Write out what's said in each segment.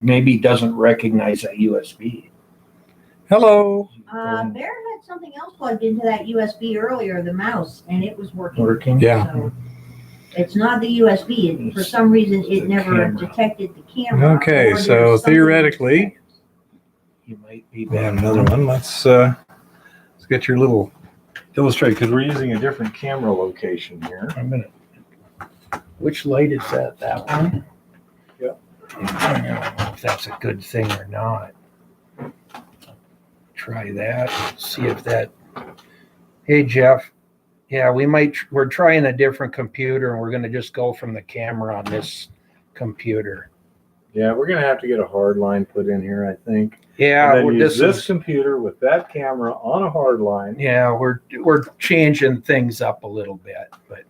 maybe doesn't recognize that USB. Hello. Bear had something else plugged into that USB earlier, the mouse, and it was working. Yeah. So it's not the USB. For some reason, it The never camera. detected the camera. Okay, or so there's something theoretically, You might be we have back. another one. Let's get your little illustrate because we're using a different camera location here. I'm gonna. Which light is that? That one? Yep. I don't know if that's a good thing or not. Try that. See if that. Hey Jeff. Yeah, we're trying a different computer and we're gonna just go from the camera on this computer. Yeah, we're gonna have to get a hard line put in here, I think. Yeah, And then use this this computer with that camera on a hard line. Yeah, we're changing things up a little bit, but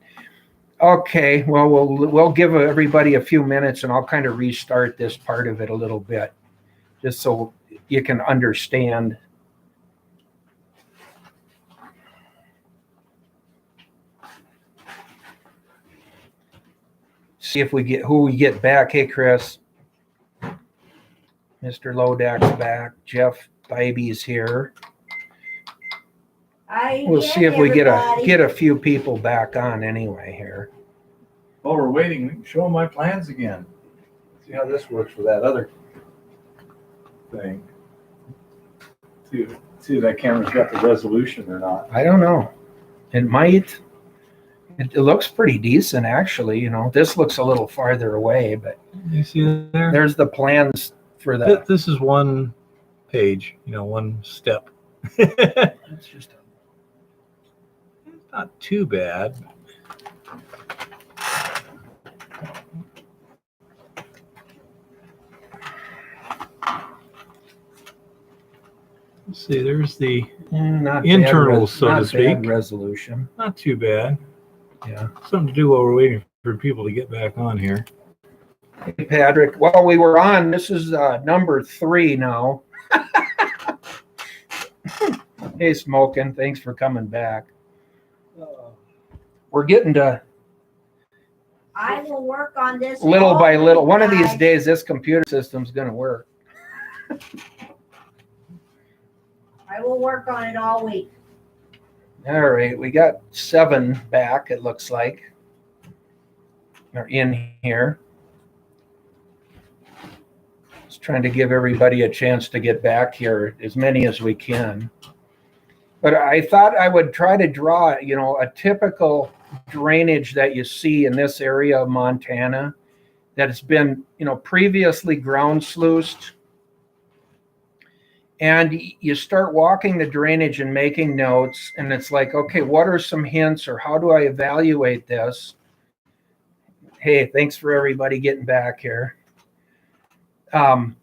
okay. Well, we'll give everybody a few minutes, and I'll kind of restart this part of it a little bit, just so you can understand. See if we get who we get back. Hey, Chris, Mr. Lodak's back. Jeff Bybee's here. We'll see if we get a few people back on anyway here. While we're waiting, we can show them my plans again. See how this works with that other thing. See if that camera's got the resolution or not. I don't know. It might. It looks pretty decent, actually. You know, this looks a little farther away, but You see there? there's the plans for the. This is one page, one step. It's just Not too bad. Let's see, there's the not internals, so to not speak. bad resolution. not too bad. Yeah. Something to do while we're waiting for people to get back on here. Hey, Patrick. Well, we were on. This is number 3 now. Hey, Smokin'. Thanks for coming back. We're getting to I will work on this little all by little. week, One of these guys. days, this computer system's going to work. I will work on it all week. All right, we got 7 back, it looks like. They're in here. Just trying to give everybody a chance to get back here, as many as we can. But I thought I would try to draw, a typical drainage that you see in this area of Montana that has been, previously ground sluiced. And you start walking the drainage and making notes, and it's like, okay, what are some hints, or how do I evaluate this? Hey, thanks for everybody getting back here. Try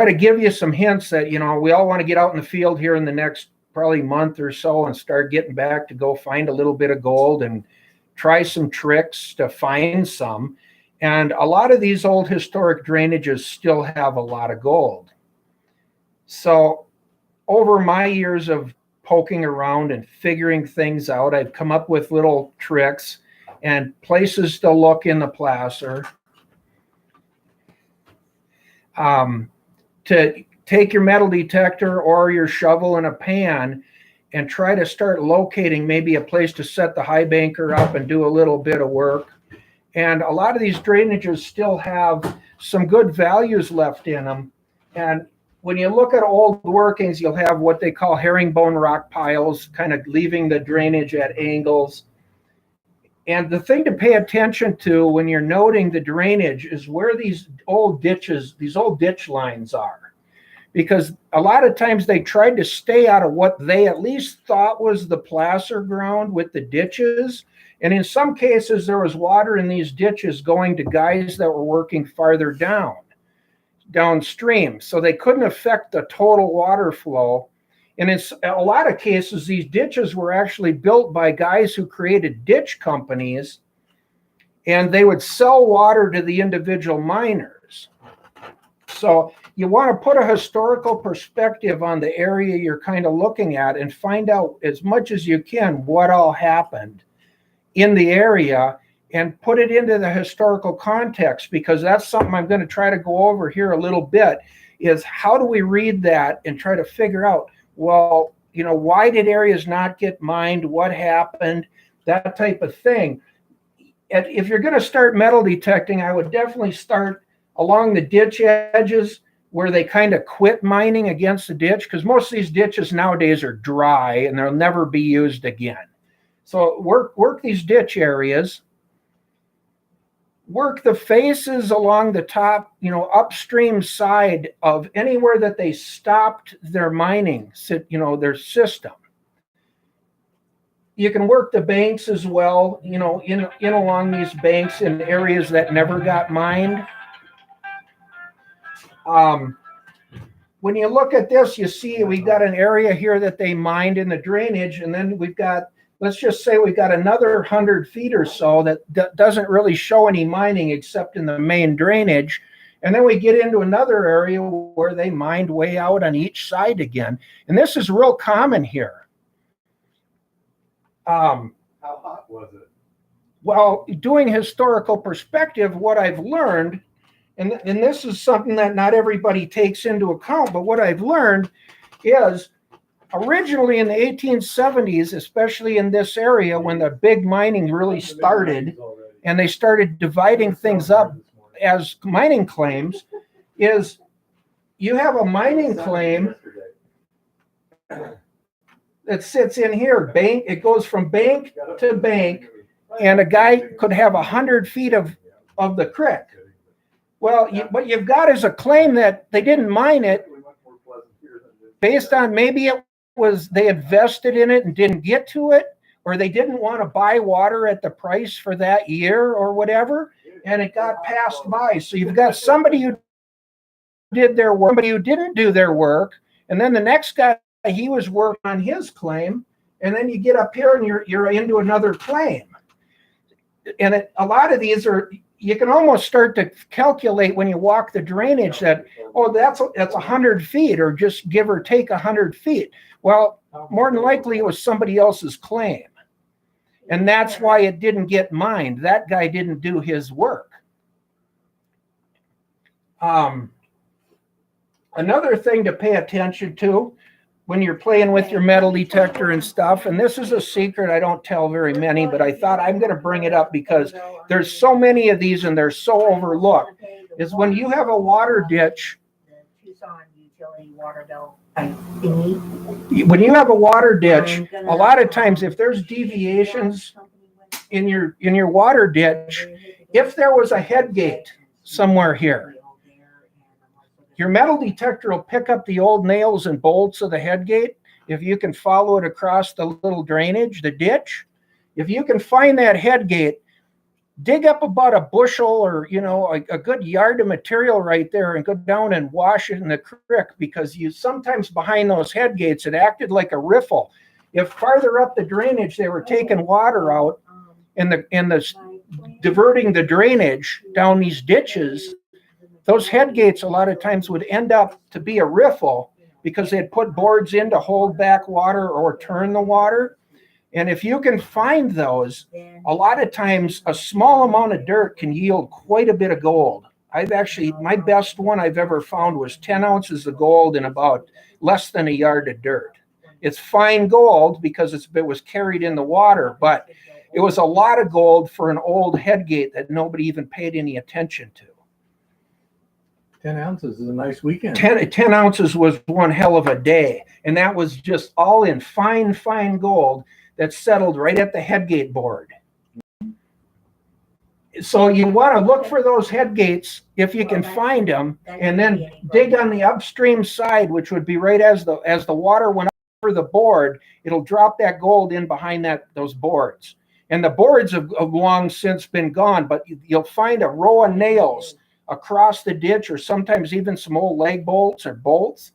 to give you some hints that, we all want to get out in the field here in the next probably month or so and start getting back to go find a little bit of gold and try some tricks to find some. And a lot of these old historic drainages still have a lot of gold. So over my years of poking around and figuring things out, I've come up with little tricks and places to look in the placer. To take your metal detector or your shovel and a pan and try to start locating maybe a place to set the high banker up and do a little bit of work. And a lot of these drainages still have some good values left in them. And when you look at old workings, you'll have what they call herringbone rock piles, kind of leaving the drainage at angles. And the thing to pay attention to when you're noting the drainage is where these old ditch lines are. Because a lot of times they tried to stay out of what they at least thought was the placer ground with the ditches. And in some cases, there was water in these ditches going to guys that were working farther downstream. So they couldn't affect the total water flow. And in a lot of cases, these ditches were actually built by guys who created ditch companies, and they would sell water to the individual miners. So you want to put a historical perspective on the area you're kind of looking at and find out as much as you can what all happened in the area and put it into the historical context, because that's something I'm going to try to go over here a little bit, is how do we read that and try to figure out, well, why did areas not get mined? What happened? That type of thing. And if you're going to start metal detecting, I would definitely start along the ditch edges where they kind of quit mining against the ditch, because most of these ditches nowadays are dry and they'll never be used again. So work these ditch areas. Work the faces along the top, upstream side of anywhere that they stopped their mining, their system. You can work the banks as well, in along these banks in areas that never got mined. When you look at this, you see we got an area here that they mined in the drainage, and then we've got, let's just say we've got another 100 feet or so that doesn't really show any mining except in the main drainage. And then we get into another area where they mined way out on each side again. And this is real common here. How hot was it? Well, doing historical perspective, what I've learned, and this is something that not everybody takes into account, but what I've learned is originally in the 1870s, especially in this area, when the big mining really started and they started dividing things up as mining claims, is you have a mining claim that sits in here. Bank, it goes from bank to bank, and a guy could have 100 feet of the creek. Well, what you've got is a claim that they didn't mine it based on maybe it was they invested in it and didn't get to it, or they didn't want to buy water at the price for that year or whatever, and it got passed by. So you've got somebody who did their work, somebody who didn't do their work, and then the next guy, he was working on his claim, and then you get up here and you're into another claim. And a lot of these are, you can almost start to calculate when you walk the drainage that, oh, that's 100 feet, or just give or take 100 feet. Well, more than likely it was somebody else's claim. And that's why it didn't get mined. That guy didn't do his work. Another thing to pay attention to when you're playing with your metal detector and stuff, and this is a secret I don't tell very many, but I thought I'm going to bring it up because there's so many of these and they're so overlooked, is when you have a water ditch, when you have a water ditch, a lot of times if there's deviations in your water ditch, if there was a head gate somewhere here, your metal detector will pick up the old nails and bolts of the head gate. If you can follow it across the little drainage, the ditch, if you can find that head gate, dig up about a bushel or, a good yard of material right there and go down and wash it in the creek, because you sometimes behind those head gates, it acted like a riffle. If farther up the drainage, they were taking water out and diverting the drainage down these ditches, those head gates a lot of times would end up to be a riffle because they'd put boards in to hold back water or turn the water. And if you can find those, a lot of times a small amount of dirt can yield quite a bit of gold. My best one I've ever found was 10 ounces of gold in about less than a yard of dirt. It's fine gold because it was carried in the water, but it was a lot of gold for an old head gate that nobody even paid any attention to. 10 ounces is a nice weekend. 10 ounces was one hell of a day. And that was just all in fine gold that settled right at the headgate board. So you want to look for those head gates if you can find them, and then dig on the upstream side, which would be right as the water went over the board, it'll drop that gold in behind those boards. And the boards have long since been gone, but you'll find a row of nails across the ditch, or sometimes even some old leg bolts or bolts.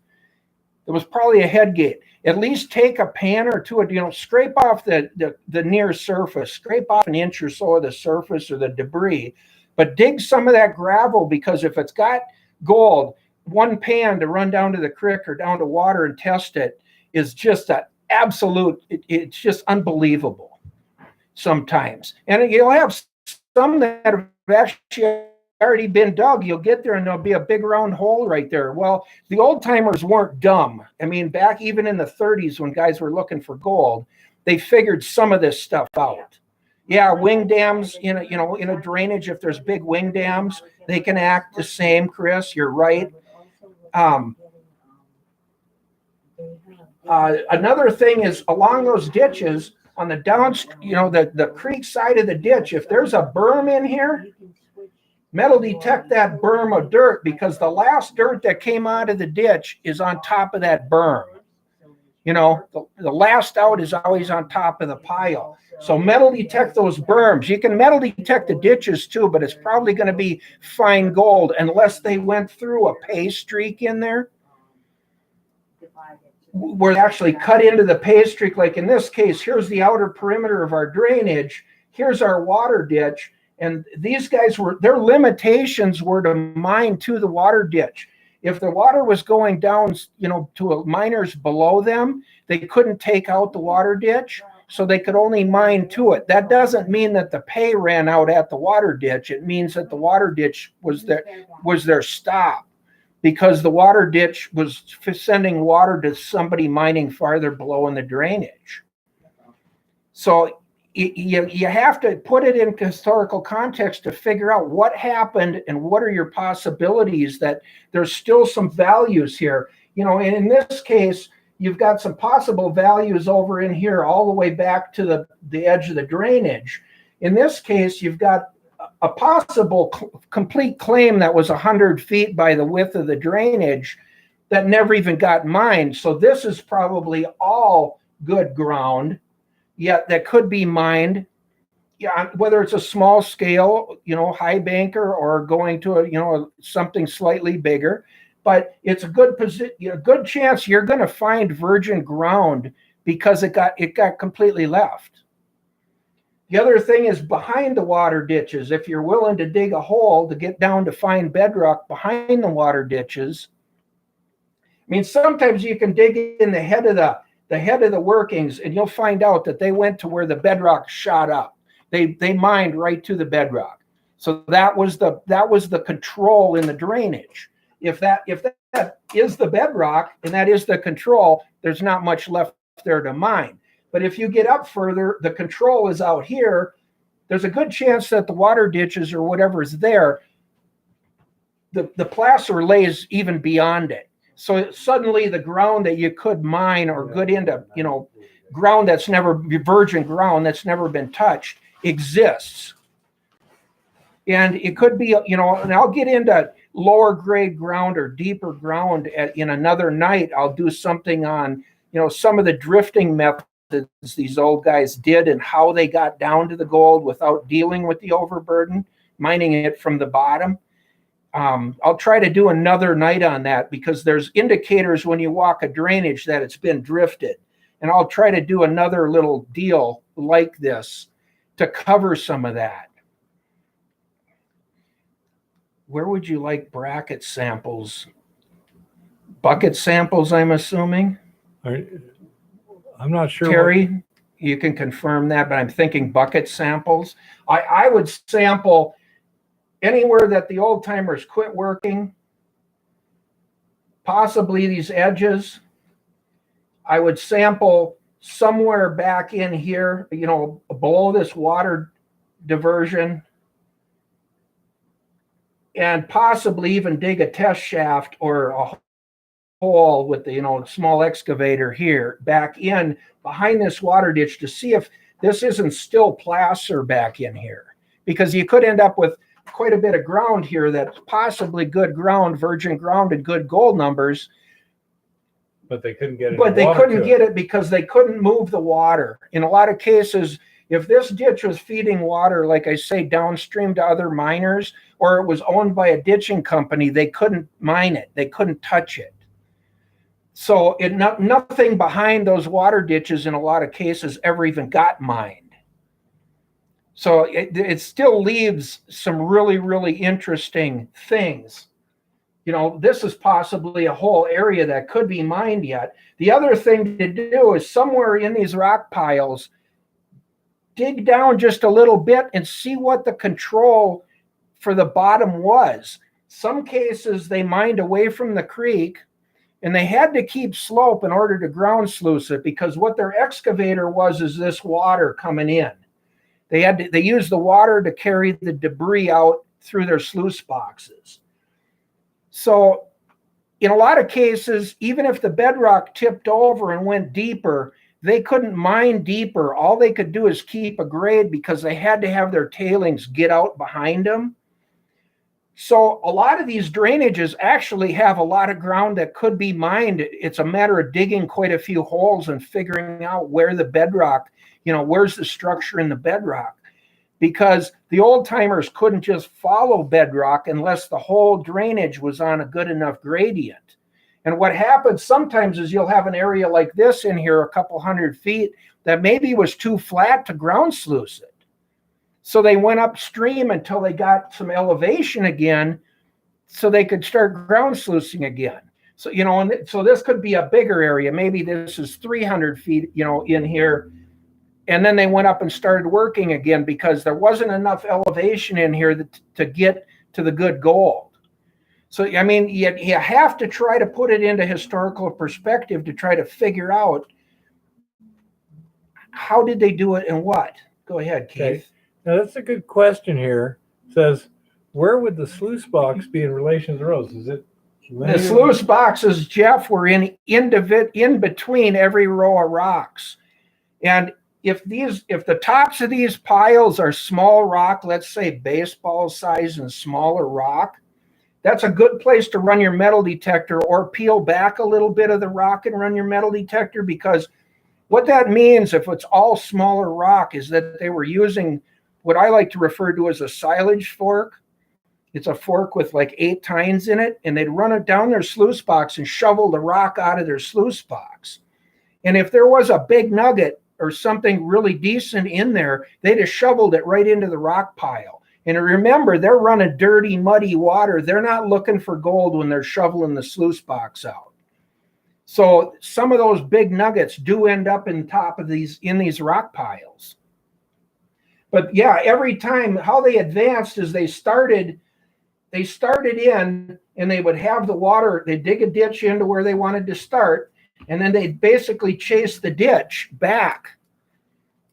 There was probably a head gate. At least take a pan or two, scrape off the near surface, scrape off an inch or so of the surface or the debris, but dig some of that gravel, because if it's got gold, one pan to run down to the creek or down to water and test it is just an absolute, it's just unbelievable sometimes. And you'll have some that have actually already been dug. You'll get there and there'll be a big round hole right there. Well, the old timers weren't dumb. I mean, back even in the 30s when guys were looking for gold, they figured some of this stuff out. Yeah, wing dams in a drainage, if there's big wing dams, they can act the same, Chris. You're right. Another thing is along those ditches on the the creek side of the ditch, if there's a berm in here, metal detect that berm of dirt, because the last dirt that came out of the ditch is on top of that berm. The last out is always on top of the pile. So metal detect those berms. You can metal detect the ditches too, but it's probably going to be fine gold unless they went through a pay streak in there, where they actually cut into the pay streak. Like in this case, here's the outer perimeter of our drainage. Here's our water ditch. And these guys their limitations were to mine to the water ditch. If the water was going down, to miners below them, they couldn't take out the water ditch, so they could only mine to it. That doesn't mean that the pay ran out at the water ditch. It means that the water ditch was their stop, because the water ditch was sending water to somebody mining farther below in the drainage. So you have to put it in historical context to figure out what happened and what are your possibilities, that there's still some values here. And in this case, you've got some possible values over in here all the way back to the edge of the drainage. In this case, you've got a possible complete claim that was 100 feet by the width of the drainage that never even got mined. So this is probably all good ground. Yeah, that could be mined. Yeah, whether it's a small scale, high banker, or going to something slightly bigger. But it's a good chance you're going to find virgin ground, because it got completely left. The other thing is behind the water ditches. If you're willing to dig a hole to get down to find bedrock behind the water ditches, I mean, sometimes you can dig in the head of the workings, and you'll find out that they went to where the bedrock shot up. They mined right to the bedrock. So that was the control in the drainage. If that is the bedrock and that is the control, there's not much left there to mine. But if you get up further, the control is out here. There's a good chance that the water ditches or whatever is there, the placer lays even beyond it. So suddenly the ground that you could mine or get into, ground that's virgin ground that's never been touched exists. And it could be, and I'll get into lower grade ground or deeper ground in another night. I'll do something on, some of the drifting methods these old guys did and how they got down to the gold without dealing with the overburden, mining it from the bottom. I'll try to do another night on that, because there's indicators when you walk a drainage that it's been drifted. And I'll try to do another little deal like this to cover some of that. Where would you like bracket samples? Bucket samples, I'm assuming? I'm not sure. Terry, you can confirm that, but I'm thinking bucket samples. I would sample anywhere that the old timers quit working, possibly these edges. I would sample somewhere back in here, below this water diversion, and possibly even dig a test shaft or a hole with the small excavator here back in behind this water ditch to see if this isn't still placer back in here, because you could end up with quite a bit of ground here that's possibly good ground, virgin ground, and good gold numbers. But they couldn't get it. But they couldn't get it because they couldn't move the water. In a lot of cases, if this ditch was feeding water, like I say, downstream to other miners, or it was owned by a ditching company, they couldn't mine it. They couldn't touch it. So nothing behind those water ditches in a lot of cases ever even got mined. So it still leaves some really, really interesting things. This is possibly a whole area that could be mined yet. The other thing to do is somewhere in these rock piles, dig down just a little bit and see what the control for the bottom was. Some cases they mined away from the creek, and they had to keep slope in order to ground sluice it, because what their excavator was is this water coming in. They used the water to carry the debris out through their sluice boxes. So in a lot of cases, even if the bedrock tipped over and went deeper, they couldn't mine deeper. All they could do is keep a grade because they had to have their tailings get out behind them. So a lot of these drainages actually have a lot of ground that could be mined. It's a matter of digging quite a few holes and figuring out where the bedrock, where's the structure in the bedrock. Because the old timers couldn't just follow bedrock unless the whole drainage was on a good enough gradient. And what happens sometimes is you'll have an area like this in here, a couple 100 feet, that maybe was too flat to ground sluice it. So they went upstream until they got some elevation again so they could start ground sluicing again. So, so this could be a bigger area. Maybe this is 300 feet, in here. And then they went up and started working again because there wasn't enough elevation in here to get to the good gold. So, I mean, you have to try to put it into historical perspective to try to figure out how did they do it and what. Go ahead, Keith. Okay. Now, that's a good question here. It says, where would the sluice box be in relation to the roads? Is it linear? The sluice boxes, Jeff, were in between every row of rocks. And if the tops of these piles are small rock, let's say baseball size and smaller rock, that's a good place to run your metal detector, or peel back a little bit of the rock and run your metal detector, because what that means, if it's all smaller rock, is that they were using what I like to refer to as a silage fork. It's a fork with like 8 tines in it, and they'd run it down their sluice box and shovel the rock out of their sluice box. And if there was a big nugget or something really decent in there, they'd have shoveled it right into the rock pile. And remember, they're running dirty, muddy water. They're not looking for gold when they're shoveling the sluice box out. So some of those big nuggets do end up in these rock piles. But yeah, every time how they advanced is they started in, and they would have the water, they'd dig a ditch into where they wanted to start, and then they'd basically chase the ditch back.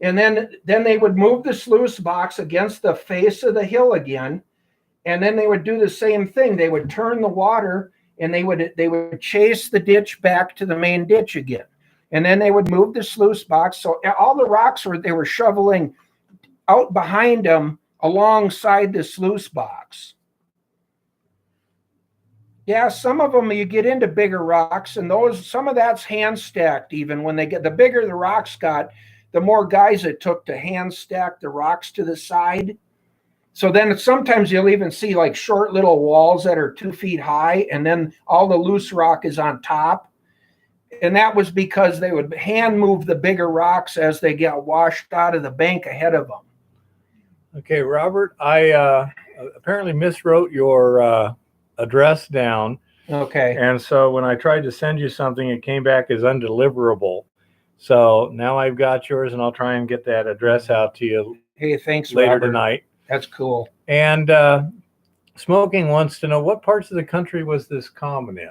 And then they would move the sluice box against the face of the hill again, and then they would do the same thing. They would turn the water, and they would chase the ditch back to the main ditch again. And then they would move the sluice box. So all the rocks they were shoveling out behind them alongside the sluice box. Yeah, some of them you get into bigger rocks, and some of that's hand stacked. Even when the bigger the rocks got, the more guys it took to hand stack the rocks to the side. So then sometimes you'll even see like short little walls that are 2 feet high, and then all the loose rock is on top. And that was because they would hand move the bigger rocks as they get washed out of the bank ahead of them. Okay, Robert, I apparently miswrote your address down. Okay. And so when I tried to send you something, it came back as undeliverable. So now I've got yours, and I'll try and get that address out to you Hey, thanks, later Robert. tonight. That's cool. And Smoking wants to know, what parts of the country was this common in?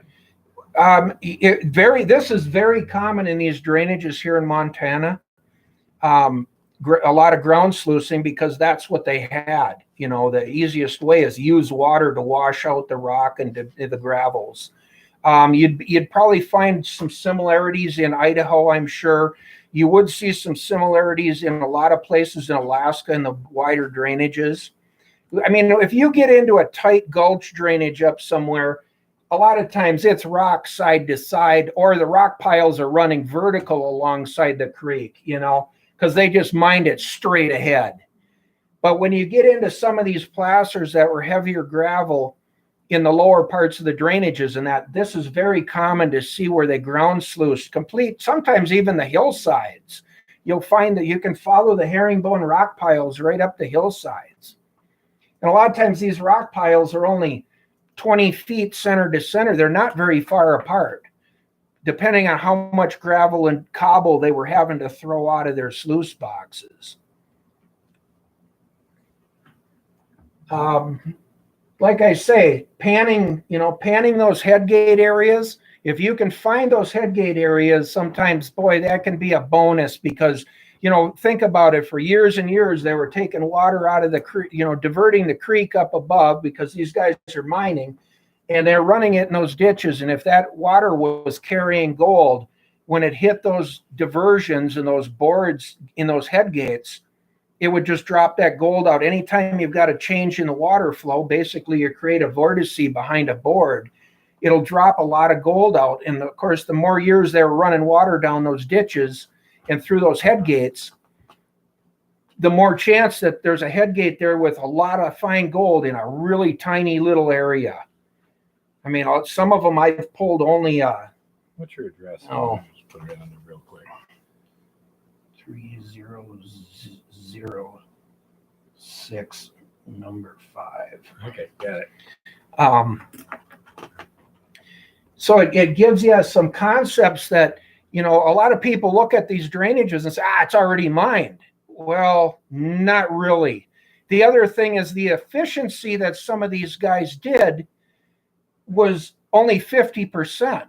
This is very common in these drainages here in Montana. A lot of ground sluicing, because that's what they had. The easiest way is use water to wash out the rock and the gravels. You'd probably find some similarities in Idaho, I'm sure. You would see some similarities in a lot of places in Alaska in the wider drainages. I mean, if you get into a tight gulch drainage up somewhere, a lot of times it's rock side to side, or the rock piles are running vertical alongside the creek, because they just mined it straight ahead. But when you get into some of these placers that were heavier gravel in the lower parts of the drainages, and this is very common to see where they ground sluiced complete, sometimes even the hillsides. You'll find that you can follow the herringbone rock piles right up the hillsides. And a lot of times these rock piles are only 20 feet center to center. They're not very far apart, depending on how much gravel and cobble they were having to throw out of their sluice boxes. Like I say, panning those headgate areas. If you can find those headgate areas, sometimes, boy, that can be a bonus because, think about it. For years and years, they were taking water out of the creek, diverting the creek up above because these guys are mining, and they're running it in those ditches. And if that water was carrying gold, when it hit those diversions and those boards in those headgates, it would just drop that gold out. Anytime you've got a change in the water flow, basically you create a vortice behind a board, it'll drop a lot of gold out. And of course, the more years they were running water down those ditches and through those headgates, the more chance that there's a headgate there with a lot of fine gold in a really tiny little area. I mean, some of them I've pulled only What's your address? Oh. Just put it on there real quick. 3006 number 5. Okay, got it. So it gives you some concepts that, a lot of people look at these drainages and say, it's already mined. Well, not really. The other thing is the efficiency that some of these guys did was only 50%.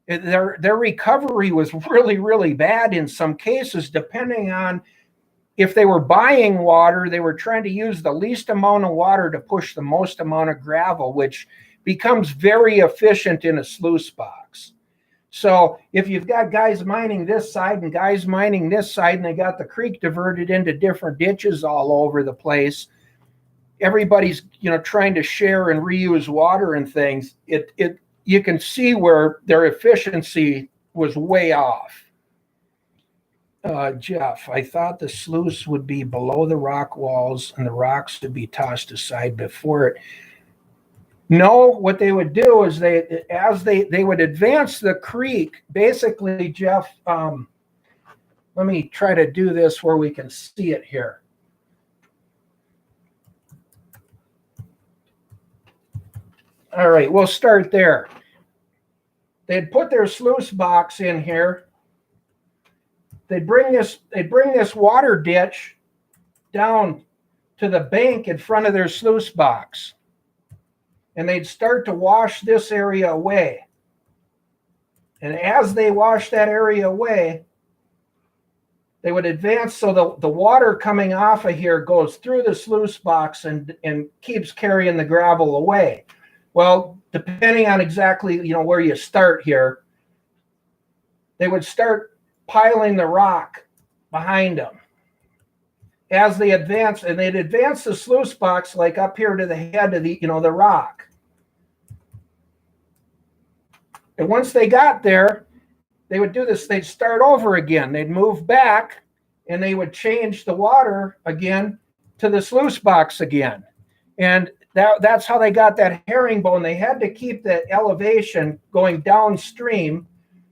Their recovery was really, really bad in some cases, depending on if they were buying water, they were trying to use the least amount of water to push the most amount of gravel, which becomes very efficient in a sluice box. So if you've got guys mining this side and guys mining this side, and they got the creek diverted into different ditches all over the place, everybody's, trying to share and reuse water and things. You can see where their efficiency was way off. Jeff, I thought the sluice would be below the rock walls and the rocks to be tossed aside before it. No, what they would do is they would advance the creek. Basically, Jeff, let me try to do this where we can see it here. All right, we'll start there. They'd put their sluice box in here. They'd bring this water ditch down to the bank in front of their sluice box. And they'd start to wash this area away. And as they wash that area away, they would advance so the water coming off of here goes through the sluice box and keeps carrying the gravel away. Well, depending on exactly, where you start here, they would start piling the rock behind them as they advance, and they'd advance the sluice box like up here to the head of the rock. And once they got there, they would do this. They'd start over again. They'd move back, and they would change the water again to the sluice box again. And that's how they got that herringbone. They had to keep the elevation going downstream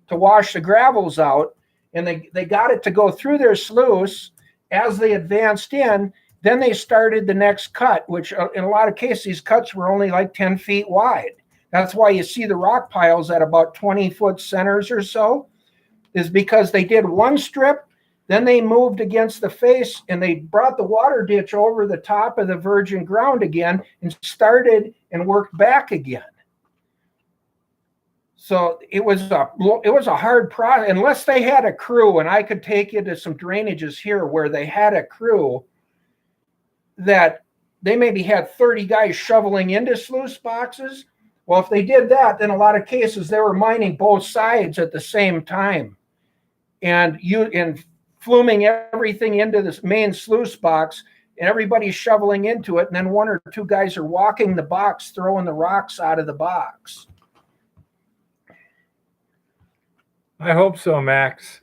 to wash the gravels out. And they got it to go through their sluice. As they advanced in, then they started the next cut, which in a lot of cases, these cuts were only like 10 feet wide. That's why you see the rock piles at about 20-foot centers or so, is because they did one strip, then they moved against the face, and they brought the water ditch over the top of the virgin ground again and started and worked back again. So it was a hard process, unless they had a crew, and I could take you to some drainages here where they had a crew that they maybe had 30 guys shoveling into sluice boxes. Well, if they did that, then a lot of cases they were mining both sides at the same time, and fluming everything into this main sluice box, and everybody's shoveling into it, and then one or two guys are walking the box, throwing the rocks out of the box. I hope so, Max.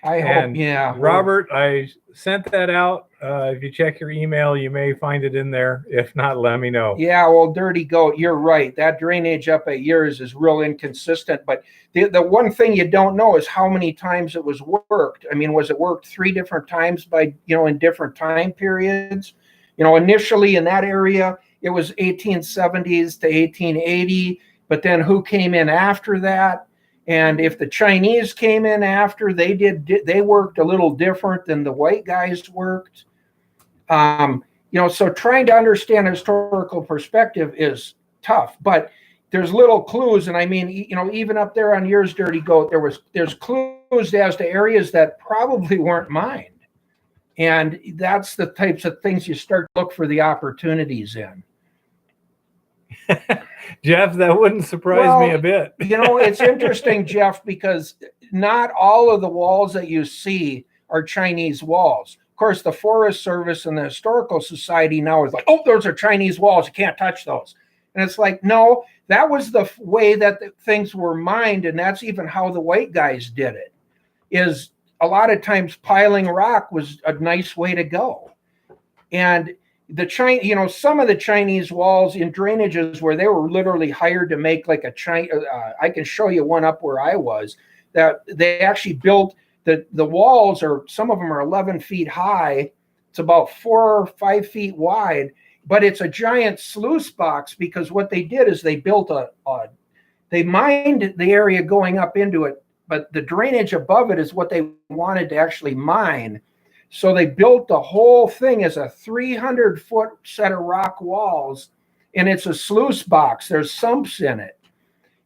I hope, yeah. Robert, I sent that out. If you check your email, you may find it in there. If not, let me know. Yeah, well, Dirty Goat, you're right. That drainage up at yours is real inconsistent. But the one thing you don't know is how many times it was worked. I mean, was it worked 3 different times by, in different time periods? Initially in that area, it was 1870s to 1880. But then who came in after that? And if the Chinese came in after, they worked a little different than the white guys worked. So trying to understand historical perspective is tough, but there's little clues. And I mean, even up there on Yours Dirty Goat, there's clues as to areas that probably weren't mined. And that's the types of things you start to look for the opportunities in. Jeff, that wouldn't surprise me a bit. It's interesting, Jeff, because not all of the walls that you see are Chinese walls. Of course, the Forest Service and the Historical Society now is like, oh, those are Chinese walls. You can't touch those. And it's like, no, that was the way that things were mined. And that's even how the white guys did it, is a lot of times piling rock was a nice way to go. And some of the Chinese walls in drainages where they were literally hired to make like I can show you one up where I was, that they actually built the walls, or some of them are 11 feet high. It's about 4 or 5 feet wide, but it's a giant sluice box, because what they did is they built they mined the area going up into it, but the drainage above it is what they wanted to actually mine. So they built the whole thing as a 300-foot set of rock walls, and it's a sluice box. There's sumps in it.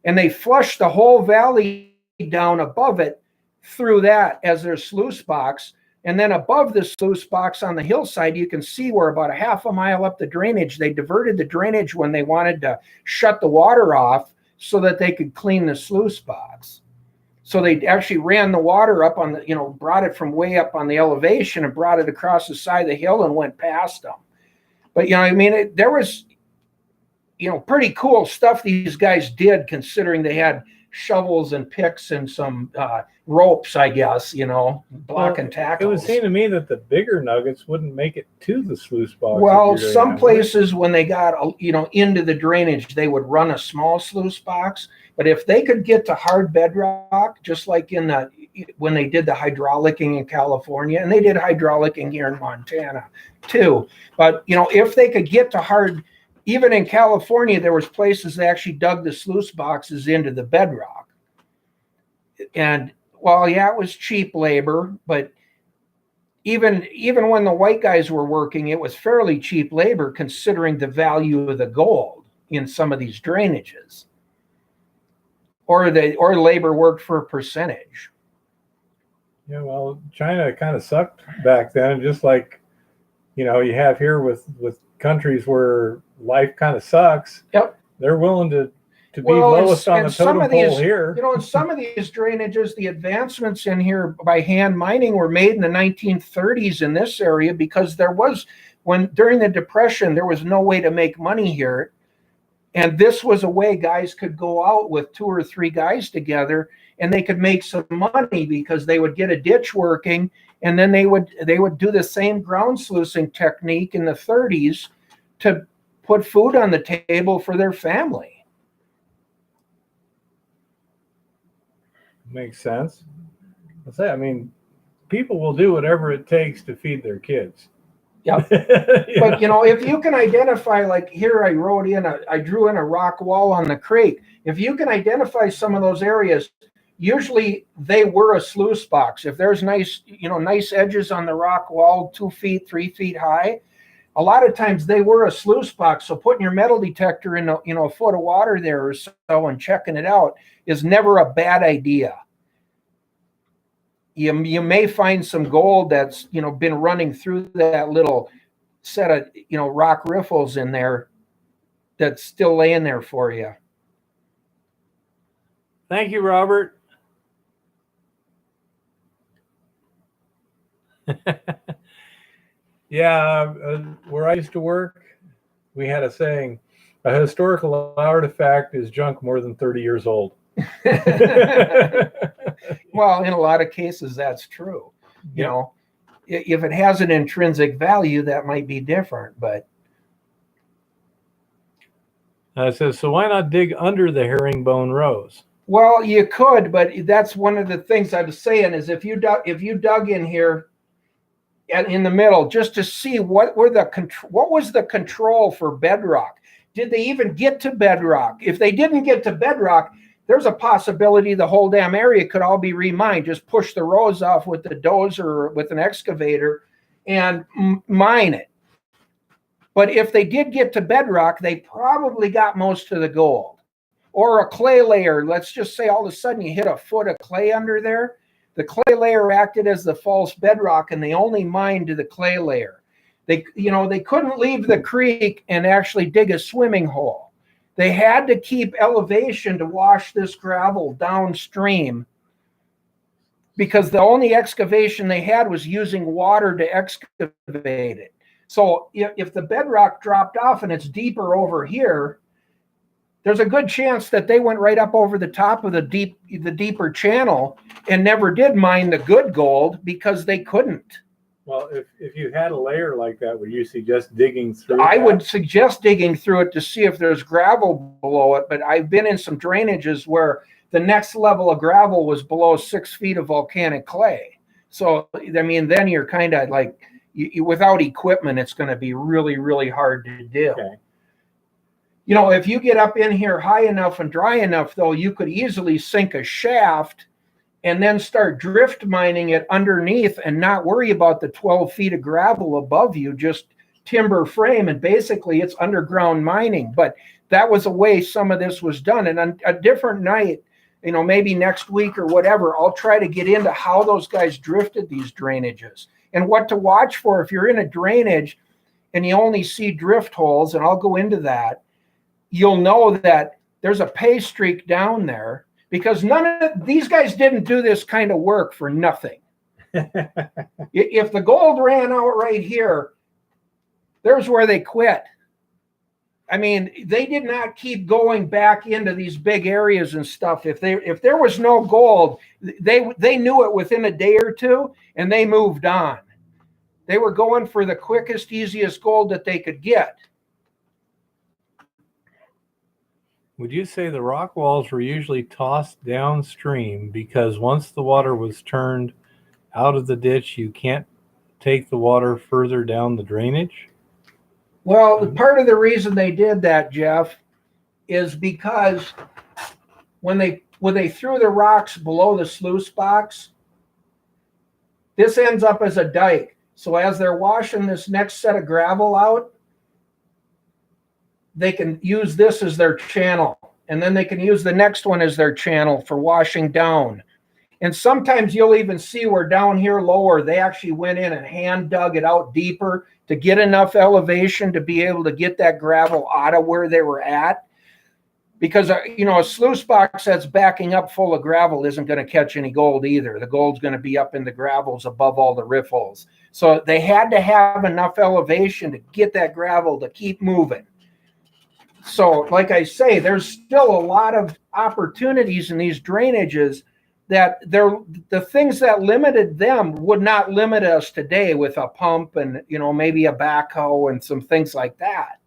And they flushed the whole valley down above it through that as their sluice box. And then above the sluice box on the hillside, you can see where about a half a mile up the drainage, they diverted the drainage when they wanted to shut the water off so that they could clean the sluice box. So they actually ran the water up on brought it from way up on the elevation and brought it across the side of the hill and went past them. But, there was, pretty cool stuff these guys did, considering they had shovels and picks and some ropes, I guess, blocking tackles. It would seem to me that the bigger nuggets wouldn't make it to the sluice box. Well, some places when they got, into the drainage, they would run a small sluice box. But if they could get to hard bedrock, just like when they did the hydraulicking in California, and they did hydraulicking here in Montana too. But, if they could get to hard, even in California, there was places they actually dug the sluice boxes into the bedrock. And well, yeah, it was cheap labor, but even when the white guys were working, it was fairly cheap labor considering the value of the gold in some of these drainages. Or labor worked for a percentage. Yeah, well, China kind of sucked back then, just like you have here with countries where life kind of sucks. Yep. They're willing to be lowest on the totem pole here. In some of these drainages, the advancements in here by hand mining were made in the 1930s in this area, because during the Depression, there was no way to make money here. And this was a way guys could go out with 2 or 3 guys together, and they could make some money, because they would get a ditch working, and then they would do the same ground sluicing technique in the 30s to put food on the table for their family. Makes sense. I mean, people will do whatever it takes to feed their kids. Yeah. But, if you can identify, like here, I drew in a rock wall on the creek. If you can identify some of those areas, usually they were a sluice box. If there's nice edges on the rock wall, 2 feet, 3 feet high, a lot of times they were a sluice box. So putting your metal detector in a foot of water there or so and checking it out is never a bad idea. You may find some gold that's been running through that little set of rock riffles in there that's still laying there for you. Thank you, Robert. Yeah, where I used to work, we had a saying: a historical artifact is junk more than 30 years old. Well, in a lot of cases, that's true. If it has an intrinsic value, that might be different. But it says, so why not dig under the herringbone rose? Well, you could, but that's one of the things I was saying is if you dug in here in the middle just to see what was the control for bedrock. Did they even get to bedrock? If they didn't get to bedrock, there's a possibility the whole damn area could all be remined. Just push the rows off with the dozer or with an excavator and mine it. But if they did get to bedrock, they probably got most of the gold. Or a clay layer, let's just say all of a sudden you hit a foot of clay under there. The clay layer acted as the false bedrock, and they only mined to the clay layer. They couldn't leave the creek and actually dig a swimming hole. They had to keep elevation to wash this gravel downstream, because the only excavation they had was using water to excavate it. So if the bedrock dropped off and it's deeper over here, there's a good chance that they went right up over the top of the deeper channel and never did mine the good gold because they couldn't. Well, if you had a layer like that, would you suggest digging through I that? would suggest digging through it to see if there's gravel below it, but I've been in some drainages where the next level of gravel was below 6 feet of volcanic clay. So, I mean, then you're kind of like, without equipment, it's going to be really, really hard to do. Okay. You know, if you get up in here high enough and dry enough, though, you could easily sink a shaft and then start drift mining it underneath and not worry about the 12 feet of gravel above you, just timber frame. And basically it's underground mining. But that was the way some of this was done. And on a different night, you know, maybe next week or whatever, I'll try to get into how those guys drifted these drainages and what to watch for if you're in a drainage and you only see drift holes, and I'll go into that. You'll know that there's a pay streak down there, because none of these guys didn't do this kind of work for nothing. If the gold ran out right here, there's where they quit. I mean, they did not keep going back into these big areas and stuff. If there was no gold, they knew it within a day or two, and they moved on. They were going for the quickest, easiest gold that they could get. Would you say the rock walls were usually tossed downstream because once the water was turned out of the ditch, you can't take the water further down the drainage? Well, part of the reason they did that, Jeff, is because when they threw the rocks below the sluice box, this ends up as a dike. So as they're washing this next set of gravel out, they can use this as their channel, and then they can use the next one as their channel for washing down. And sometimes you'll even see where down here lower, they actually went in and hand dug it out deeper to get enough elevation to be able to get that gravel out of where they were at. Because, you know, a sluice box that's backing up full of gravel isn't going to catch any gold either. The gold's going to be up in the gravels above all the riff holes. So they had to have enough elevation to get that gravel to keep moving. So, like I say, there's still a lot of opportunities in these drainages that the things that limited them would not limit us today with a pump and, you know, maybe a backhoe and some things like that.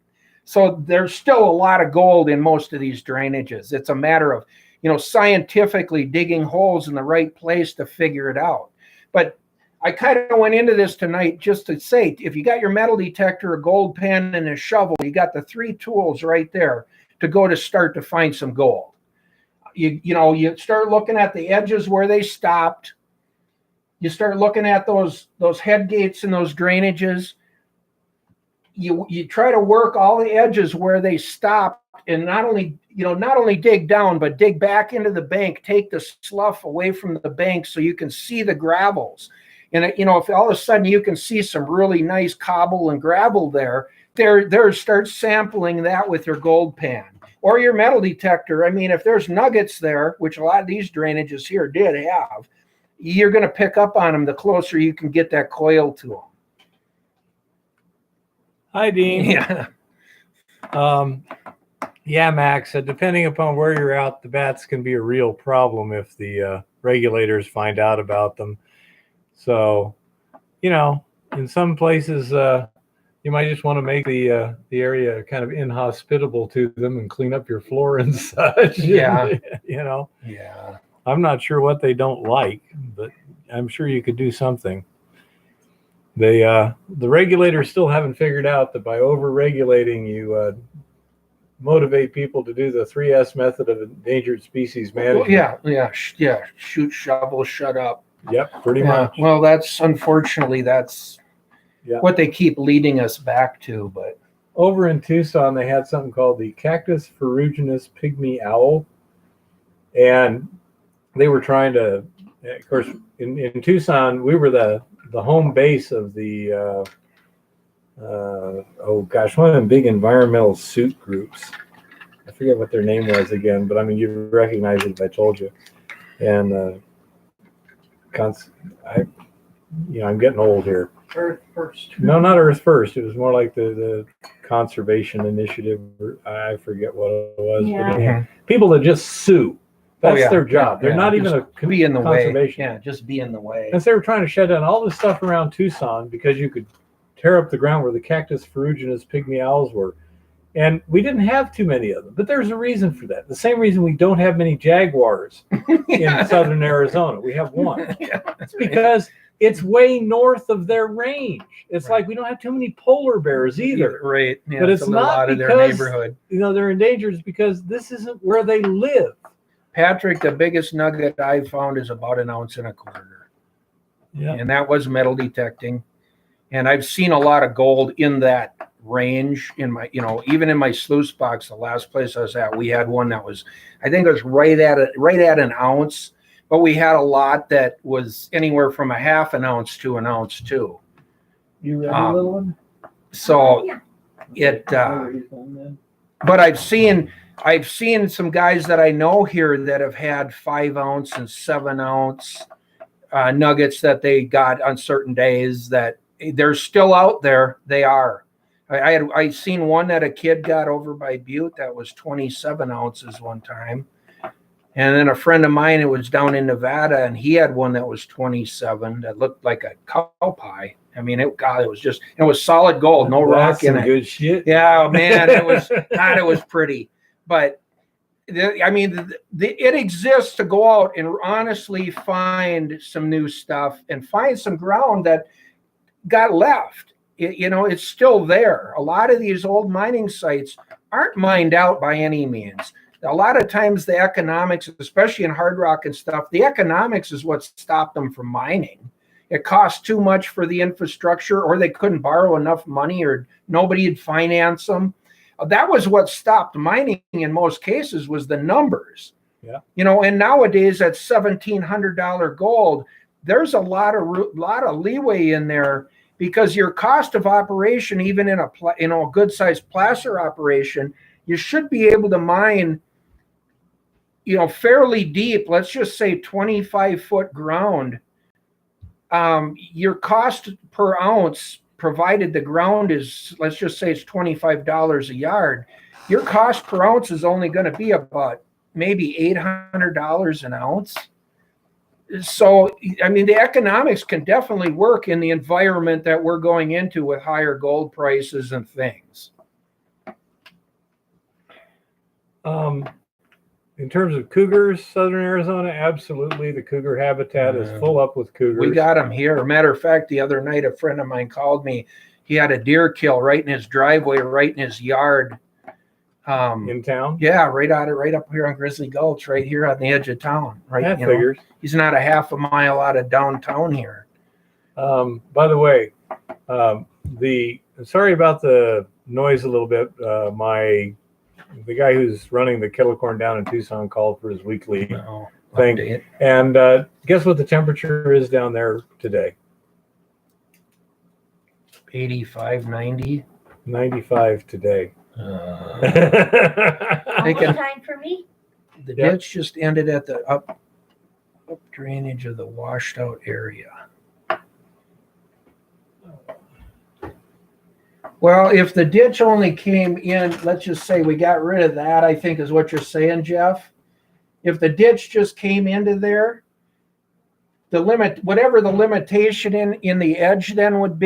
So there's still a lot of gold in most of these drainages. It's a matter of, you know, scientifically digging holes in the right place to figure it out. But I kind of went into this tonight just to say, if you got your metal detector, a gold pen, and a shovel, you got the 3 tools right there to go to start to find some gold. You start looking at the edges where they stopped. You start looking at those head gates and those drainages. You try to work all the edges where they stopped, and not only dig down, but dig back into the bank, take the slough away from the bank so you can see the gravels. And, you know, if all of a sudden you can see some really nice cobble and gravel there, start sampling that with your gold pan or your metal detector. I mean, if there's nuggets there, which a lot of these drainages here did have, you're going to pick up on them the closer you can get that coil to them. Hi, Dean. Yeah. Yeah, Max, depending upon where you're at, the bats can be a real problem if the regulators find out about them. So, you know, in some places, you might just want to make the area kind of inhospitable to them and clean up your floor and such. Yeah. You know? Yeah. I'm not sure what they don't like, but I'm sure you could do something. The regulators still haven't figured out that by over-regulating, you motivate people to do the 3S method of endangered species management. Yeah. Shoot, shovel, shut up. Yep, pretty much. Well, that's unfortunately what they keep leading us back to. But over in Tucson, they had something called the Cactus ferruginous pygmy owl, and they were trying to. Of course, in Tucson, we were the home base of the oh gosh, one of them big environmental suit groups. I forget what their name was again, but I mean you recognize it if I told you. And I'm getting old here. Earth First. No, not Earth First. It was more like the conservation initiative. I forget what it was. Yeah. But anyhow, people that just sue. That's yeah. their job. Yeah, They're not just even a be in the way. conservation. Yeah, just be in the way. And so they were trying to shut down all this stuff around Tucson because you could tear up the ground where the Cactus ferruginous pygmy owls were. And we didn't have too many of them. But there's a reason for that. The same reason we don't have many jaguars in southern Arizona. We have one. Yeah. It's because it's way north of their range. It's like we don't have too many polar bears either. Right. Yeah, But it's a little not out of their because- neighborhood. They're endangered is because this isn't where they live. Patrick, the biggest nugget I've found is about 1.25 ounces. Yeah. And that was metal detecting. And I've seen a lot of gold in that range in my, even in my sluice box, the last place I was at, we had one that was, I think it was right at 1 ounce, but we had a lot that was anywhere from 1/2 ounce to 1 ounce too. You read a little one? So Yeah. it, but I've seen some guys that I know here that have had 5 ounce and 7 ounce nuggets that they got on certain days that they're still out there. They are. I seen one that a kid got over by Butte that was 27 ounces one time. And then a friend of mine, it was down in Nevada, and he had one that was 27 that looked like a cow pie. I mean, it was solid gold, no rock in it. Good shit. Yeah, man, it was pretty. But it exists to go out and honestly find some new stuff and find some ground that got left. It's still there. A lot of these old mining sites aren't mined out by any means. A lot of times the economics, especially in hard rock and stuff, the economics is what stopped them from mining. It cost too much for the infrastructure, or they couldn't borrow enough money, or nobody would finance them. That was what stopped mining in most cases, was the numbers. Yeah. And nowadays at $1,700 gold, there's a lot of leeway in there, because your cost of operation, even in a good sized placer operation, you should be able to mine, fairly deep. Let's just say 25-foot ground. Your cost per ounce, provided the ground is, let's just say it's $25 a yard, your cost per ounce is only going to be about maybe $800 an ounce. So, the economics can definitely work in the environment that we're going into with higher gold prices and things. In terms of cougars, southern Arizona, absolutely. The cougar habitat is full up with cougars. We got them here. Matter of fact, the other night, a friend of mine called me. He had a deer kill right in his driveway, right in his yard. In town? Yeah, right up here on Grizzly Gulch, right here on the edge of town. Right, That figures. He's not a 1/2 mile out of downtown here. By the way, sorry about the noise a little bit. The guy who's running the kettle corn down in Tucson called for his weekly thing. Update. And guess what the temperature is down there today? 85, 90. 95 today. Thinking- Almost time for me. The Yep. ditch just ended at the up drainage of the washed out area. Well, if the ditch only came in, let's just say we got rid of that, I think is what you're saying, Jeff. If the ditch just came into there, whatever the limitation in the edge then would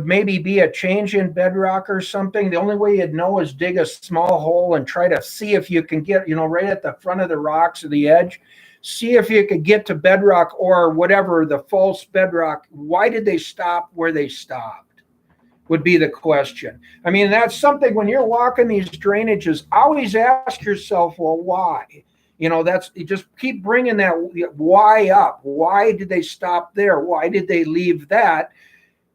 maybe be a change in bedrock or something. The only way you'd know is dig a small hole and try to see if you can get, right at the front of the rocks or the edge, see if you could get to bedrock or whatever the false bedrock. Why did they stop where they stopped? Would be the question. That's something when you're walking these drainages, always ask yourself, well, why? You just keep bringing that why up. Why did they stop there? Why did they leave that?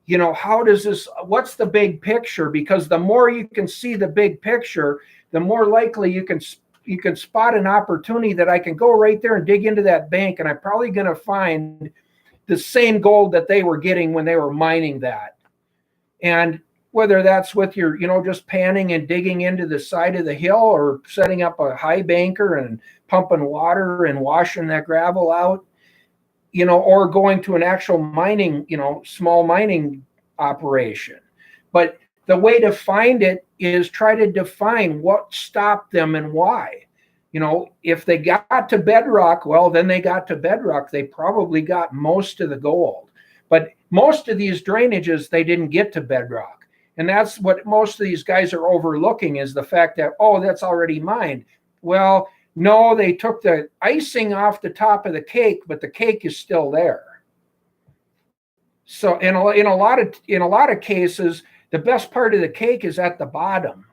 you know, how does this, what's the big picture? Because the more you can see the big picture, the more likely you can spot an opportunity that I can go right there and dig into that bank, and I'm probably going to find the same gold that they were getting when they were mining that. And whether that's with your, you know, just panning and digging into the side of the hill, or setting up a high banker and pumping water and washing that gravel out, you know, or going to an actual mining, you know, small mining operation. But the way to find it is try to define what stopped them and why. You know, if they got to bedrock, well, then they got to bedrock. They probably got most of the gold. But most of these drainages, they didn't get to bedrock. And that's what most of these guys are overlooking, is the fact that, oh, that's already mined. Well, no, they took the icing off the top of the cake, but the cake is still there. So in a lot of cases, the best part of the cake is at the bottom.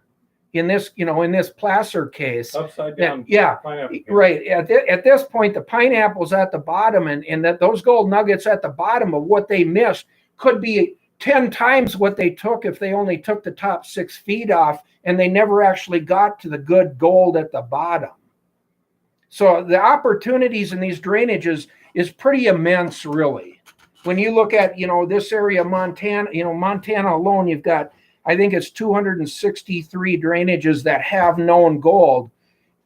In this, you know, in this placer case, Upside down. yeah, Pineapple. right. At this point, the pineapple's at the bottom, and that those gold nuggets at the bottom of what they missed could be 10 times what they took if they only took the top 6 feet off, and they never actually got to the good gold at the bottom. So the opportunities in these drainages is pretty immense, really. When you look at, you know, this area, Montana, you know, Montana alone, you've got, I think it's 263 drainages that have known gold.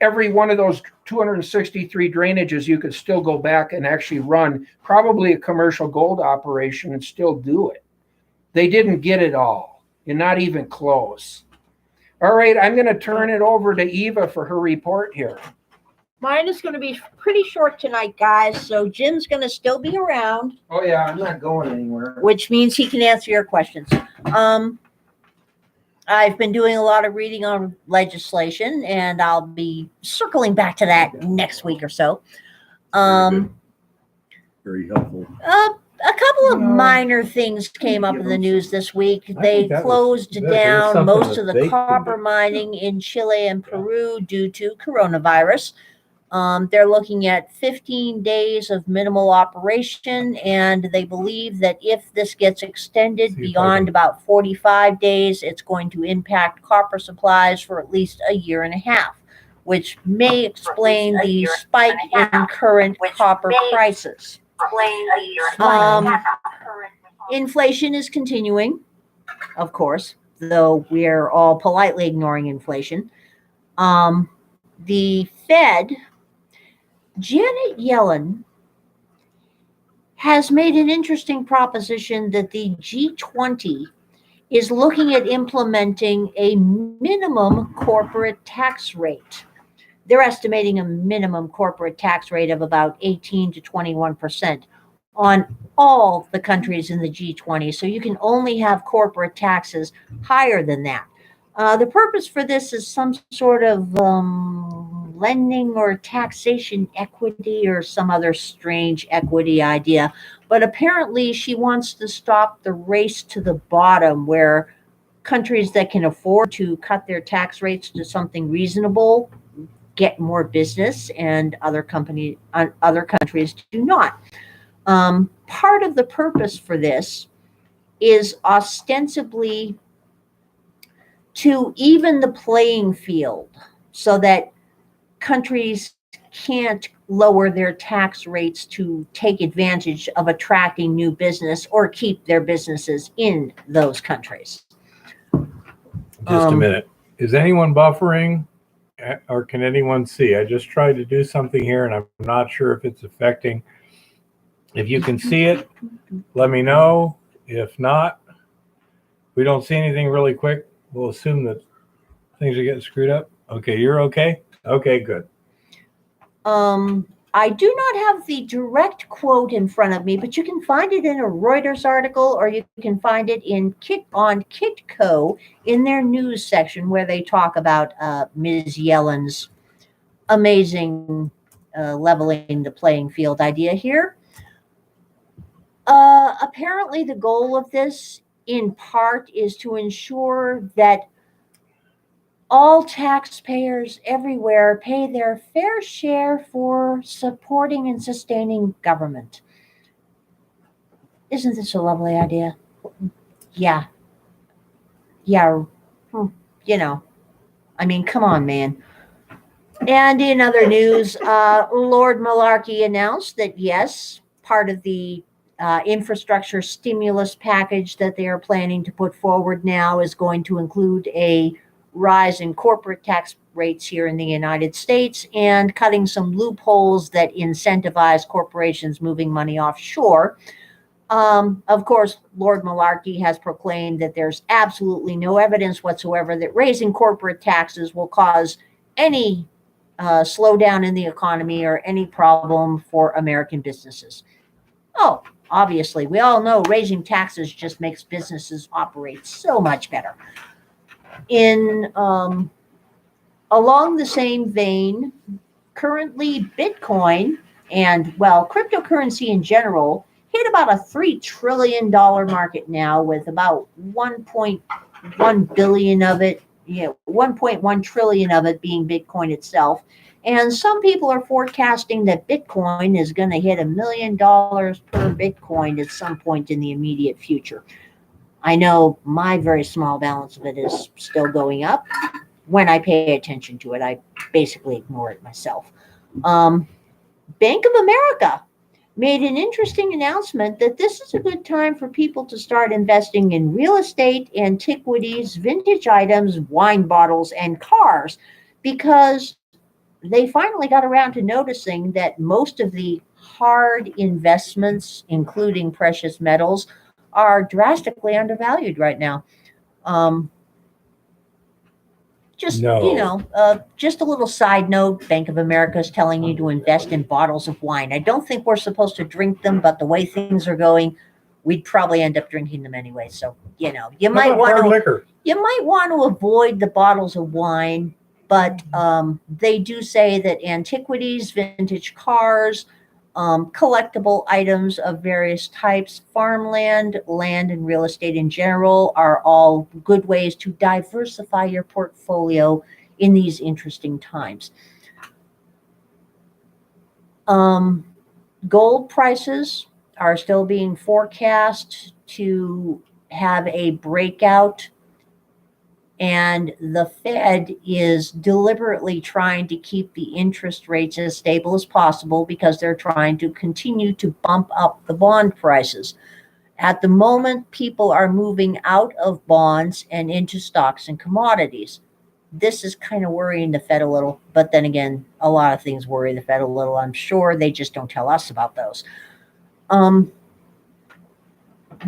Every one of those 263 drainages, you could still go back and actually run probably a commercial gold operation and still do it. They didn't get it all, and not even close. All right, I'm going to turn it over to Eva for her report here. Mine is going to be pretty short tonight, guys. So Jim's going to still be around, Oh yeah, I'm not going anywhere. which means he can answer your questions. I've been doing a lot of reading on legislation, and I'll be circling back to that next week or so. Very helpful. A couple of No. minor things came up in the news this week. think They that was- closed there was down something most that of they the could copper do. mining in Chile and Peru due to coronavirus. They're looking at 15 days of minimal operation, and they believe that if this gets extended See if I beyond can- about 45 days, it's going to impact copper supplies for at least a year and a half, which may explain the spike in current copper prices. Inflation is continuing, of course, though we're all politely ignoring inflation. The Fed, Janet Yellen, has made an interesting proposition that the G20 is looking at implementing a minimum corporate tax rate. They're estimating a minimum corporate tax rate of about 18 to 21% on all the countries in the G20. So you can only have corporate taxes higher than that. The purpose for this is some sort of lending or taxation equity or some other strange equity idea. But apparently she wants to stop the race to the bottom, where countries that can afford to cut their tax rates to something reasonable get more business, and other countries do not. Part of the purpose for this is ostensibly to even the playing field so that countries can't lower their tax rates to take advantage of attracting new business or keep their businesses in those countries. Just a minute. Is anyone buffering, or can anyone see? I just tried to do something here, and I'm not sure if it's affecting. If you can see it, let me know. If not, if we don't see anything really quick, we'll assume that things are getting screwed up. Okay, you're okay? Okay, good. I do not have the direct quote in front of me, but you can find it in a Reuters article, or you can find it on Kitco in their news section, where they talk about Ms. Yellen's amazing leveling the playing field idea here. Apparently, the goal of this, in part, is to ensure that all taxpayers everywhere pay their fair share for supporting and sustaining government. Isn't this a lovely idea? Yeah. Yeah. You know, I mean, come on, man. And in other news, Lord Malarkey announced that yes, part of the infrastructure stimulus package that they are planning to put forward now is going to include a rise in corporate tax rates here in the United States and cutting some loopholes that incentivize corporations moving money offshore. Of course, Lord Malarkey has proclaimed that there's absolutely no evidence whatsoever that raising corporate taxes will cause any slowdown in the economy or any problem for American businesses. Oh, obviously, we all know raising taxes just makes businesses operate so much better. In along the same vein, currently Bitcoin and well, cryptocurrency in general hit about a $3 trillion market now with about 1.1 billion of it, 1.1 trillion of it being Bitcoin itself. And some people are forecasting that Bitcoin is going to hit $1 million per Bitcoin at some point in the immediate future. I know my very small balance of it is still going up. When I pay attention to it, I basically ignore it myself. Bank of America made an interesting announcement that this is a good time for people to start investing in real estate, antiquities, vintage items, wine bottles, and cars because they finally got around to noticing that most of the hard investments, including precious metals, are drastically undervalued right now. Um, just No. just a little side note, Bank of America is telling you to invest in bottles of wine. I don't think we're supposed to drink them, but the way things are going, we'd probably end up drinking them anyway. So you How about hard liquor? might want to avoid the bottles of wine, but they do say that antiquities, vintage cars, collectible items of various types, farmland, land, and real estate in general are all good ways to diversify your portfolio in these interesting times. Gold prices are still being forecast to have a breakout, and the Fed is deliberately trying to keep the interest rates as stable as possible because they're trying to continue to bump up the bond prices. At the moment, people are moving out of bonds and into stocks and commodities. This is kind of worrying the Fed a little, but then again, a lot of things worry the Fed a little. I'm sure they just don't tell us about those.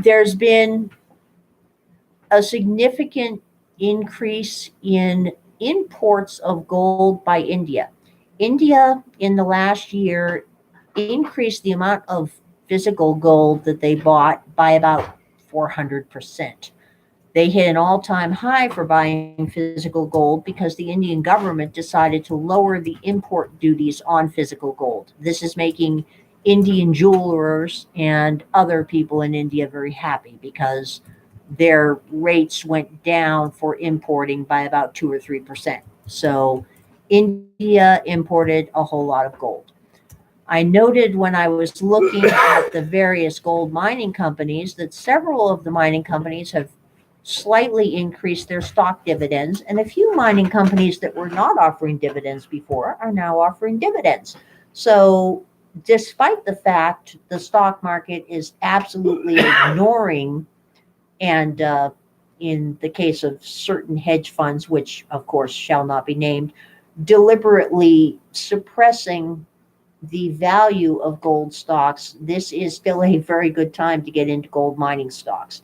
There's been a significant increase in imports of gold by India. India, in the last year, increased the amount of physical gold that they bought by about 400%. They hit an all-time high for buying physical gold because the Indian government decided to lower the import duties on physical gold. This is making Indian jewelers and other people in India very happy because their rates went down for importing by about 2 or 3%. So India imported a whole lot of gold. I noted when I was looking at the various gold mining companies that several of the mining companies have slightly increased their stock dividends, and a few mining companies that were not offering dividends before are now offering dividends. So despite the fact the stock market is absolutely ignoring, and in the case of certain hedge funds, which of course shall not be named, deliberately suppressing the value of gold stocks, this is still a very good time to get into gold mining stocks.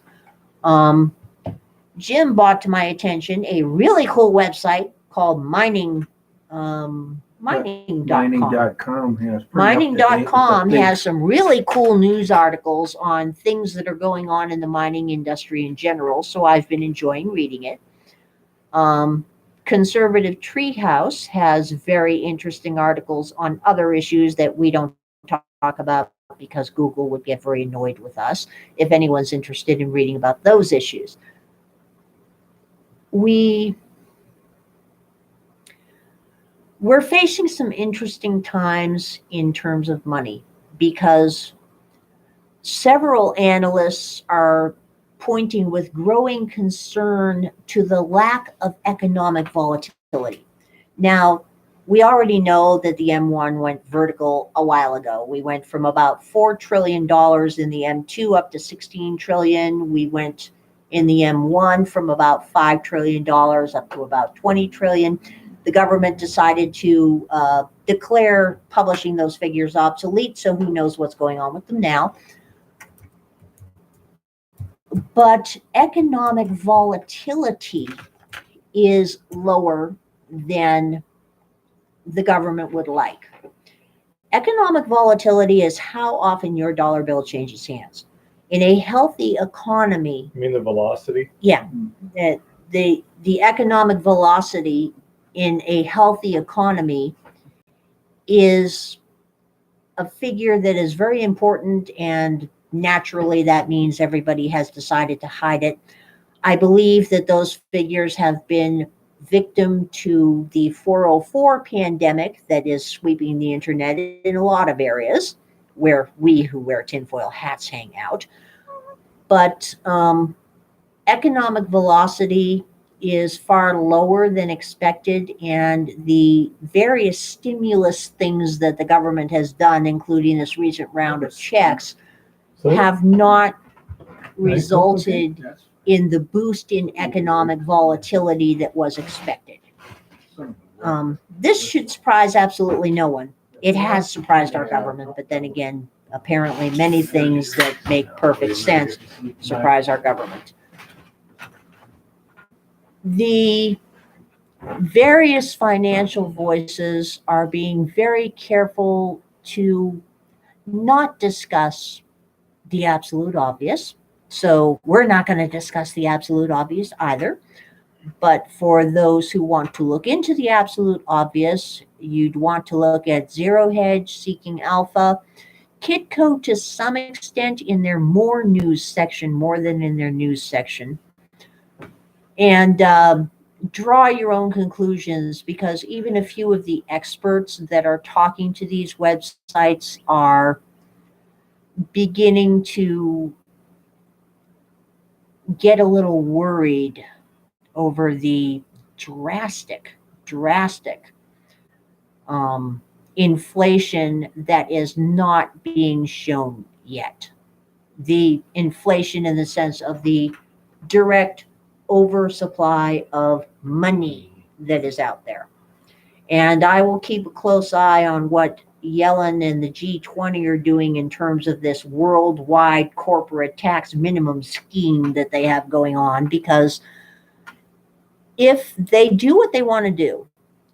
Jim brought to my attention a really cool website called mining.com. Mining.com has Mining.com has some really cool news articles on things that are going on in the mining industry in general, so I've been enjoying reading it. Conservative Treehouse has very interesting articles on other issues that we don't talk about because Google would get very annoyed with us if anyone's interested in reading about those issues. We're facing some interesting times in terms of money because several analysts are pointing with growing concern to the lack of economic volatility. Now, we already know that the M1 went vertical a while ago. We went from about $4 trillion in the M2 up to 16 trillion. We went in the M1 from about $5 trillion up to about 20 trillion. The government decided to declare publishing those figures obsolete, so who knows what's going on with them now. But economic volatility is lower than the government would like. Economic volatility is how often your dollar bill changes hands. In a healthy economy, You mean the velocity? the economic velocity in a healthy economy is a figure that is very important, and naturally that means everybody has decided to hide it. I believe that those figures have been victim to the 404 pandemic that is sweeping the internet in a lot of areas where we who wear tinfoil hats hang out. But economic velocity is far lower than expected, and the various stimulus things that the government has done, including this recent round of checks, So have not resulted in the boost in economic volatility that was expected. This should surprise absolutely no one. It has surprised our government, but then again, apparently many things that make perfect sense surprise our government. The various financial voices are being very careful to not discuss the absolute obvious. So we're not going to discuss the absolute obvious either. But for those who want to look into the absolute obvious, you'd want to look at Zero Hedge, Seeking Alpha, Kitco to some extent in their more news section, more than in their news section. And draw your own conclusions, because even a few of the experts that are talking to these websites are beginning to get a little worried over the drastic inflation that is not being shown yet. The inflation in the sense of the direct oversupply of money that is out there. And I will keep a close eye on what Yellen and the G20 are doing in terms of this worldwide corporate tax minimum scheme that they have going on, because if they do what they want to do,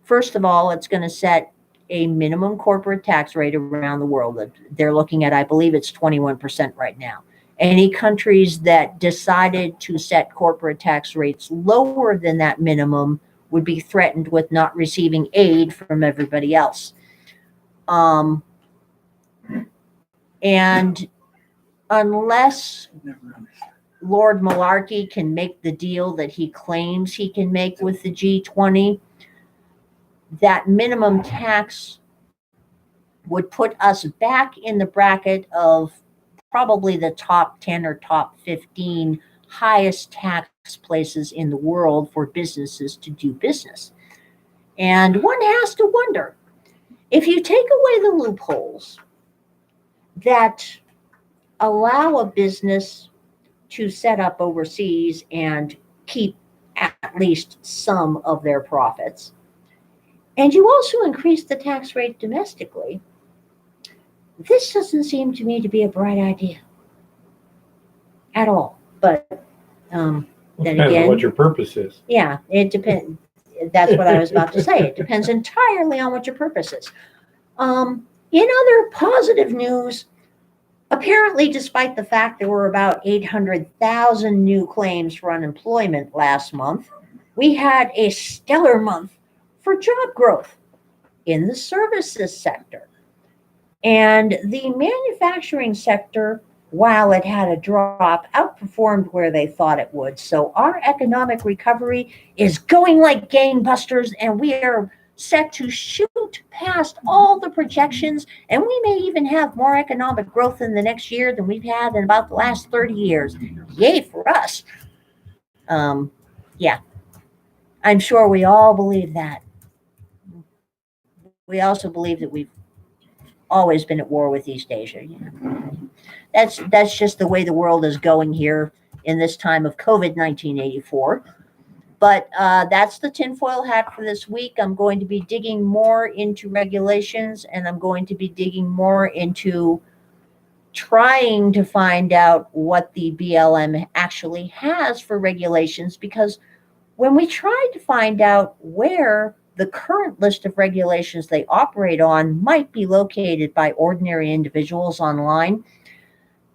first of all, it's going to set a minimum corporate tax rate around the world. They're looking at, I believe it's 21% right now. Any countries that decided to set corporate tax rates lower than that minimum would be threatened with not receiving aid from everybody else. And unless Lord Malarkey can make the deal that he claims he can make with the G20, that minimum tax would put us back in the bracket of probably the top 10 or top 15 highest tax places in the world for businesses to do business. And one has to wonder, if you take away the loopholes that allow a business to set up overseas and keep at least some of their profits, and you also increase the tax rate domestically, this doesn't seem to me to be a bright idea at all. But then depends on again, what your purpose is. yeah, it depends. That's what I was about to say. It depends entirely on what your purpose is. In other positive news, apparently, despite the fact there were about 800,000 new claims for unemployment last month, we had a stellar month for job growth in the services sector. And the manufacturing sector, while it had a drop, outperformed where they thought it would. So our economic recovery is going like gangbusters, and we are set to shoot past all the projections, and we may even have more economic growth in the next year than we've had in about the last 30 years. Yay for us. Yeah, I'm sure we all believe that. We also believe that we've always been at war with East Asia. That's just the way the world is going here in this time of COVID 1984. But that's the tinfoil hat for this week. I'm going to be digging more into regulations, and I'm going to be digging more into trying to find out what the BLM actually has for regulations, because when we tried to find out where the current list of regulations they operate on might be located by ordinary individuals online,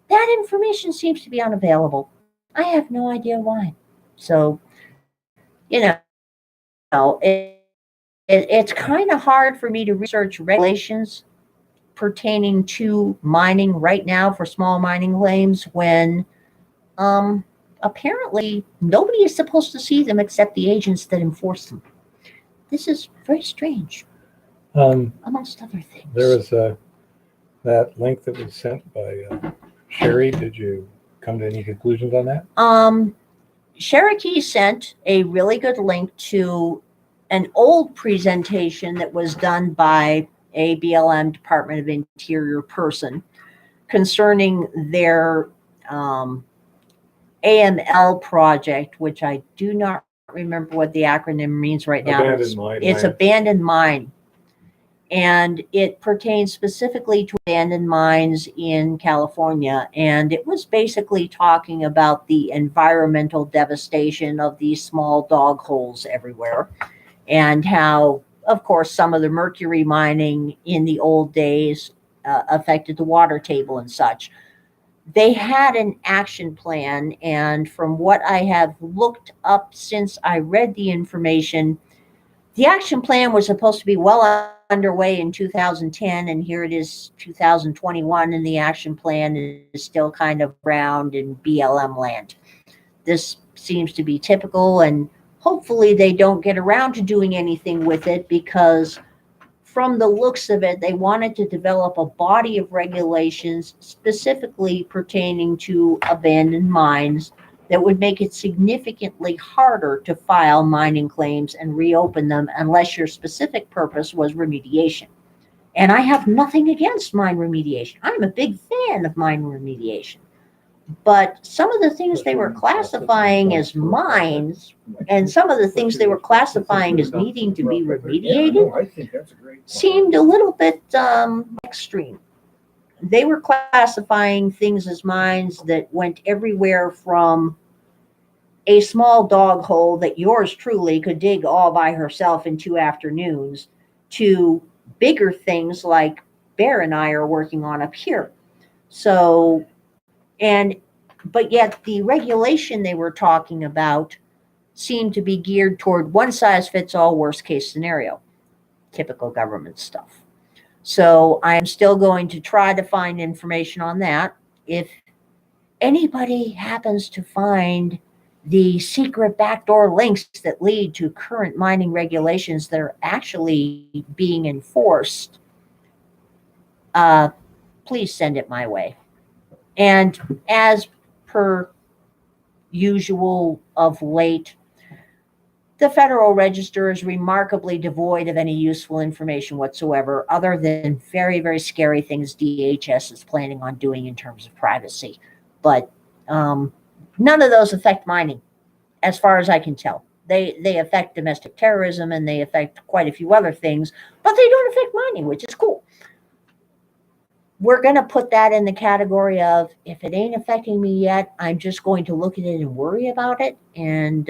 that information seems to be unavailable. I have no idea why. So, it's kind of hard for me to research regulations pertaining to mining right now for small mining claims when apparently nobody is supposed to see them except the agents that enforce them. This is very strange, amongst other things. There was that link that was sent by Sherry. Did you come to any conclusions on that? Cherokee sent a really good link to an old presentation that was done by a BLM Department of Interior person concerning their AML project, which I do not remember what the acronym means right now. Abandoned mine. It's abandoned mine. And it pertains specifically to abandoned mines in California. And it was basically talking about the environmental devastation of these small dog holes everywhere, and how, of course, some of the mercury mining in the old days affected the water table and such. They had an action plan, and from what I have looked up since I read the information, the action plan was supposed to be well underway in 2010, and here it is 2021, and the action plan is still kind of around in BLM land. This seems to be typical, and hopefully they don't get around to doing anything with it, because from the looks of it, they wanted to develop a body of regulations specifically pertaining to abandoned mines that would make it significantly harder to file mining claims and reopen them unless your specific purpose was remediation. And I have nothing against mine remediation. I'm a big fan of mine remediation. But some of the things they were classifying as mines and some of the things they were classifying as needing to be remediated seemed a little bit extreme. They were classifying things as mines that went everywhere from a small dog hole that yours truly could dig all by herself in 2 afternoons to bigger things like Bear and I are working on up here. So, but yet the regulation they were talking about seemed to be geared toward one size fits all worst case scenario, typical government stuff. So I am still going to try to find information on that. If anybody happens to find the secret backdoor links that lead to current mining regulations that are actually being enforced, please send it my way. And as per usual of late, the Federal Register is remarkably devoid of any useful information whatsoever, other than very, very scary things DHS is planning on doing in terms of privacy. But none of those affect mining, as far as I can tell. They affect domestic terrorism, and they affect quite a few other things, but they don't affect mining, which is cool. We're going to put that in the category of, if it ain't affecting me yet, I'm just going to look at it and worry about it and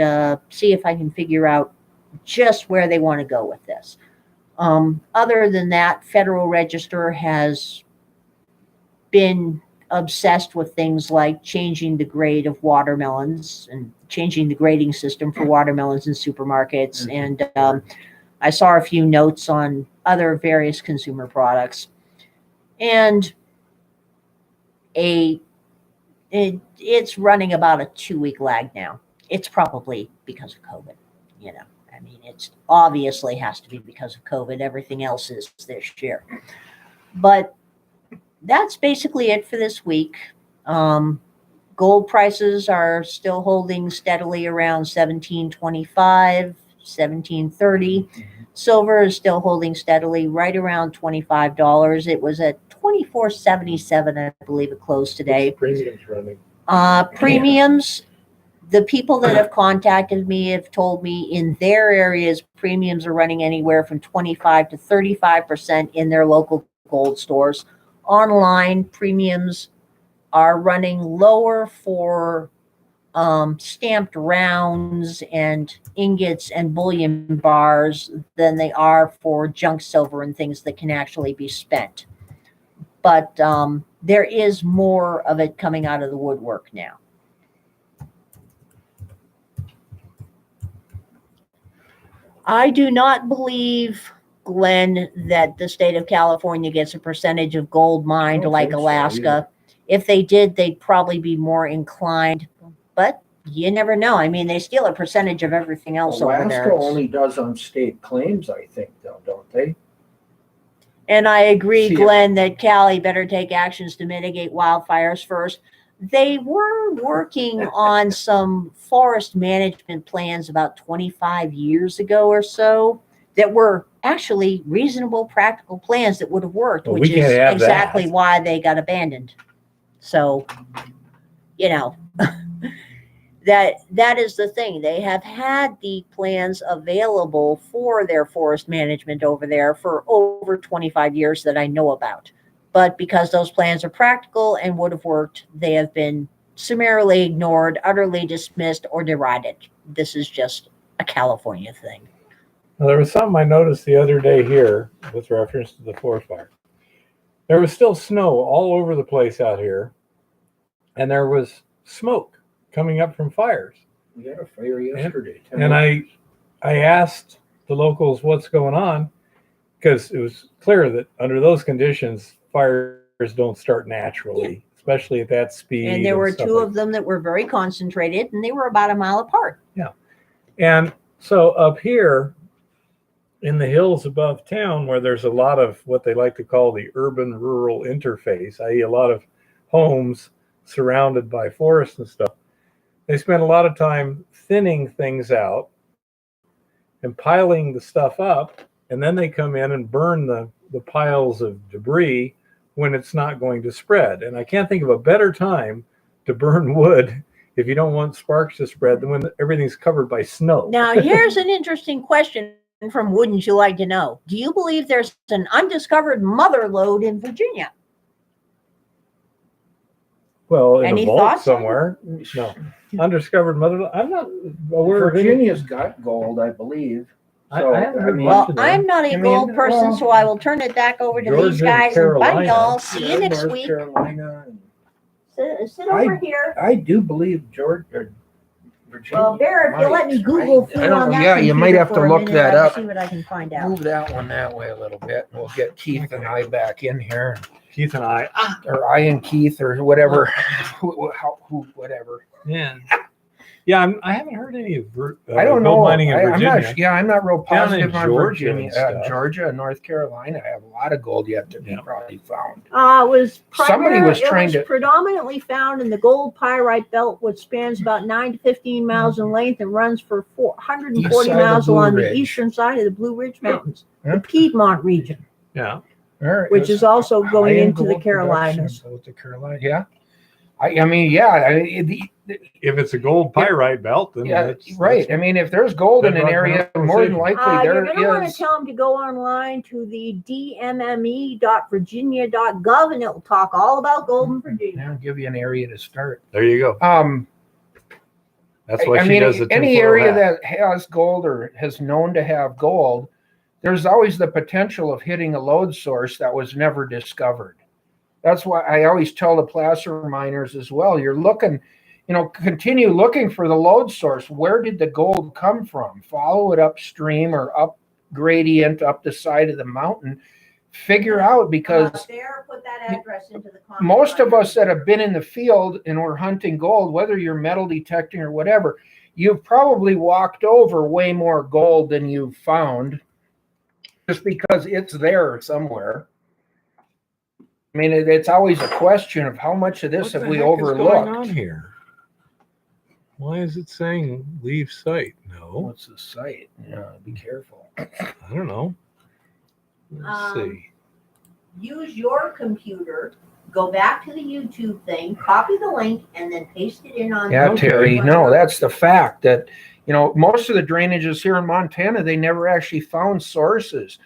see if I can figure out just where they want to go with this. Other than that, Federal Register has been obsessed with things like changing the grade of watermelons and changing the grading system for watermelons in supermarkets. And I saw a few notes on other various consumer products. And it's running about a 2-week lag now. It's probably because of COVID, I mean, it's obviously has to be because of COVID. Everything else is this year. But that's basically it for this week. Gold prices are still holding steadily around 1725, 1730. Silver is still holding steadily right around $25. It was at 24.77, I believe it closed today. Premiums running. Premiums, the people that have contacted me have told me in their areas, premiums are running anywhere from 25 to 35% in their local gold stores. Online, premiums are running lower for stamped rounds and ingots and bullion bars than they are for junk silver and things that can actually be spent. But there is more of it coming out of the woodwork now. I do not believe, Glenn, that the state of California gets a percentage of gold mined don't like think so Alaska. either. If they did, they'd probably be more inclined, but you never know. I mean, they steal a percentage of everything else over Alaska there. only does on state claims, I think, though, don't they? And I agree, See, Glenn, that Cali better take actions to mitigate wildfires first. They were working on some forest management plans about 25 years ago or so that were actually reasonable, practical plans that would have worked, Well, we which can't is have exactly that. why they got abandoned. So, you know, that is the thing. They have had the plans available for their forest management over there for over 25 years that I know about. But because those plans are practical and would have worked, they have been summarily ignored, utterly dismissed, or derided. This is just a California thing. Now, there was something I noticed the other day here with reference to the forest fire. There was still snow all over the place out here, and there was smoke coming up from fires. We had a fire yesterday. And I asked the locals what's going on, because it was clear that under those conditions, fires don't start naturally, especially at that speed. And there were stuff two like of them that were very concentrated, and they were about a mile apart. And so up here in the hills above town, where there's a lot of what they like to call the urban-rural interface, i.e. a lot of homes surrounded by forests and stuff, they spend a lot of time thinning things out and piling the stuff up, and then they come in and burn the piles of debris when it's not going to spread. And I can't think of a better time to burn wood if you don't want sparks to spread than when everything's covered by snow. Now, here's an interesting question from Wouldn't You Like to Know. Do you believe there's an undiscovered mother lode in Virginia? Well, in Any a vault thoughts on somewhere. No. Undiscovered mother. I'm not aware of any. Virginia's got gold, I believe. I So, haven't heard mean- much Well, of that. I'm not a I mean, gold person, well, so I will turn it back over to Georgia these and guys. And bye, Carolina. y'all. See you next North week. Carolina. Sit over I- here. I do believe Virginia. Well, Bear, if you let me Google for I you don't on know. that Yeah, you might computer have to for a look minute, that I'll up. See what I can find out. Move that one that way a little bit. We'll get Keith and I back in here, Keith and I. or I and Keith, or whatever, whatever. Yeah. Yeah, I haven't heard any of I don't gold know. mining in I'm Virginia. not. Yeah, I'm not real Down in positive on Georgia Virginia. and stuff. Georgia and North Carolina have a lot of gold yet to be Yeah. probably found. It was Somebody was trying to- predominantly found in the gold pyrite belt, which spans about 9 to 15 miles in length and runs for 140 East side of miles Blue along Ridge. the eastern side of the Blue Ridge Mountains, Yeah. the Piedmont region, Yeah. All right, which it's is also going high-end into the gold production, Carolinas. both the Carolinas, yeah. I mean, yeah, If it's a gold pyrite belt, then yeah, that's right. I mean, if there's gold in an Bedrock area, mineralization. more than likely You're there going to want to is. tell them to go online to the dmme.virginia.gov, and it'll talk all about gold in Virginia. Yeah, give you an area to start. There you go. That's why I she mean, does the any tinfoil area hat. that has gold or has known to have gold, there's always the potential of hitting a lode source that was never discovered. That's why I always tell the placer miners as well. You're looking, continue looking for the lode source. Where did the gold come from? Follow it upstream or up gradient up the side of the mountain. Figure out, because There, put that address into the comment. most of us that have been in the field and we're hunting gold, whether you're metal detecting or whatever, you've probably walked over way more gold than you've found just because it's there somewhere. I mean, it's always a question of how much of this What have the we heck is going on overlooked. here? Why is it saying leave site? No, What's the site? Yeah, be careful. I don't know. Let's see. Use your computer, go back to the YouTube thing, copy the link, and then paste it in on. Yeah, Okay. Terry, no, that's the fact that, most of the drainages here in Montana, they never actually found sources.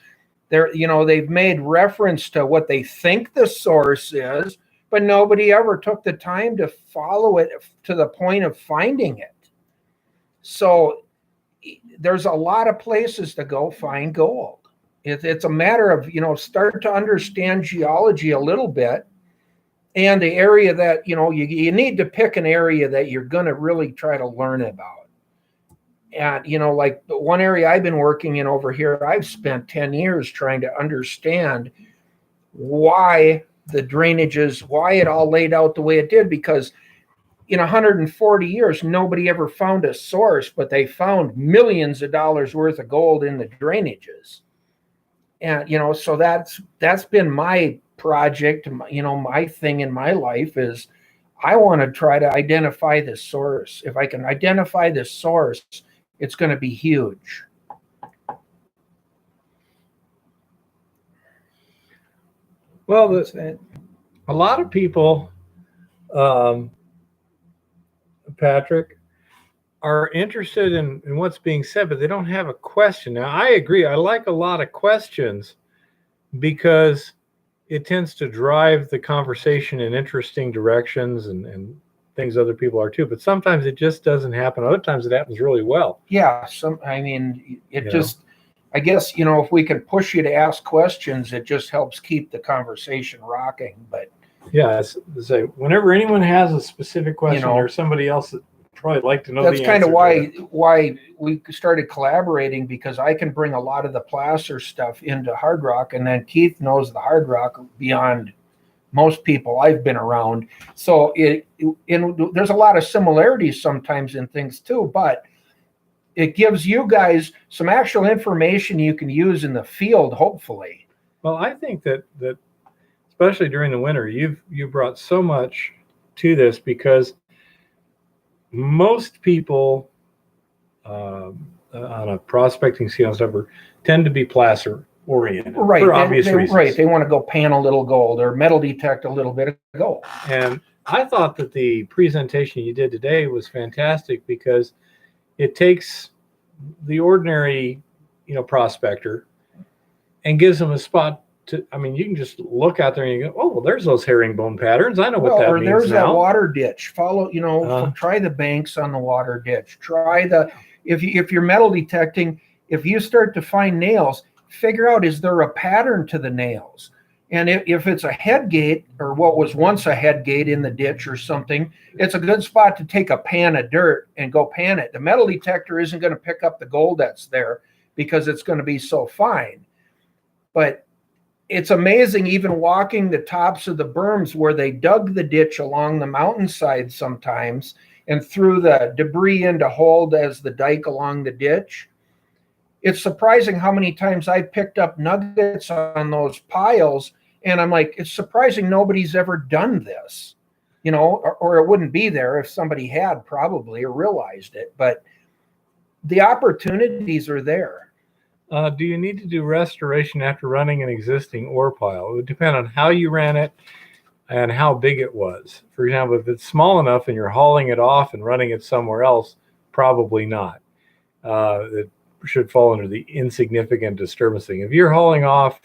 They've made reference to what they think the source is, but nobody ever took the time to follow it to the point of finding it. So there's a lot of places to go find gold. It's a matter of, start to understand geology a little bit, and the area that, you need to pick an area that you're going to really try to learn about. And, like the one area I've been working in over here, I've spent 10 years trying to understand why the drainages, why it all laid out the way it did, because in 140 years, nobody ever found a source, but they found millions of dollars worth of gold in the drainages. And, so that's been my project, my thing in my life is I want to try to identify the source. If I can identify the source, it's going to be huge. Well, a lot of people, Patrick, are interested in what's being said, but they don't have a question. Now, I agree. I like a lot of questions because it tends to drive the conversation in interesting directions and things other people are too. But sometimes it just doesn't happen. Other times it happens really well. Yeah. I guess, if we can push you to ask questions, it just helps keep the conversation rocking. But yeah, say whenever anyone has a specific question or somebody else that probably like to know that's the kind of answer why we started collaborating, because I can bring a lot of the placer stuff into hard rock, and then Keith knows the hard rock beyond most people I've been around. So there's a lot of similarities sometimes in things too, but it gives you guys some actual information you can use in the field, hopefully. Well, I think that especially during the winter, you brought so much to this, because most people on a prospecting scale and stuff tend to be placer oriented, right? For obvious reasons. Right, they want to go pan a little gold or metal detect a little bit of gold. And I thought that the presentation you did today was fantastic, because it takes the ordinary, prospector and gives them a spot to. I mean, you can just look out there and you go, "Oh, well, there's those herringbone patterns. I know what that means there's now." that water ditch. Follow, try the banks on the water ditch. Try if you're metal detecting, if you start to find nails, figure out, is there a pattern to the nails? And if it's a head gate, or what was once a head gate in the ditch or something, it's a good spot to take a pan of dirt and go pan it. The metal detector isn't going to pick up the gold that's there because it's going to be so fine. But it's amazing, even walking the tops of the berms where they dug the ditch along the mountainside sometimes and threw the debris in to hold as the dike along the ditch. It's surprising how many times I picked up nuggets on those piles, and I'm like, it's surprising nobody's ever done this, or it wouldn't be there if somebody had probably or realized it. But the opportunities are there. Do you need to do restoration after running an existing ore pile? It would depend on how you ran it and how big it was. For example, if it's small enough and you're hauling it off and running it somewhere else, probably not. It should fall under the insignificant disturbance thing. If you're hauling off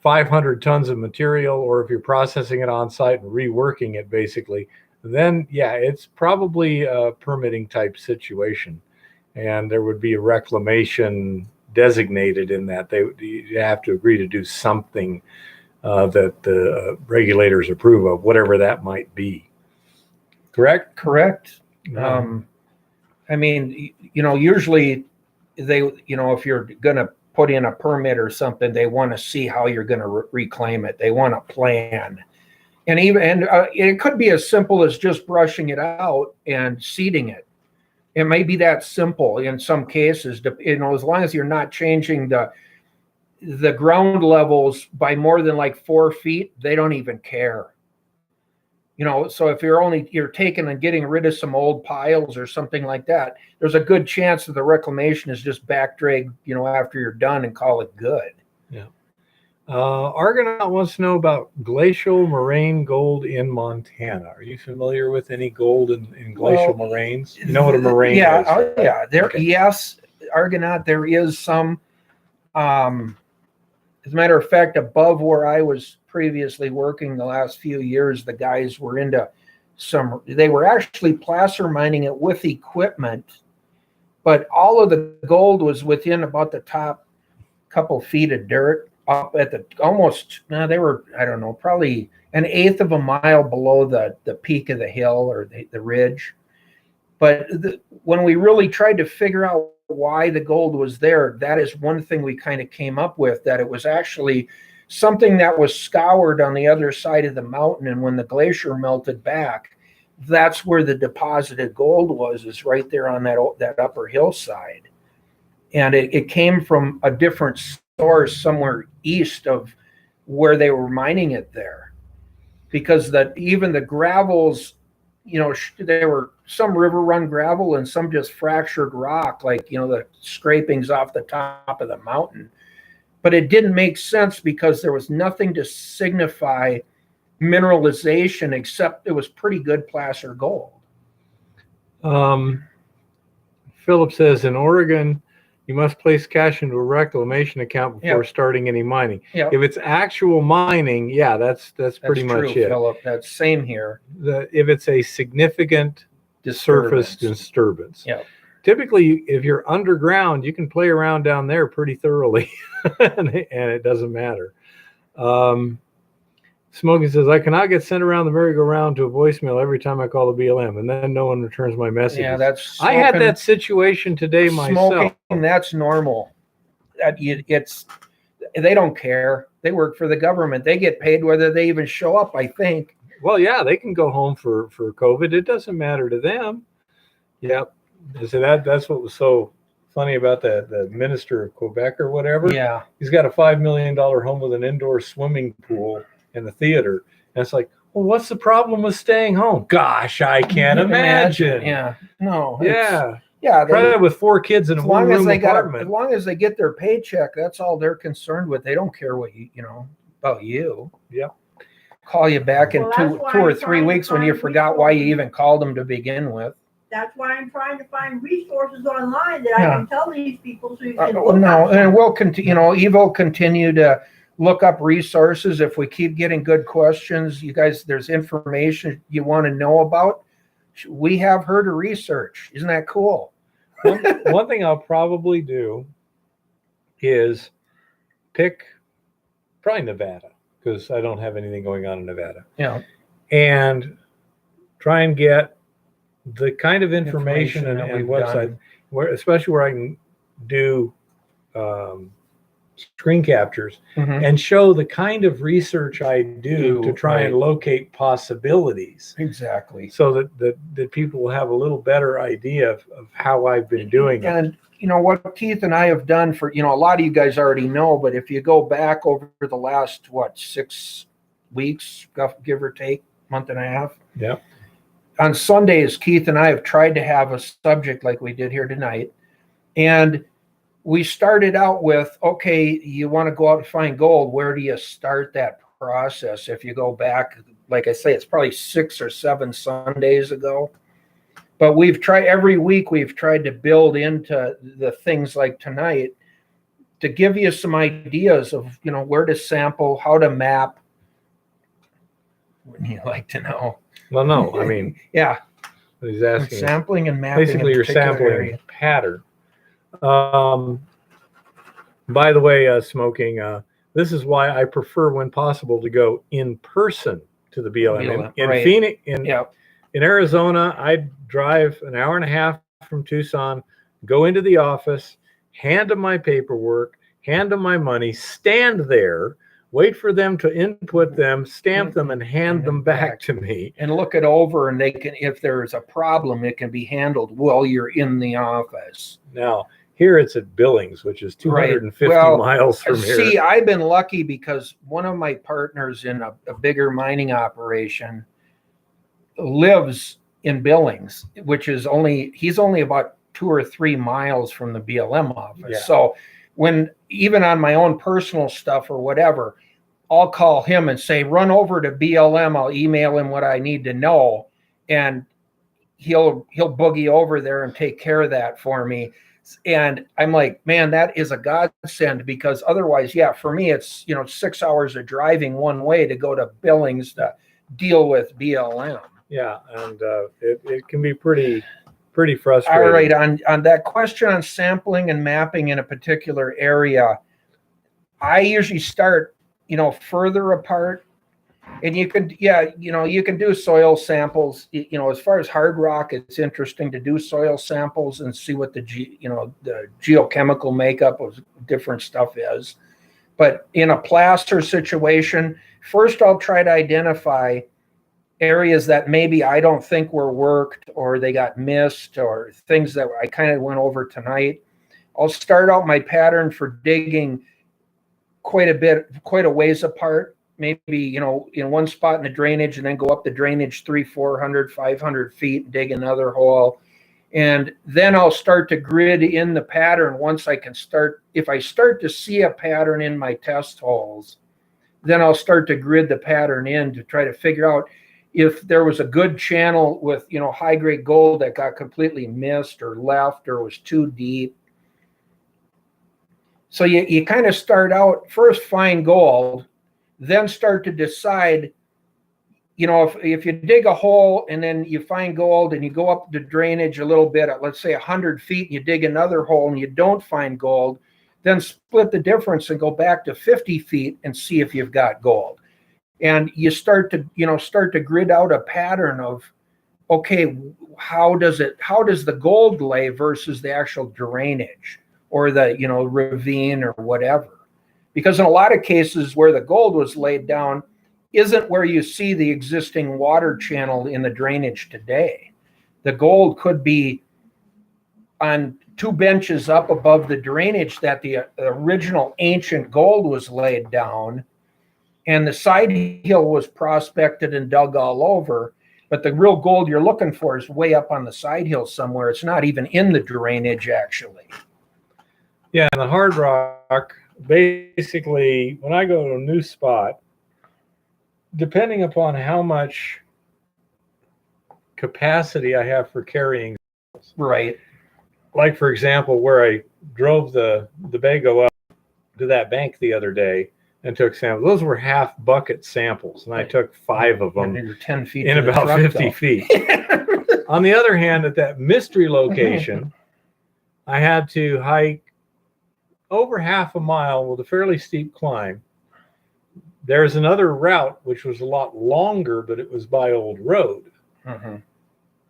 500 tons of material, or if you're processing it on site and reworking it basically, then yeah, it's probably a permitting type situation. And there would be a reclamation designated in that. You have to agree to do something that the regulators approve of, whatever that might be. Correct? Correct. I mean, usually if you're going to put in a permit or something, they want to see how you're going to reclaim it. They want a plan. And it could be as simple as just brushing it out and seeding it. It may be that simple in some cases, as long as you're not changing the ground levels by more than like 4 feet, they don't even care. So if you're taking and getting rid of some old piles or something like that, there's a good chance that the reclamation is just back dragged, after you're done, and call it good. Yeah. Argonaut wants to know about glacial moraine gold in Montana. Are you familiar with any gold in glacial moraines? You know what a moraine is? Yeah. Okay. Yes, Argonaut, there is some. As a matter of fact, above where I was previously working the last few years, the guys were into they were actually placer mining it with equipment, but all of the gold was within about the top couple feet of dirt up at they were, I don't know, probably an eighth of a mile below the peak of the hill or the ridge. But when we really tried to figure out why the gold was there, that is one thing we kind of came up with, that it was actually something that was scoured on the other side of the mountain, and when the glacier melted back, that's where the deposited gold is right there on that upper hillside. And it came from a different source somewhere east of where they were mining it there, because even the gravels, there were some river run gravel and some just fractured rock, like, the scrapings off the top of the mountain. But it didn't make sense because there was nothing to signify mineralization except it was pretty good placer gold. Philip says in Oregon, you must place cash into a reclamation account before starting any mining. Yep. If it's actual mining, that's pretty much true, it. Philip. That's same here. If it's a significant surface disturbance. Yeah. Typically, if you're underground, you can play around down there pretty thoroughly, and it doesn't matter. Smokey says, I cannot get sent around the merry-go-round to a voicemail every time I call the BLM, and then no one returns my messages. Yeah, that's I had that situation today myself. Smoking, that's normal. They don't care. They work for the government. They get paid whether they even show up, I think. Well, yeah, they can go home for COVID. It doesn't matter to them. Yep. So that's what was so funny about the minister of Quebec or whatever. Yeah. He's got a $5 million home with an indoor swimming pool and a theater. And it's like, well, what's the problem with staying home? Gosh, I can't imagine. Yeah. No. Yeah. Yeah. Try that with 4 kids in a one-room apartment. As long as they get their paycheck, that's all they're concerned with. They don't care what about you. Yep. Call you back in two or 3 weeks when you forgot why you even called them to begin with. That's why I'm trying to find resources online that I can tell these people so you can and we'll continue. Eva will continue to look up resources if we keep getting good questions. You guys, there's information you want to know about. We have her to research. Isn't that cool? One thing I'll probably do is pick probably Nevada, because I don't have anything going on in Nevada. Yeah. And try and get the kind of information and website especially where I can do screen captures and show the kind of research I do to try and locate possibilities. Exactly. So that people will have a little better idea of how I've been doing it. And what Keith and I have done for, a lot of you guys already know, but if you go back over the last, 6 weeks, give or take, month and a half. Yeah. On Sundays, Keith and I have tried to have a subject like we did here tonight. And we started out with, okay, you want to go out and find gold. Where do you start that process? If you go back, like I say, it's probably 6 or 7 Sundays ago. But every week we've tried to build into the things like tonight to give you some ideas of, where to sample, how to map. Wouldn't you like to know? Well, no, I mean, yeah, he's asking sampling and mapping. Basically, you're sampling pattern. By the way, Smoking, this is why I prefer, when possible, to go in person to the BLM. In Phoenix, in Arizona, I drive an hour and a half from Tucson, go into the office, hand them my paperwork, hand them my money, stand there, wait for them to input them, stamp them, and hand them back to me. And look it over, and they can, if there's a problem, it can be handled while you're in the office. Now, here it's at Billings, which is 250 Well, miles from here. See, I've been lucky because one of my partners in a bigger mining operation lives in Billings, which is he's only about 2 or 3 miles from the BLM office. Yeah. So when, even on my own personal stuff or whatever, I'll call him and say, run over to BLM. I'll email him what I need to know. And he'll boogie over there and take care of that for me. And I'm like, man, that is a godsend, because otherwise, yeah, for me, it's, 6 hours of driving one way to go to Billings to deal with BLM. Yeah, and it can be pretty frustrating. All right, on that question on sampling and mapping in a particular area, I usually start, further apart. And you can do soil samples. As far as hard rock, it's interesting to do soil samples and see what the geochemical makeup of different stuff is. But in a placer situation, first I'll try to identify areas that maybe I don't think were worked, or they got missed, or things that I kind of went over tonight. I'll start out my pattern for digging quite a ways apart. Maybe, in one spot in the drainage, and then go up the drainage 300, 400, 500 feet, dig another hole. And then I'll start to grid in the pattern once I can start. If I start to see a pattern in my test holes, then I'll start to grid the pattern in to try to figure out if there was a good channel with, high grade gold that got completely missed or left or was too deep. So you kind of start out first, find gold, then start to decide, if you dig a hole and then you find gold and you go up the drainage a little bit at, let's say 100 feet, and you dig another hole and you don't find gold, then split the difference and go back to 50 feet and see if you've got gold. And you start to grid out a pattern of, okay, how does the gold lay versus the actual drainage or the, ravine or whatever. Because in a lot of cases where the gold was laid down isn't where you see the existing water channel in the drainage today. The gold could be on 2 benches up above the drainage that the original ancient gold was laid down, and the side hill was prospected and dug all over. But the real gold you're looking for is way up on the side hill somewhere. It's not even in the drainage, actually. Yeah, and the hard rock, basically, when I go to a new spot, depending upon how much capacity I have for carrying, Right. like for example, where I drove the Bago up to that bank the other day and took samples, those were half bucket samples, and I took 5 of them And you're 10 feet in to the about truck, 50 though. feet. On the other hand, at that mystery location, I had to hike over half a mile with a fairly steep climb. There's another route which was a lot longer, but it was by old road. Mhm.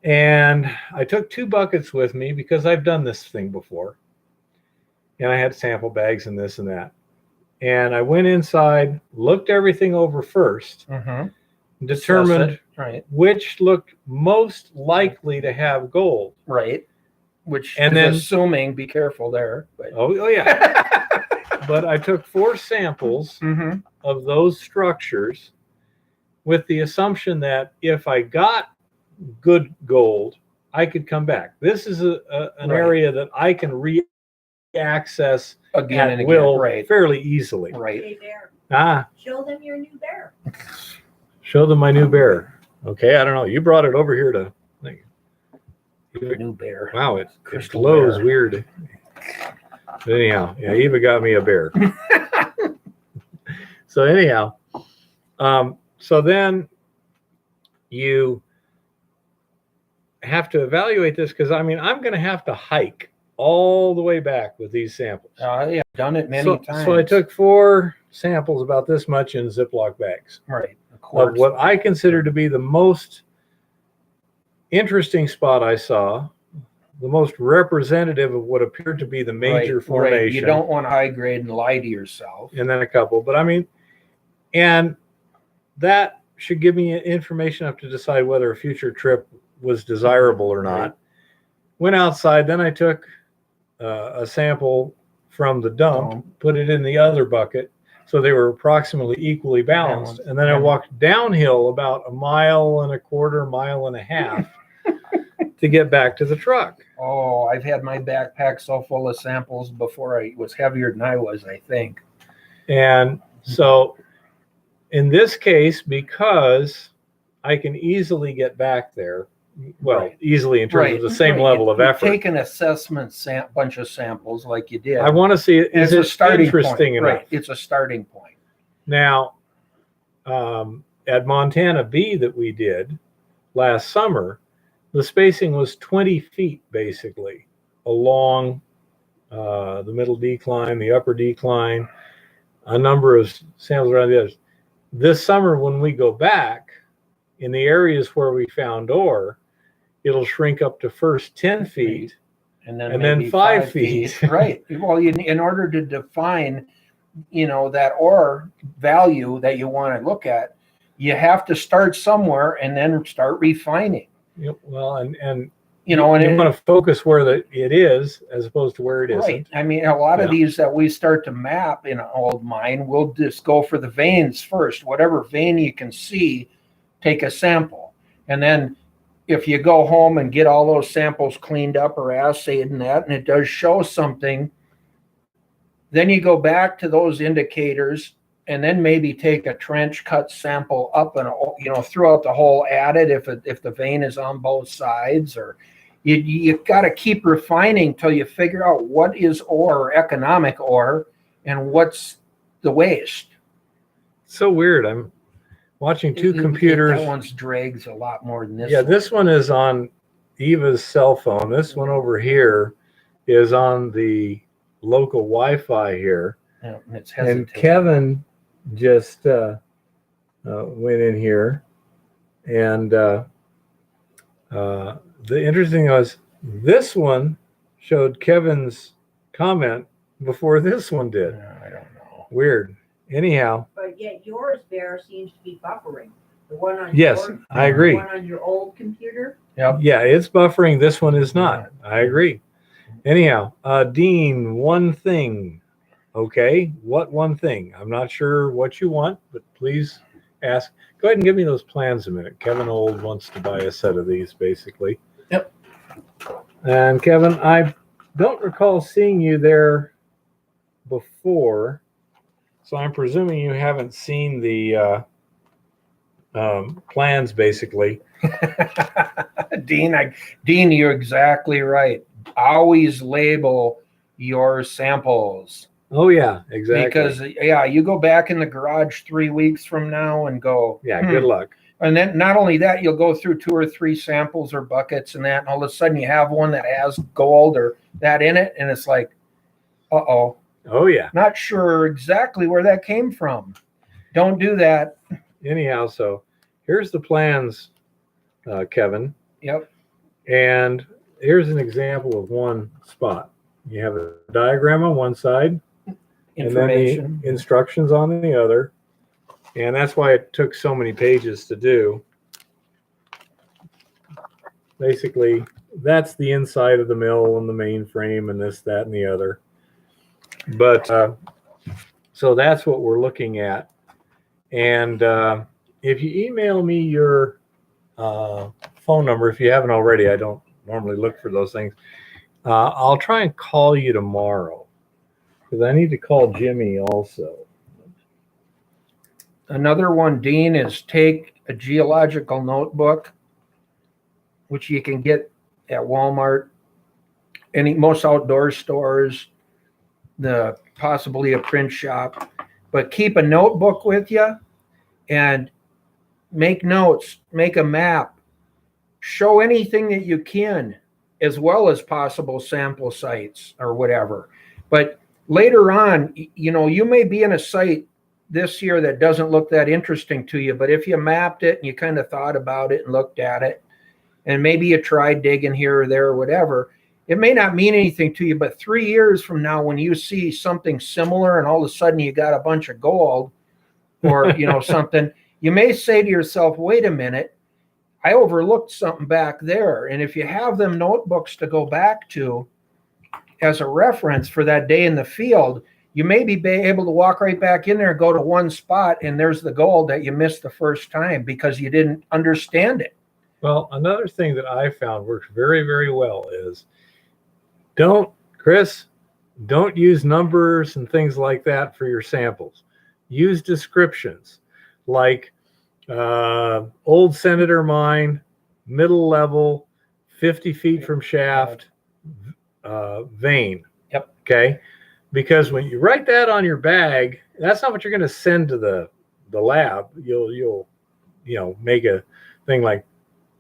And I took 2 buckets with me because I've done this thing before. And I had sample bags and this and that. And I went inside, looked everything over first, Mhm. determined Assess it. Right. which looked most likely to have gold. Right. Which And is then- assuming, be careful there. But Oh yeah. But I took 4 samples Mhm. of those structures with the assumption that if I got good gold, I could come back. This is an Right. area that I can re-access Again at and again. will Right. fairly easily. Right. Hey, Bear, Ah, show them your new bear. show them my new bear. Okay, I don't know. You brought it over here to think. New bear. Wow, it Crystal glows bear. weird. But anyhow, yeah, Eva got me a bear. So anyhow, so then you have to evaluate this, because I'm going to have to hike all the way back with these samples. Yeah, done it many times. So I took 4 samples about this much in Ziploc bags right. Of of course. what I consider to be the most interesting spot I saw the most representative of what appeared to be the major Right, formation. right. You don't want to high grade and lie to yourself. And then a couple. But I mean, and that should give me information enough to decide whether a future trip was desirable or not. Right. Went outside, then I took a sample from the dump, put it in the other bucket, so they were approximately equally balanced. And then I walked downhill about 1.25 miles, 1.5 miles to get back to the truck. Oh, I've had my backpack so full of samples before. It was heavier than I was, I think. And so in this case, because I can easily get back there, well, Right. easily in terms Right. of the same Right. level of You effort, take an assessment bunch of samples like you did. I want to see, is It's a it starting interesting point. enough? Right. It's a starting point. Now, at Montana B that we did last summer, the spacing was 20 feet basically along the middle decline, the upper decline, a number of samples around the others. This summer, when we go back in the areas where we found ore, it'll shrink up to first 10 feet. And then, And then maybe 5 feet. Right. Well, in order to define, that ore value that you want to look at, you have to start somewhere and then start refining. Well, and You know, and you it- want to focus where it is as opposed to where it isn't. right. I mean, a lot of Yeah. these that we start to map in an old mine, we'll just go for the veins first. Whatever vein you can see, take a sample. And then if you go home and get all those samples cleaned up or assayed and that, and it does show something, then you go back to those indicators and then maybe take a trench cut sample up and, throughout the hole, add it if the vein is on both sides, or you got to keep refining till you figure out what is ore, economic ore, and what's the waste. So weird. I'm watching two computers. That one's drags a lot more than this. Yeah, one. this one is on Eva's cell phone. This one over here is on the local Wi-Fi here. Yeah, and it's And hesitating. Kevin just went in here, and the interesting was this one showed Kevin's comment before this one did. I don't know. Weird. Anyhow, But yet yours, Bear, seems to be buffering. The one on yes, your, I agree. The one on your old computer. Yep. Yeah, it's buffering. This one is not. I agree. Anyhow, Dean, one thing. Okay, what one thing? I'm not sure what you want, but please ask. Go ahead and give me those plans a minute. Kevin Old wants to buy a set of these, basically. Yep. And Kevin, I don't recall seeing you there before, so I'm presuming you haven't seen the plans, basically. Dean, you're exactly right. Always label your samples. Oh yeah, exactly. Because you go back in the garage 3 weeks from now and go, yeah, good luck. And then not only that, you'll go through 2 or 3 samples or buckets and that, and all of a sudden you have one that has gold or that in it, and it's like, uh-oh, Oh yeah. not sure exactly where that came from. Don't do that. Anyhow, so here's the plans, Kevin. Yep. And here's an example of one spot. You have a diagram on one side, and then Information. the instructions on the other. And that's why it took so many pages to do. Basically, that's the inside of the mill and the mainframe and this, that, and the other. But so that's what we're looking at. And if you email me your phone number, if you haven't already, I don't normally look for those things. I'll try and call you tomorrow because I need to call Jimmy also. Another one, Dean, is take a geological notebook, which you can get at Walmart, most outdoor stores, possibly a print shop, but keep a notebook with you and make notes, make a map, show anything that you can, as well as possible sample sites or whatever. But later on, you may be in a site this year that doesn't look that interesting to you, but if you mapped it and you kind of thought about it and looked at it, and maybe you tried digging here or there or whatever, it may not mean anything to you, but 3 years from now, when you see something similar and all of a sudden you got a bunch of gold or, something, you may say to yourself, wait a minute, I overlooked something back there. And if you have them notebooks to go back to as a reference for that day in the field, you may be able to walk right back in there and go to one spot and there's the gold that you missed the first time because you didn't understand it. Well, another thing that I found works very, very well is Chris, don't use numbers and things like that for your samples. Use descriptions like old Senator mine, middle level, 50 feet from shaft, vein. Yep. Okay. Because when you write that on your bag, that's not what you're going to send to the lab. You'll make a thing like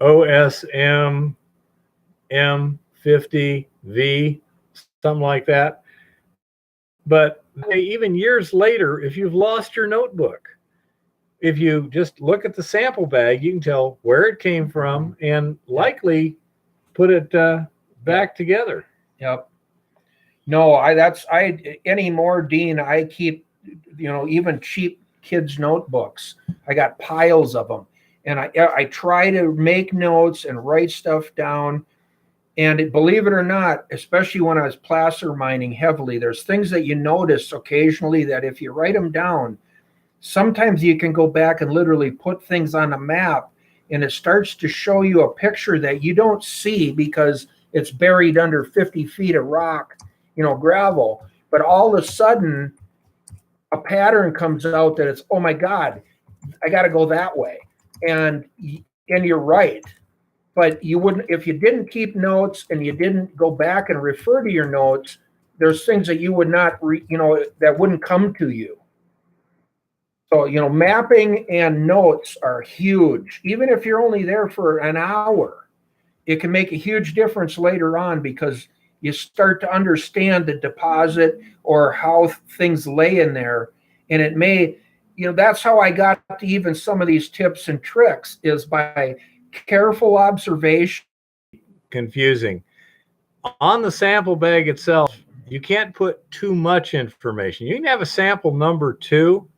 OSM M50V, something like that. But even years later, if you've lost your notebook, if you just look at the sample bag, you can tell where it came from and likely put it back together. Yep. No, anymore, Dean, I keep, even cheap kids' notebooks. I got piles of them. And I try to make notes and write stuff down. And believe it or not, especially when I was placer mining heavily, there's things that you notice occasionally that if you write them down, sometimes you can go back and literally put things on a map and it starts to show you a picture that you don't see because it's buried under 50 feet of rock, gravel. But all of a sudden, a pattern comes out that it's, oh my God, I got to go that way. And you're right. But you wouldn't, if you didn't keep notes and you didn't go back and refer to your notes, there's things that you would not, that wouldn't come to you. So, mapping and notes are huge. Even if you're only there for an hour, it can make a huge difference later on because you start to understand the deposit or how things lay in there. And it may, that's how I got to even some of these tips and tricks is by careful observation. Confusing. On the sample bag itself, you can't put too much information. You can have a sample number 2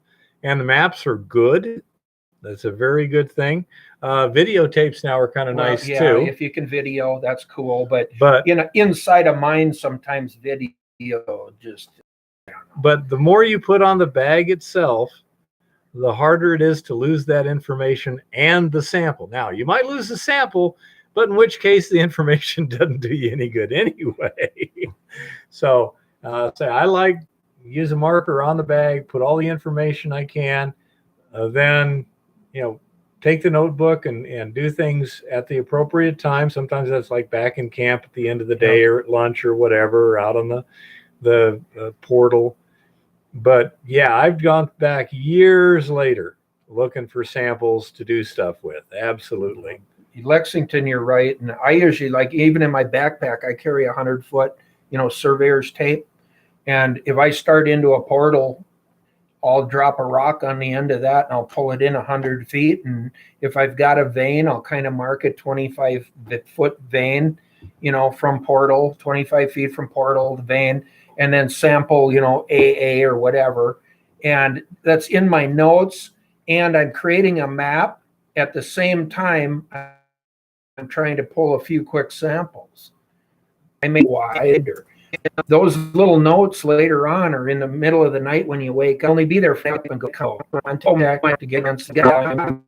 and the maps are good. That's a very good thing. Videotapes now are kind of nice too. If you can video, that's cool. But inside of mine, sometimes video just. But the more you put on the bag itself, the harder it is to lose that information and the sample. Now, you might lose the sample, but in which case the information doesn't do you any good anyway. So I like use a marker on the bag, put all the information I can, then, take the notebook and do things at the appropriate time. Sometimes that's like back in camp at the end of the day or at lunch or whatever, or out on the portal. But yeah, I've gone back years later looking for samples to do stuff with. Absolutely. Lexington, you're right. And I usually, like, even in my backpack, I carry 100-foot, surveyor's tape. And if I start into a portal, I'll drop a rock on the end of that and I'll pull it in 100 feet. And if I've got a vein, I'll kind of mark it 25-foot vein, from portal, 25 feet from portal to vein, and then sample, AA or whatever. And that's in my notes. And I'm creating a map at the same time. I'm trying to pull a few quick samples. I make wider. Those little notes later on are in the middle of the night when you wake up. Only be there for and go until I have to get against the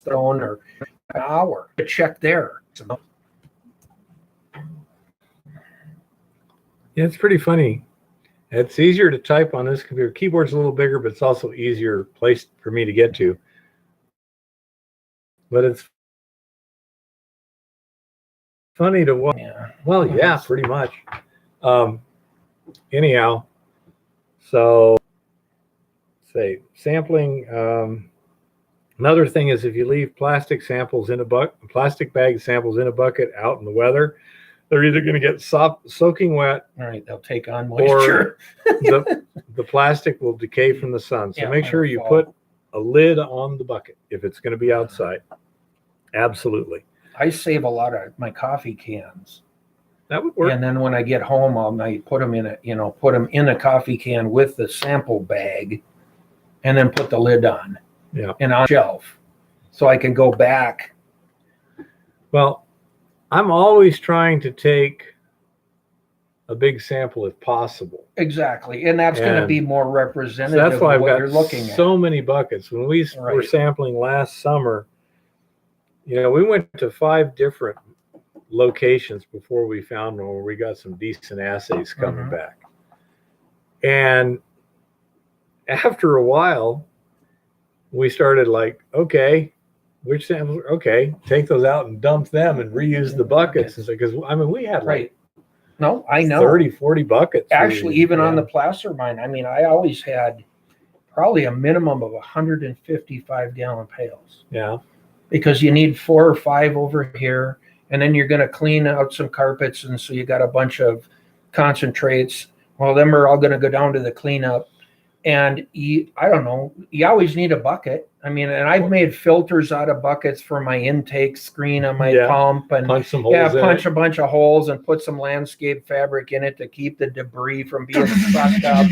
stone or an hour to check there. Yeah, it's pretty funny. It's easier to type on this computer. Keyboard's a little bigger, but it's also easier place for me to get to. But it's funny to watch. Yeah. Well, yeah, pretty much. Anyhow, so say sampling. Another thing is if you leave plastic samples in a bucket, plastic bag samples in a bucket out in the weather, they're either going to get soaking wet. All right, they'll take on moisture. Or the plastic will decay from the sun. So make sure you put a lid on the bucket if it's going to be outside. Absolutely. I save a lot of my coffee cans. That would work. And then when I get home, I might put them put them in a coffee can with the sample bag and then put the lid on. Yeah. And on shelf. So I can go back. Well, I'm always trying to take a big sample if possible. Exactly. And that's going to And be more So representative that's why of I've what got you're looking at. so many buckets. When we were Right. sampling last summer, we went to 5 different locations before we found one where we got some decent assays coming Mhm. back. And after a while, we started like, okay, which samples? Okay, take those out and dump them and reuse the buckets. Because we had Right. No, I know. 30, 40 buckets. Actually, even on Yeah. the placer mine, I always had probably a minimum of 155 gallon pails Yeah. because you need 4 or 5 over here. And then you're going to clean out some carpets. And so you got a bunch of concentrates. Well, them are all going to go down to the cleanup. And I don't know, you always need a bucket. And I've made filters out of buckets for my intake screen on my Yeah. pump. And Punch some holes in punch it. a bunch of holes and put some landscape fabric in it to keep the debris from being sucked up.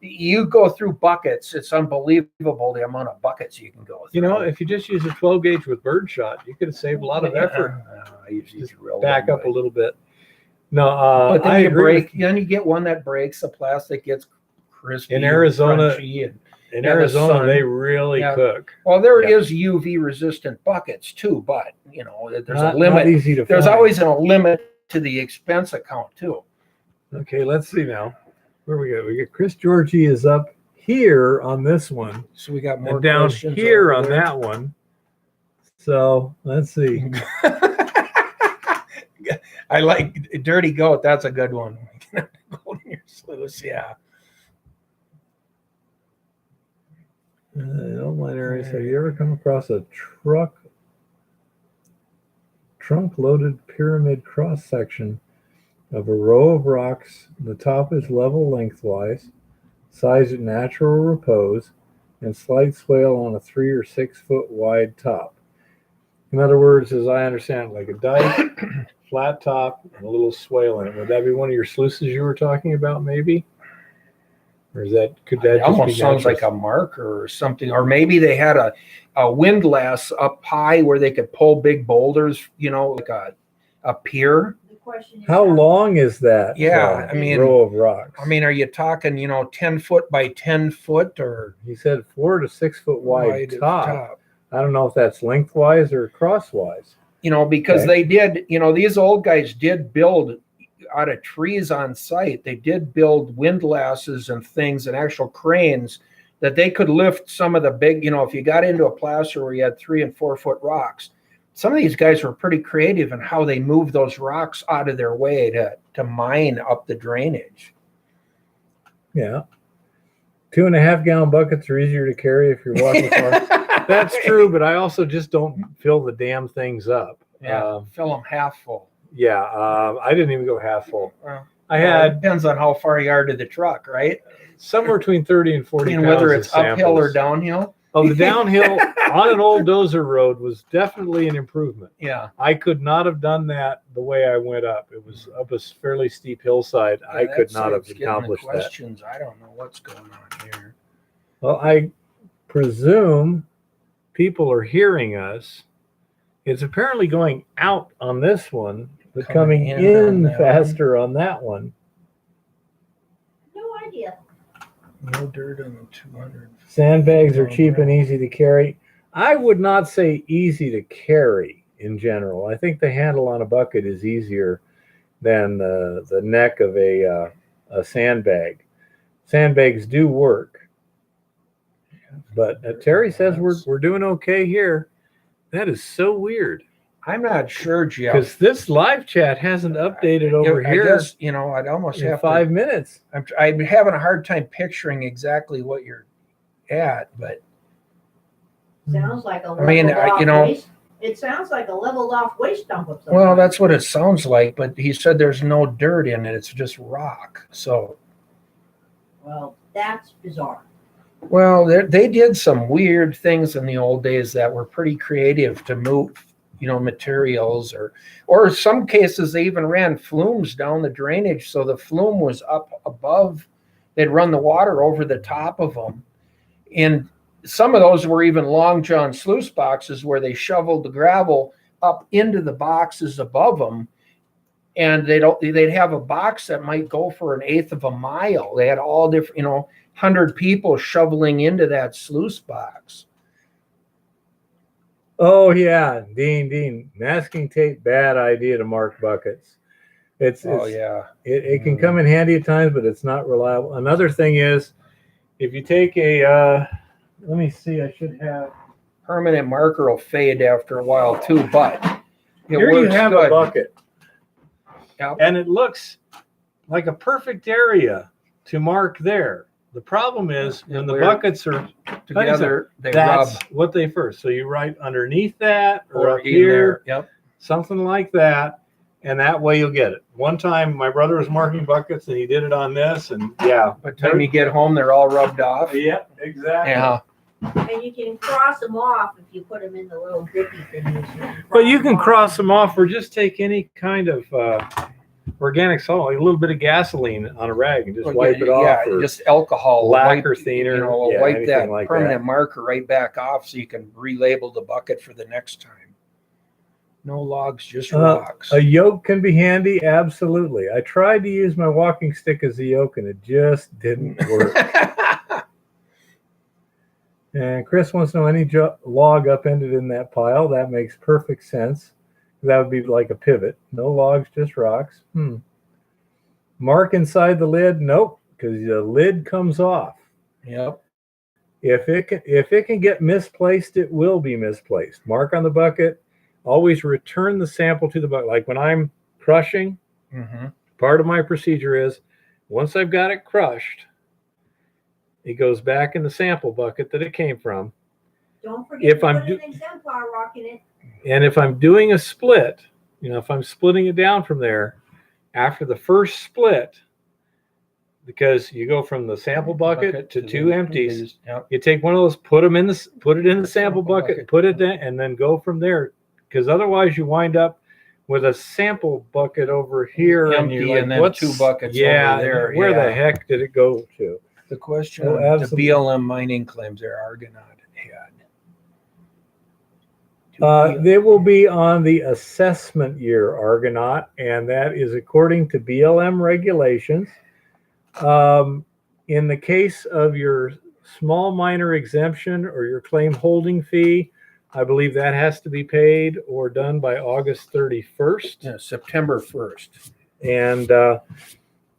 You go through buckets. It's unbelievable the amount of buckets you can go through. If you just use a 12 gauge with birdshot, you could have saved a lot of effort. I usually Just drill back them, up a little bit. No, But then I you agree. then you get one that breaks, the plastic gets crispy. In and Arizona- crunchy and- In Yeah, the Arizona, sun. they really Yeah. cook. well, there Yeah. is UV resistant buckets too, but there's Not a limit. easy to There's find. always a limit to the expense account too. Okay, let's see now. Where we go? We got Chris Georgie is up here on this one, So we got more and down questions here over on there. that one. So let's see. I like Dirty Goat. That's a good one. Golden Ear Sluice, yeah. Online areas. Have you ever come across a trunk-loaded pyramid cross section of a row of rocks? The top is level lengthwise, size at natural repose, and slight swale on a 3 or 6 foot wide top. In other words, as I understand, like a dike, flat top, and a little swale in it. Would that be one of your sluices you were talking about, maybe? Or could that It just almost be sounds natural? like a marker or something, or maybe they had a windlass up high where they could pull big boulders, like a pier. The question is How long is that? Yeah, row of rocks. Are you talking, 10 foot by 10 foot or He said 4 to 6 foot wide top. top? I don't know if that's lengthwise or crosswise. Because Okay. they did, these old guys did build out of trees on site. They did build windlasses and things and actual cranes that they could lift some of the big, if you got into a placer where you had 3 and 4 foot rocks, some of these guys were pretty creative in how they moved those rocks out of their way to mine up the drainage. Yeah. 2.5 gallon buckets are easier to carry if you're walking far. That's true, but I also just don't fill the damn things up. Yeah, fill them half full. I didn't even go half full. Well, I it had depends on how far you are to the truck, right? somewhere between 30 and 40 And pounds whether of it's uphill or samples. downhill. Oh, the downhill on an old dozer road was definitely an improvement. Yeah. I could not have done that the way I went up. It was up a fairly steep hillside. I that could not have site's getting the accomplished that. questions. I don't know what's going on here. Well, I presume people are hearing us. It's apparently going out on this one, but coming Coming in in on that faster on that one. No idea. No dirt on the 200. Sandbags are cheap and easy to carry. I would not say easy to carry in general. I think the handle on a bucket is easier than the neck of a sandbag. Sandbags do work, but Terry says we're doing okay here. That is so weird I'm not sure, Jeff. because this live chat hasn't updated over I here guess, I'd almost in have 5 to. minutes. I'm having a hard time picturing exactly what you're at, but Sounds like a I mean, leveled you off know- waste. It sounds like a leveled off waste dump of some well, kind. that's what it sounds like. But he said there's no dirt in it; it's just rock. So, Well, that's bizarre. well, they did some weird things in the old days that were pretty creative to move materials, or some cases they even ran flumes down the drainage. So the flume was up above, they'd run the water over the top of them. And some of those were even long john sluice boxes where they shoveled the gravel up into the boxes above them. And they'd have a box that might go for an eighth of a mile. They had all different, 100 people shoveling into that sluice box. Oh yeah, Dean, masking tape, bad idea to mark buckets. It can come in handy at times, but it's not reliable. Another thing is, if you take a, let me see, I should have. Permanent marker will fade after a while too, but Here you have a bucket. Yep. And it looks like a perfect area to mark there. The problem is when the buckets are together, they that's rub. what they first. So you write underneath that or up in here, there. Yep. something like that, and that way you'll get it. One time my brother was marking buckets and he did it on this, and yeah. By the time you get home, they're all rubbed off. Yep, exactly. Yeah. And you can cross them off if you put them in the little dippy thingies. But you can cross them off or just take any kind of organic salt, like a little bit of gasoline on a rag and just wipe it off. Yeah, Or just alcohol. lacquer thinner. Will yeah, wipe anything that like permanent that. marker right back off so you can relabel the bucket for the next time. No logs, just rocks. A yoke can be handy, absolutely. I tried to use my walking stick as a yoke and it just didn't work. And Chris wants to know any log upended in that pile. That makes perfect sense. That would be like a pivot. No logs, just rocks. Mark inside the lid? Nope, because the lid comes off. Yep. If it can get misplaced, it will be misplaced. Mark on the bucket. Always return the sample to the bucket. Like when I'm crushing, part of my procedure is once I've got it crushed, it goes back in the sample bucket that it came from. Don't forget If to I'm put an exemplar rock in it. And if I'm doing a split, if I'm splitting it down from there, after the first split, because you go from the sample bucket to two empties, Yep. you take one of those, put it in the sample bucket, put it in, and then go from there. Because otherwise, you wind up with a sample bucket over here, Empty, and you're like, and then what's two buckets yeah, over there. Where yeah. the heck did it go to? The question Oh, the absolutely. BLM mining claims they're Argonaut had. They will be on the assessment year, Argonaut, and that is according to BLM regulations. In the case of your small minor exemption or your claim holding fee, I believe that has to be paid or done by August 31st. Yeah, September 1st. And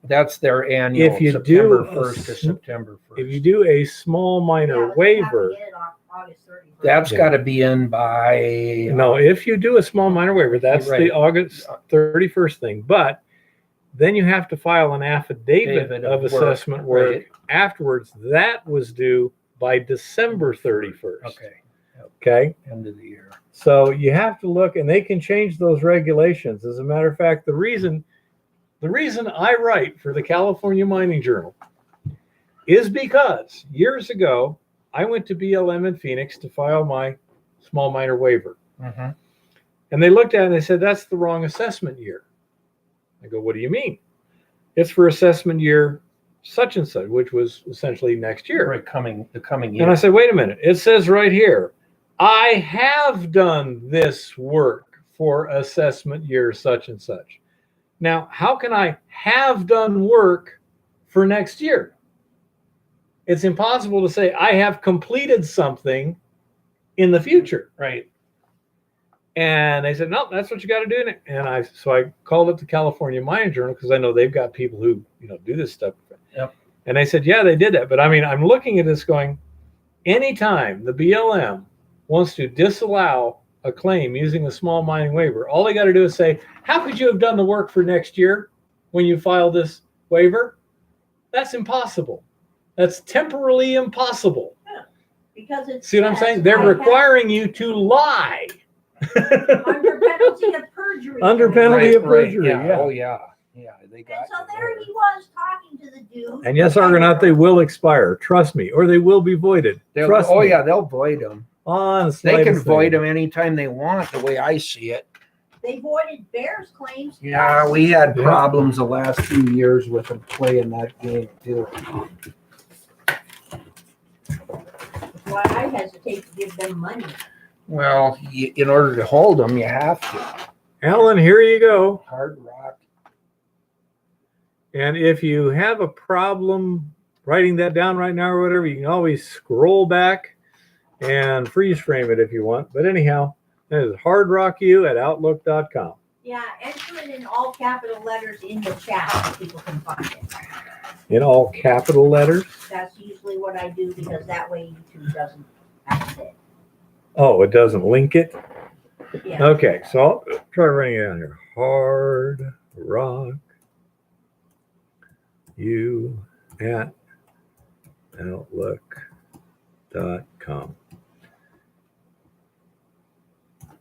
That's their annual. If you September do 1st to September 1st. if you do a small minor Yeah, waiver, you have to get it on August 31st. That's Yeah. got to be in by. no, if you do a small minor waiver, that's Right. the August 31st thing. But then you have to file an affidavit Affidavit of of work, assessment work right. afterwards. That was due by December 31st. Okay, Okay. end of the year. So you have to look, and they can change those regulations. As a matter of fact, the reason I write for the California Mining Journal is because years ago, I went to BLM in Phoenix to file my small minor waiver. And they looked at it and they said, that's the wrong assessment year. I go, what do you mean? It's for assessment year such and such, which was essentially next year. Right, the coming year. And I said, wait a minute. It says right here, I have done this work for assessment year such and such. Now, how can I have done work for next year? It's impossible to say I have completed something in the future. Right. And they said, no, that's what you got to do. And I called up the California Mining Journal because I know they've got people who, do this stuff. Yep. And they said, yeah, they did that. But I mean, I'm looking at this going, anytime the BLM wants to disallow a claim using a small mining waiver, all they got to do is say, how could you have done the work for next year when you filed this waiver? That's impossible. That's temporally impossible. Because it's. See what I'm saying? They're requiring you to lie. Under penalty of perjury. Under penalty of perjury, Yeah. yeah. Oh, yeah. Yeah, they got And so you there there. he was talking to the dude. And yes, Argonaut, they will expire. Trust me, or they will be voided. Trust me. Yeah, they'll void them. On the They can slightest void thing. them anytime they want, the way I see it. They voided Bears claims. Yeah, we had Yeah. problems the last few years with them playing that game too. That's why I hesitate to give them money. Well, in order to hold them, you have to. Alan, here you go. Hard Rock. And if you have a problem writing that down right now or whatever, you can always scroll back and freeze frame it if you want. But anyhow, that is hardrocku@outlook.com. Yeah, enter it in all capital letters in the chat so people can find it. In all capital letters. That's usually what I do because that way YouTube doesn't have it. Oh, it doesn't link it? Yeah. Okay, so I'll try writing it down here. Hard Rock U at outlook.com.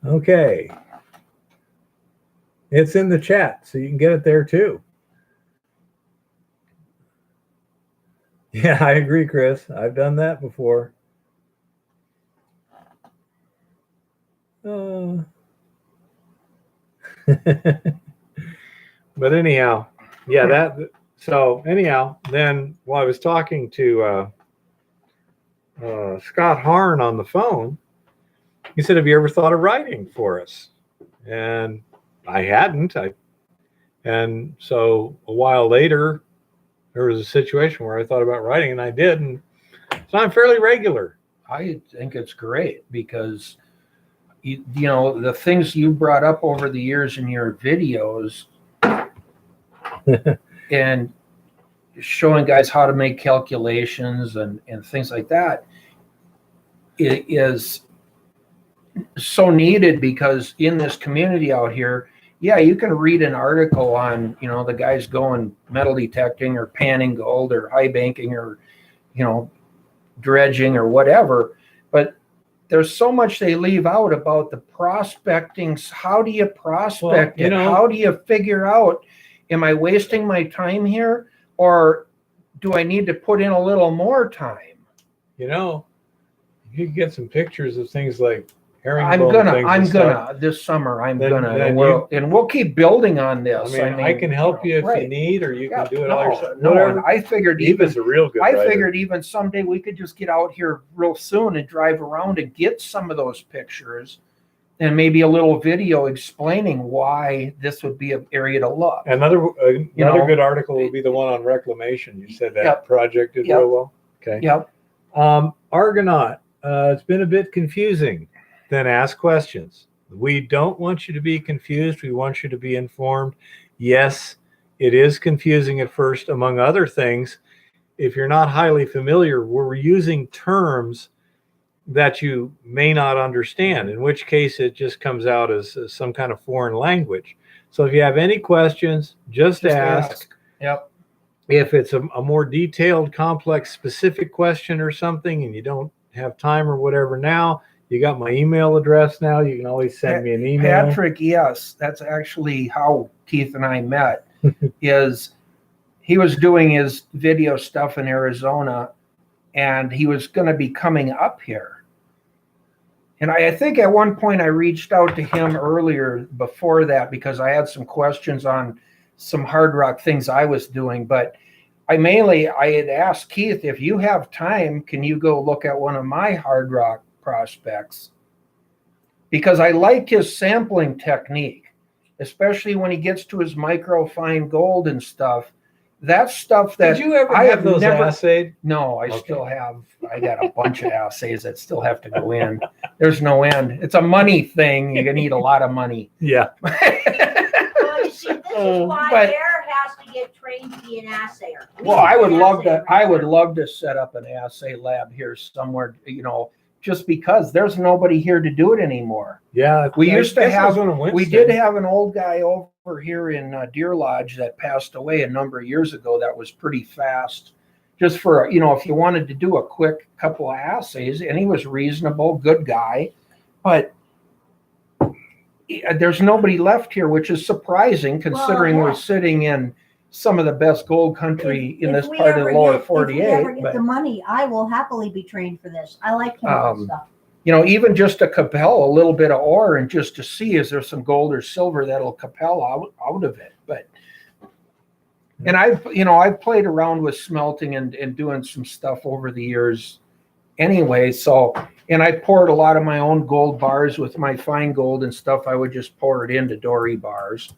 Okay. It's in the chat, so you can get it there too. Yeah, I agree, Chris. I've done that before. But anyhow, yeah, then while I was talking to Scott Harn on the phone, he said, "Have you ever thought of writing for us?" And I hadn't. And so a while later, there was a situation where I thought about writing, and I did. And so I'm fairly regular. I think it's great because, you know, the things you brought up over the years in your videos and showing guys how to make calculations and things like that, it is so needed because in this community out here, yeah, you can read an article on, you know, the guys going metal detecting or panning gold or high banking or, you know, dredging or whatever, but there's so much they leave out about the prospecting. How do you prospect Well, you it? know, How do you figure out, am I wasting my time here or do I need to put in a little more time? You know, you could get some pictures of things like herringbone. I'm gonna this summer. Then And we'll keep building on this. I can help you if right. you need, or you Yeah, can do it all yourself. no, Whatever. and I figured Eva's a real good writer. even someday we could just get out here real soon and drive around and get some of those pictures and maybe a little video explaining why this would be an area to look. Another know, good article would be the one on reclamation. You said that Yep. project did Yep. real well. Okay. Yep. Argonaut. It's been a bit confusing. Then ask questions. We don't want you to be confused. We want you to be informed. Yes, it is confusing at first, among other things. If you're not highly familiar, we're using terms that you may not understand, in which case it just comes out as some kind of foreign language. So if you have any questions, just ask. Yep. If it's a more detailed, complex, specific question or something, and you don't have time or whatever now, you got my email address now. You can always send me an email. Patrick, yes, that's actually how Keith and I met. Is he was doing his video stuff in Arizona, and he was going to be coming up here. And I think at one point I reached out to him earlier before that because I had some questions on some hard rock things I was doing. But I had asked Keith, if you have time, can you go look at one of my hard rock prospects? Because I like his sampling technique, especially when he gets to his micro fine gold and stuff. That's stuff that Did you ever I have those never assayed? No, I Okay. still have. I got a bunch of assays that still have to go in. There's no end. It's a money thing. You need a lot of money. Yeah. Well, you see, this is why But- Air has to get trained to be an assayer. Well, I would love to. to. I would love to set up an assay lab here somewhere. You know, just because there's nobody here to do it anymore. Yeah. We used to guess it was have- one in We Winston. did have an old guy over here in Deer Lodge that passed away a number of years ago. That was pretty fast, just for, you know, if you wanted to do a quick couple of assays, and he was reasonable, good guy, but there's nobody left here, which is surprising considering yeah. we're sitting in some of the best gold country in If this we part of ever the lower If we 48. ever get But the money, I will happily be trained for this. I like chemical stuff. even just to compel a little bit of ore and just to see is there some gold or silver that'll compel out of it. But and I've played around with smelting and doing some stuff over the years anyway. So, and I poured a lot of my own gold bars with my fine gold and stuff. I would just pour it into Dory bars.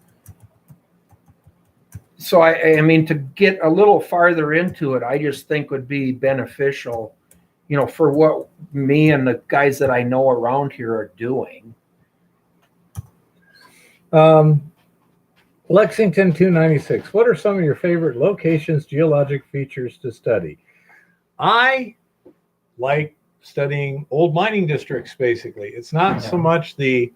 So I mean, to get a little farther into it, I just think would be beneficial, for what me and the guys that I know around here are doing. Lexington 296. What are some of your favorite locations, geologic features to study? I like studying old mining districts, basically. It's not so much the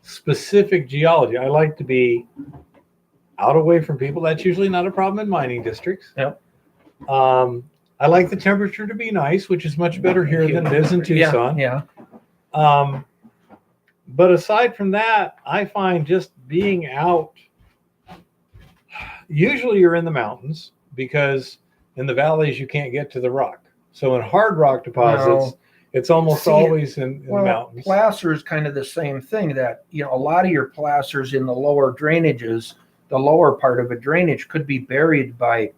specific geology. I like to be out away from people. That's usually not a problem in mining districts. Yep. I like the temperature to be nice, which is much better here than it is in Tucson. Yeah. But aside from that, I find just being out, usually you're in the mountains because in the valleys you can't get to the rock. So in hard rock deposits, it's almost always in the mountains. Placer is kind of the same thing that, a lot of your placers in the lower drainages, the lower part of a drainage could be buried by,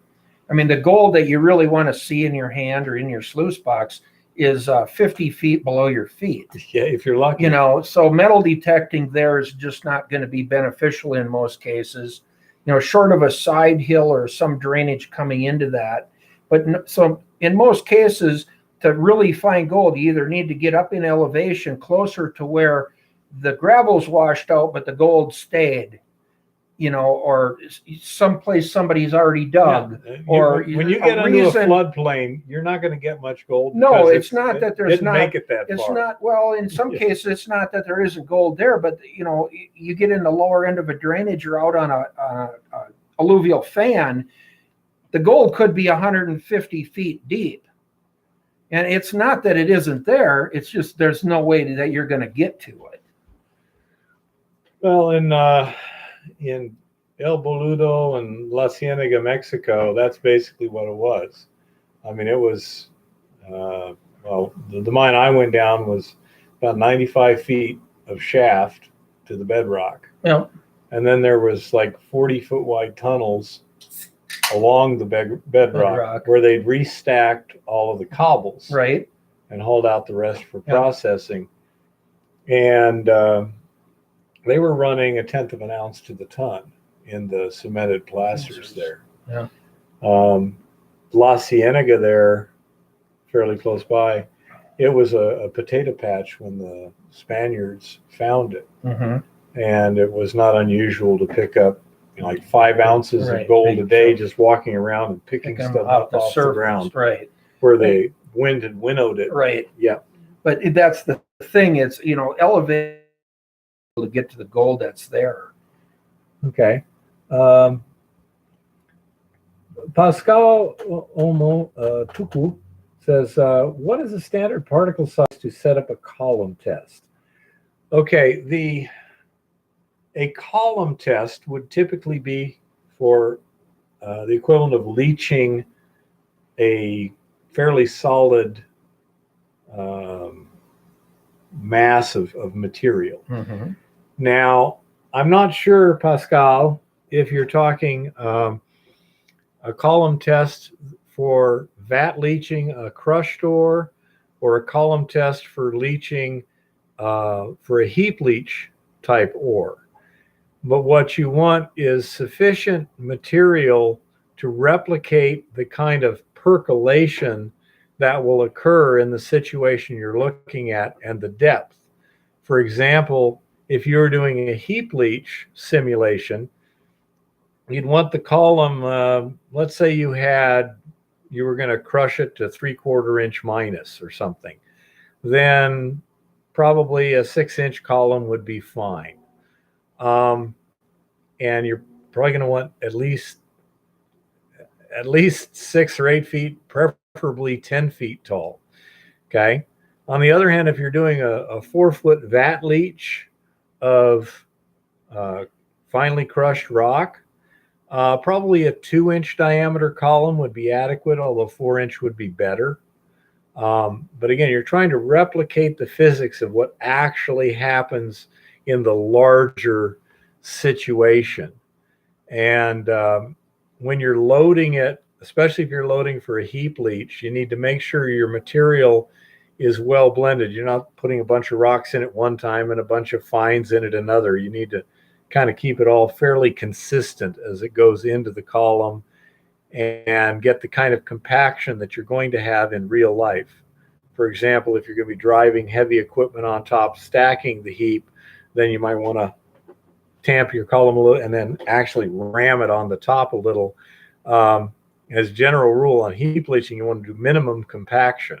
the gold that you really want to see in your hand or in your sluice box is 50 feet below your feet. Yeah, if you're lucky. So metal detecting there is just not going to be beneficial in most cases, short of a side hill or some drainage coming into that. But so in most cases, to really find gold, you either need to get up in elevation closer to where the gravel's washed out, but the gold stayed, or someplace somebody's already dug. Yeah. Or when you get into a floodplain, you're not going to get much gold. No, it's not that there's didn't not. make it that It's far. not. Well, in some cases, it's not that there isn't gold there, but you get in the lower end of a drainage or out on a alluvial fan, the gold could be 150 feet deep. And it's not that it isn't there. It's just there's no way that you're going to get to it. Well, in El Boludo and La Cienega, Mexico, that's basically what it was. It was, the mine I went down was about 95 feet of shaft to the bedrock. Yeah. And then there was like 40-foot wide tunnels along the bedrock where they'd restacked all of the cobbles, right, and hauled out the rest for processing. And they were running 1/10 of an ounce to the ton in the cemented placers there. Yeah. La Cienega there, fairly close by, it was a potato patch when the Spaniards found it. Mm-hmm. And it was not unusual to pick up like 5 ounces Right. of gold a day, just walking around and picking Pick 'em stuff off up the off the surface, ground right, where the wind had winnowed it. right. Yeah. But that's the thing. It's elevate to get to the gold that's there. Okay. Pascal Omo Tuku says, what is the standard particle size to set up a column test? Okay, a column test would typically be for the equivalent of leaching a fairly solid mass of material. Mm-hmm. Now, I'm not sure, Pascal, if you're talking a column test for vat leaching a crushed ore or a column test for leaching for a heap leach type ore. But what you want is sufficient material to replicate the kind of percolation that will occur in the situation you're looking at and the depth. For example, if you're doing a heap leach simulation, you'd want the column, let's say you were going to crush it to 3/4 inch minus or something, then probably a 6-inch column would be fine. And you're probably going to want at least 6 or 8 feet, preferably 10 feet tall. Okay. On the other hand, if you're doing a 4-foot vat leach of finely crushed rock, probably a 2-inch diameter column would be adequate, although 4-inch would be better. But again, you're trying to replicate the physics of what actually happens in the larger situation. And when you're loading it, especially if you're loading for a heap leach, you need to make sure your material is well blended. You're not putting a bunch of rocks in at one time and a bunch of fines in at another. You need to kind of keep it all fairly consistent as it goes into the column and get the kind of compaction that you're going to have in real life. For example, if you're going to be driving heavy equipment on top, stacking the heap, then you might want to tamp your column a little and then actually ram it on the top a little. As a general rule on heap leaching, you want to do minimum compaction.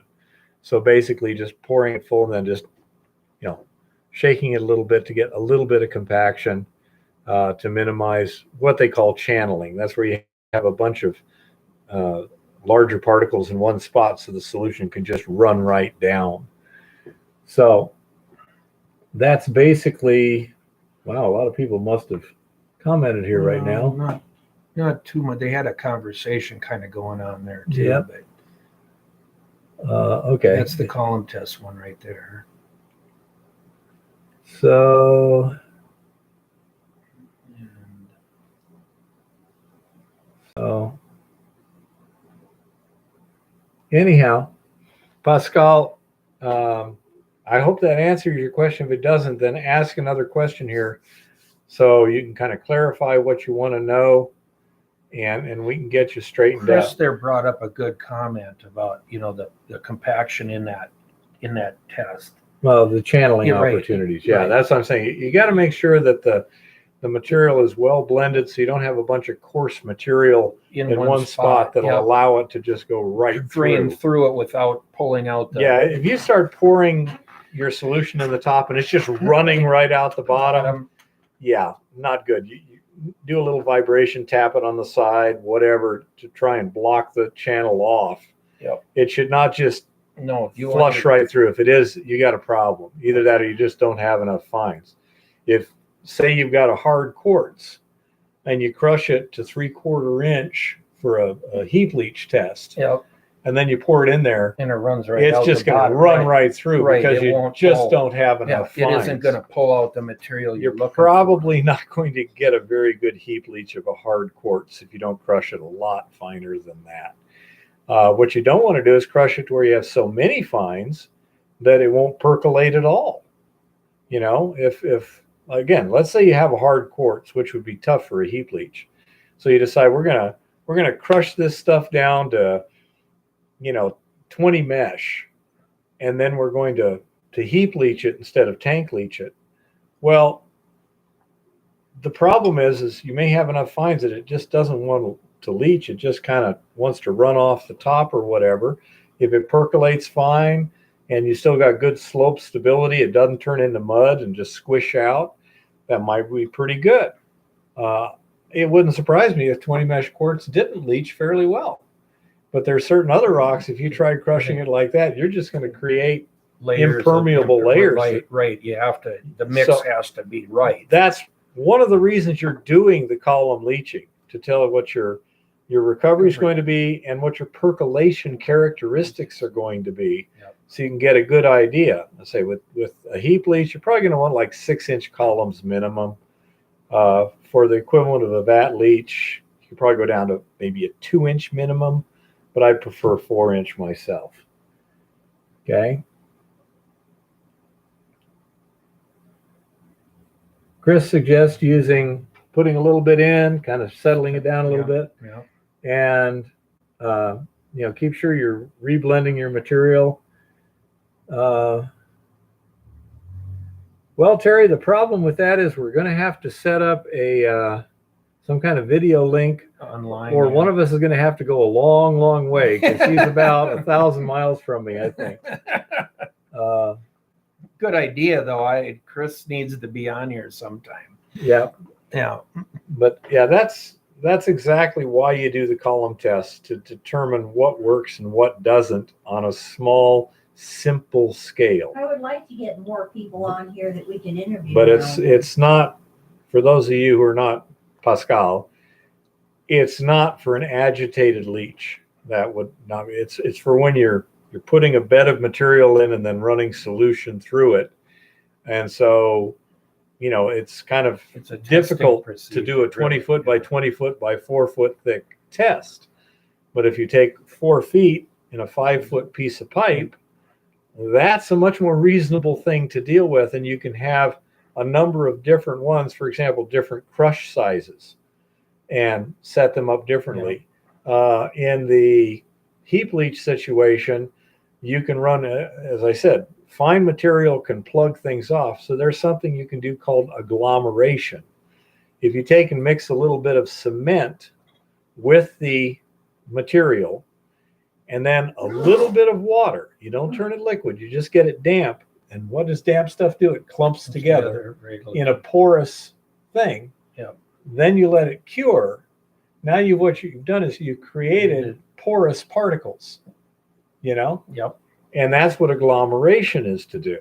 So basically just pouring it full and then just, shaking it a little bit to get a little bit of compaction to minimize what they call channeling. That's where you have a bunch of larger particles in one spot so the solution can just run right down. So that's basically, wow, a lot of people must have commented here right now. Not too much. They had a conversation kind of going on there too. Yep. But Okay. that's the column test one right there. So anyhow, Pascal, I hope that answers your question. If it doesn't, then ask another question here so you can kind of clarify what you want to know and we can get you straightened Chris out. there brought up a good comment about, the compaction in that test. Well, the channeling Yeah, right. opportunities. Yeah, Right. that's what I'm saying. You got to make sure that the material is well blended so you don't have a bunch of coarse material in one spot that'll Yep. allow it to just go right Drain through. through it without pulling out the Yeah, if you start pouring your solution in the top and it's just running right out the bottom, yeah, not good. You do a little vibration, tap it on the side, whatever, to try and block the channel off. Yep. It should not just No, you flush right through. If it is, you got a problem. Either that or you just don't have enough fines. If, say, you've got a hard quartz and you crush it to 3/4 inch for a heap leach test, Yep. and then you pour it in there, And it runs right it's out just the going to bottom, run right through Right, because it you won't just pull. don't have Yeah, enough it fines. isn't going to pull out the material You're looking probably not going to get a very good heap leach of a hard quartz if you don't crush it a lot finer than that. What you don't want to do is crush it to where you have so many fines that it won't percolate at all. If again, let's say you have a hard quartz, which would be tough for a heap leach. So you decide we're gonna crush this stuff down to 20 mesh, and then we're going to heap leach it instead of tank leach it. Well, the problem is you may have enough fines that it just doesn't want to leach. It just kind of wants to run off the top or whatever. If it percolates fine and you still got good slope stability, it doesn't turn into mud and just squish out, that might be pretty good. It wouldn't surprise me if 20 mesh quartz didn't leach fairly well. But there's certain other rocks, if you tried crushing it like that, you're just going to create layers impermeable layers. Right. You have to, the mix So- has to be right. That's one of the reasons you're doing the column leaching, to tell it what your recovery is going to be and what your percolation characteristics are going to be. Yep. So you can get a good idea. Let's say with a heap leach, you're probably going to want like 6-inch columns minimum. For the equivalent of a vat leach, you could probably go down to maybe a 2-inch minimum, but I prefer 4-inch myself. Okay. Chris suggests putting a little bit in, kind of settling it down a little bit, Yeah. and keep sure you're reblending your material. Well, Terry, the problem with that is we're going to have to set up some kind of video link, Online. or one of us is going to have to go a long, long way because he's about 1,000 miles from me, I think. Good idea, though. Chris needs to be on here sometime. Yeah. Yeah. But yeah, that's exactly why you do the column test, to determine what works and what doesn't on a small, simple scale. I would like to get more people on here that we can interview. But it's not, for those of you who are not Pascal, it's not for an agitated leach. That would not be, it's for when you're you're putting a bed of material in and then running solution through it. And so, you know, it's kind of It's a testing difficult to procedure, do a 20 really. foot by 20 foot by 4 foot thick test. But if you take 4 feet in a 5 foot piece of pipe, that's a much more reasonable thing to deal with. And you can have a number of different ones, for example, different crush sizes, and set them up differently. In the heap leach situation, you can run, as I said, fine material can plug things off. So there's something you can do called agglomeration. If you take and mix a little bit of cement with the material and then a little bit of water, you don't turn it liquid, you just get it damp. And what does damp stuff do? It clumps together in a porous thing. Yep. Then you let it cure. Now what you've done is you've created porous particles, you know? Yep. And that's what agglomeration is to do.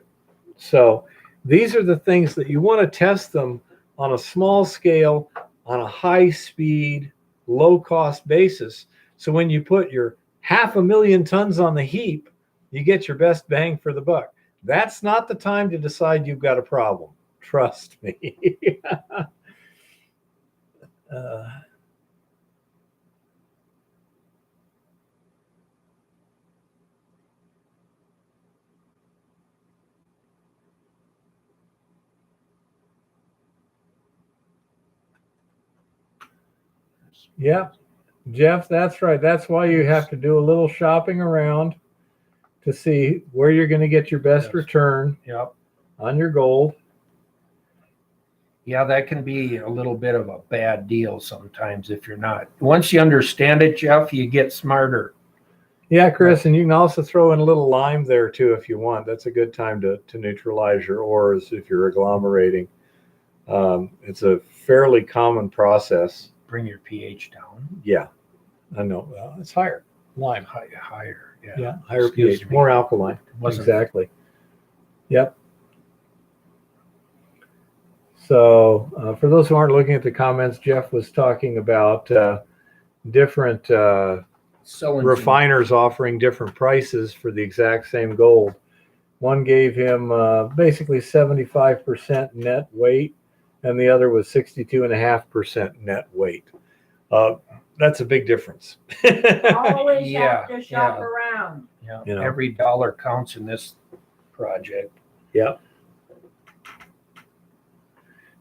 So these are the things that you want to test them on a small scale, on a high speed, low cost basis. So when you put your 500,000 tons on the heap, you get your best bang for the buck. That's not the time to decide you've got a problem. Trust me. Yeah, Jeff, that's right. That's why you have to do a little shopping around to see where you're going to get your best Yes. return Yep. on your gold. Yeah, that can be a little bit of a bad deal sometimes if you're not. Once you understand it, Jeff, you get smarter. Yeah, Chris, and you can also throw in a little lime there too if you want. That's a good time to neutralize your ores if you're agglomerating. It's a fairly common process. Bring your pH down. Yeah, I know. It's higher. Lime. Higher. Yeah. Yeah, higher Excuse pH, me. more alkaline. Wasn't- Exactly. Yep. So for those who aren't looking at the comments, Jeff was talking about different So refiners offering different prices for the exact same gold. One gave him basically 75% net weight, and the other was 62.5% net weight. That's a big difference. Always Yeah, have to shop yeah. around. Yeah, You know. every dollar counts in this project. Yep.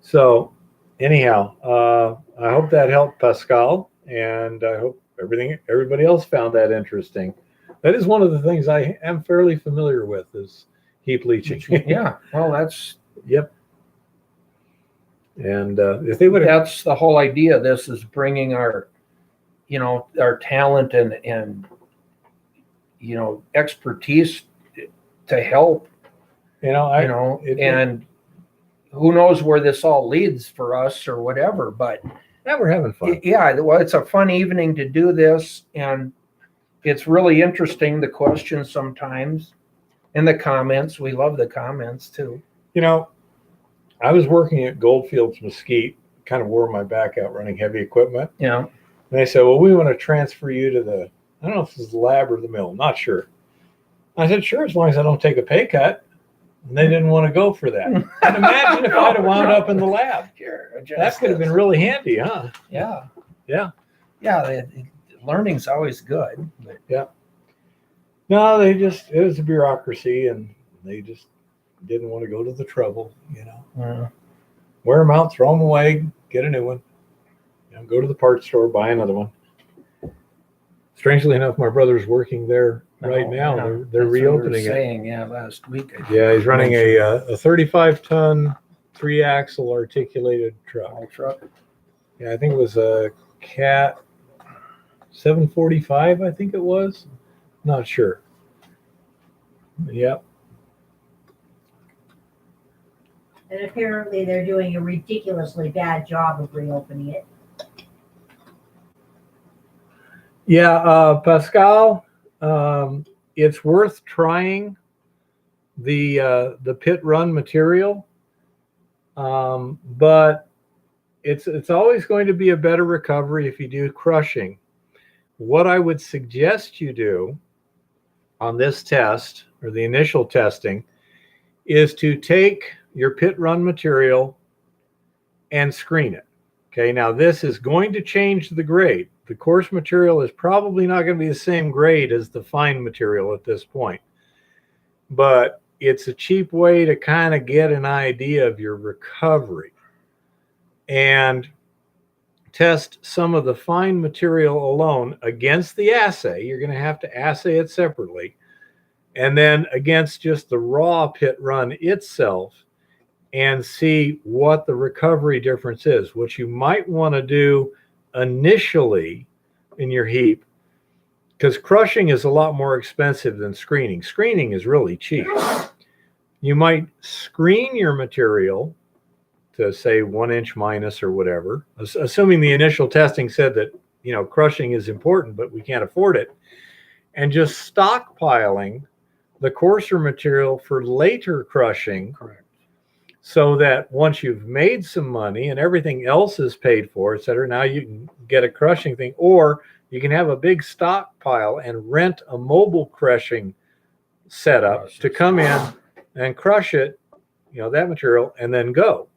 So anyhow, I hope that helped Pascal, and I hope everybody else found that interesting. That is one of the things I am fairly familiar with is heap leaching. Yeah, well, that's Yep. And if they would have, that's the whole idea. This is bringing our, our talent and expertise to help. And who knows where this all leads for us or whatever. But yeah, we're having fun. yeah, well, it's a fun evening to do this, and it's really interesting, the questions sometimes and the comments. We love the comments too. I was working at Goldfields Mesquite, kind of wore my back out running heavy equipment. Yeah. And they said, well, we want to transfer you to the, I don't know if it's the lab or the mill, not sure. I said, sure, as long as I don't take a pay cut. And they didn't want to go for that. And imagine if I'd have wound up in the lab. Sure. That could have been really handy, huh? Yeah. Yeah. Yeah. Learning's always good. But No, it was a bureaucracy, and they just didn't want to go to the trouble, Wear them out, throw them away, get a new one. Go to the parts store, buy another one. Strangely enough, my brother's working there right now. Yeah, They're that's what we were reopening it. saying, yeah, last week. I Yeah, he's running mentioned a 35-ton 3-axle articulated truck. haul truck. Yeah, I think it was a Cat 745, I think it was. Not sure. Yep. And apparently they're doing a ridiculously bad job of reopening it. Yeah, Pascal, it's worth trying the pit run material, but it's always going to be a better recovery if you do crushing. What I would suggest you do on this test, or the initial testing, is to take your pit run material and screen it. Okay, now this is going to change the grade. The coarse material is probably not going to be the same grade as the fine material at this point, but it's a cheap way to kind of get an idea of your recovery and test some of the fine material alone against the assay. You're going to have to assay it separately, and then against just the raw pit run itself, and see what the recovery difference is. What you might want to do initially in your heap, because crushing is a lot more expensive than screening. Screening is really cheap. You might screen your material to say 1 inch minus or whatever, assuming the initial testing said that, you know, crushing is important, but we can't afford it, and just stockpiling the coarser material for later crushing. Correct. So that once you've made some money and everything else is paid for, et cetera, now you can get a crushing thing, or you can have a big stockpile and rent a mobile crushing setup to come in and crush it, you know, that material, and then go.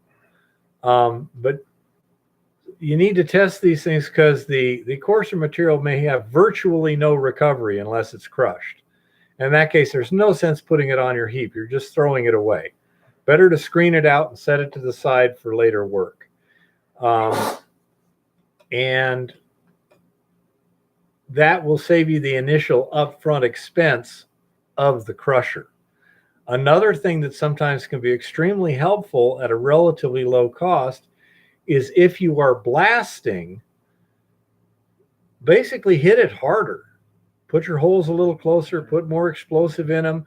But you need to test these things because the coarser material may have virtually no recovery unless it's crushed. In that case, there's no sense putting it on your heap. You're just throwing it away. Better to screen it out and set it to the side for later work. And that will save you the initial upfront expense of the crusher. Another thing that sometimes can be extremely helpful at a relatively low cost is if you are blasting, basically hit it harder. Put your holes a little closer, put more explosive in them,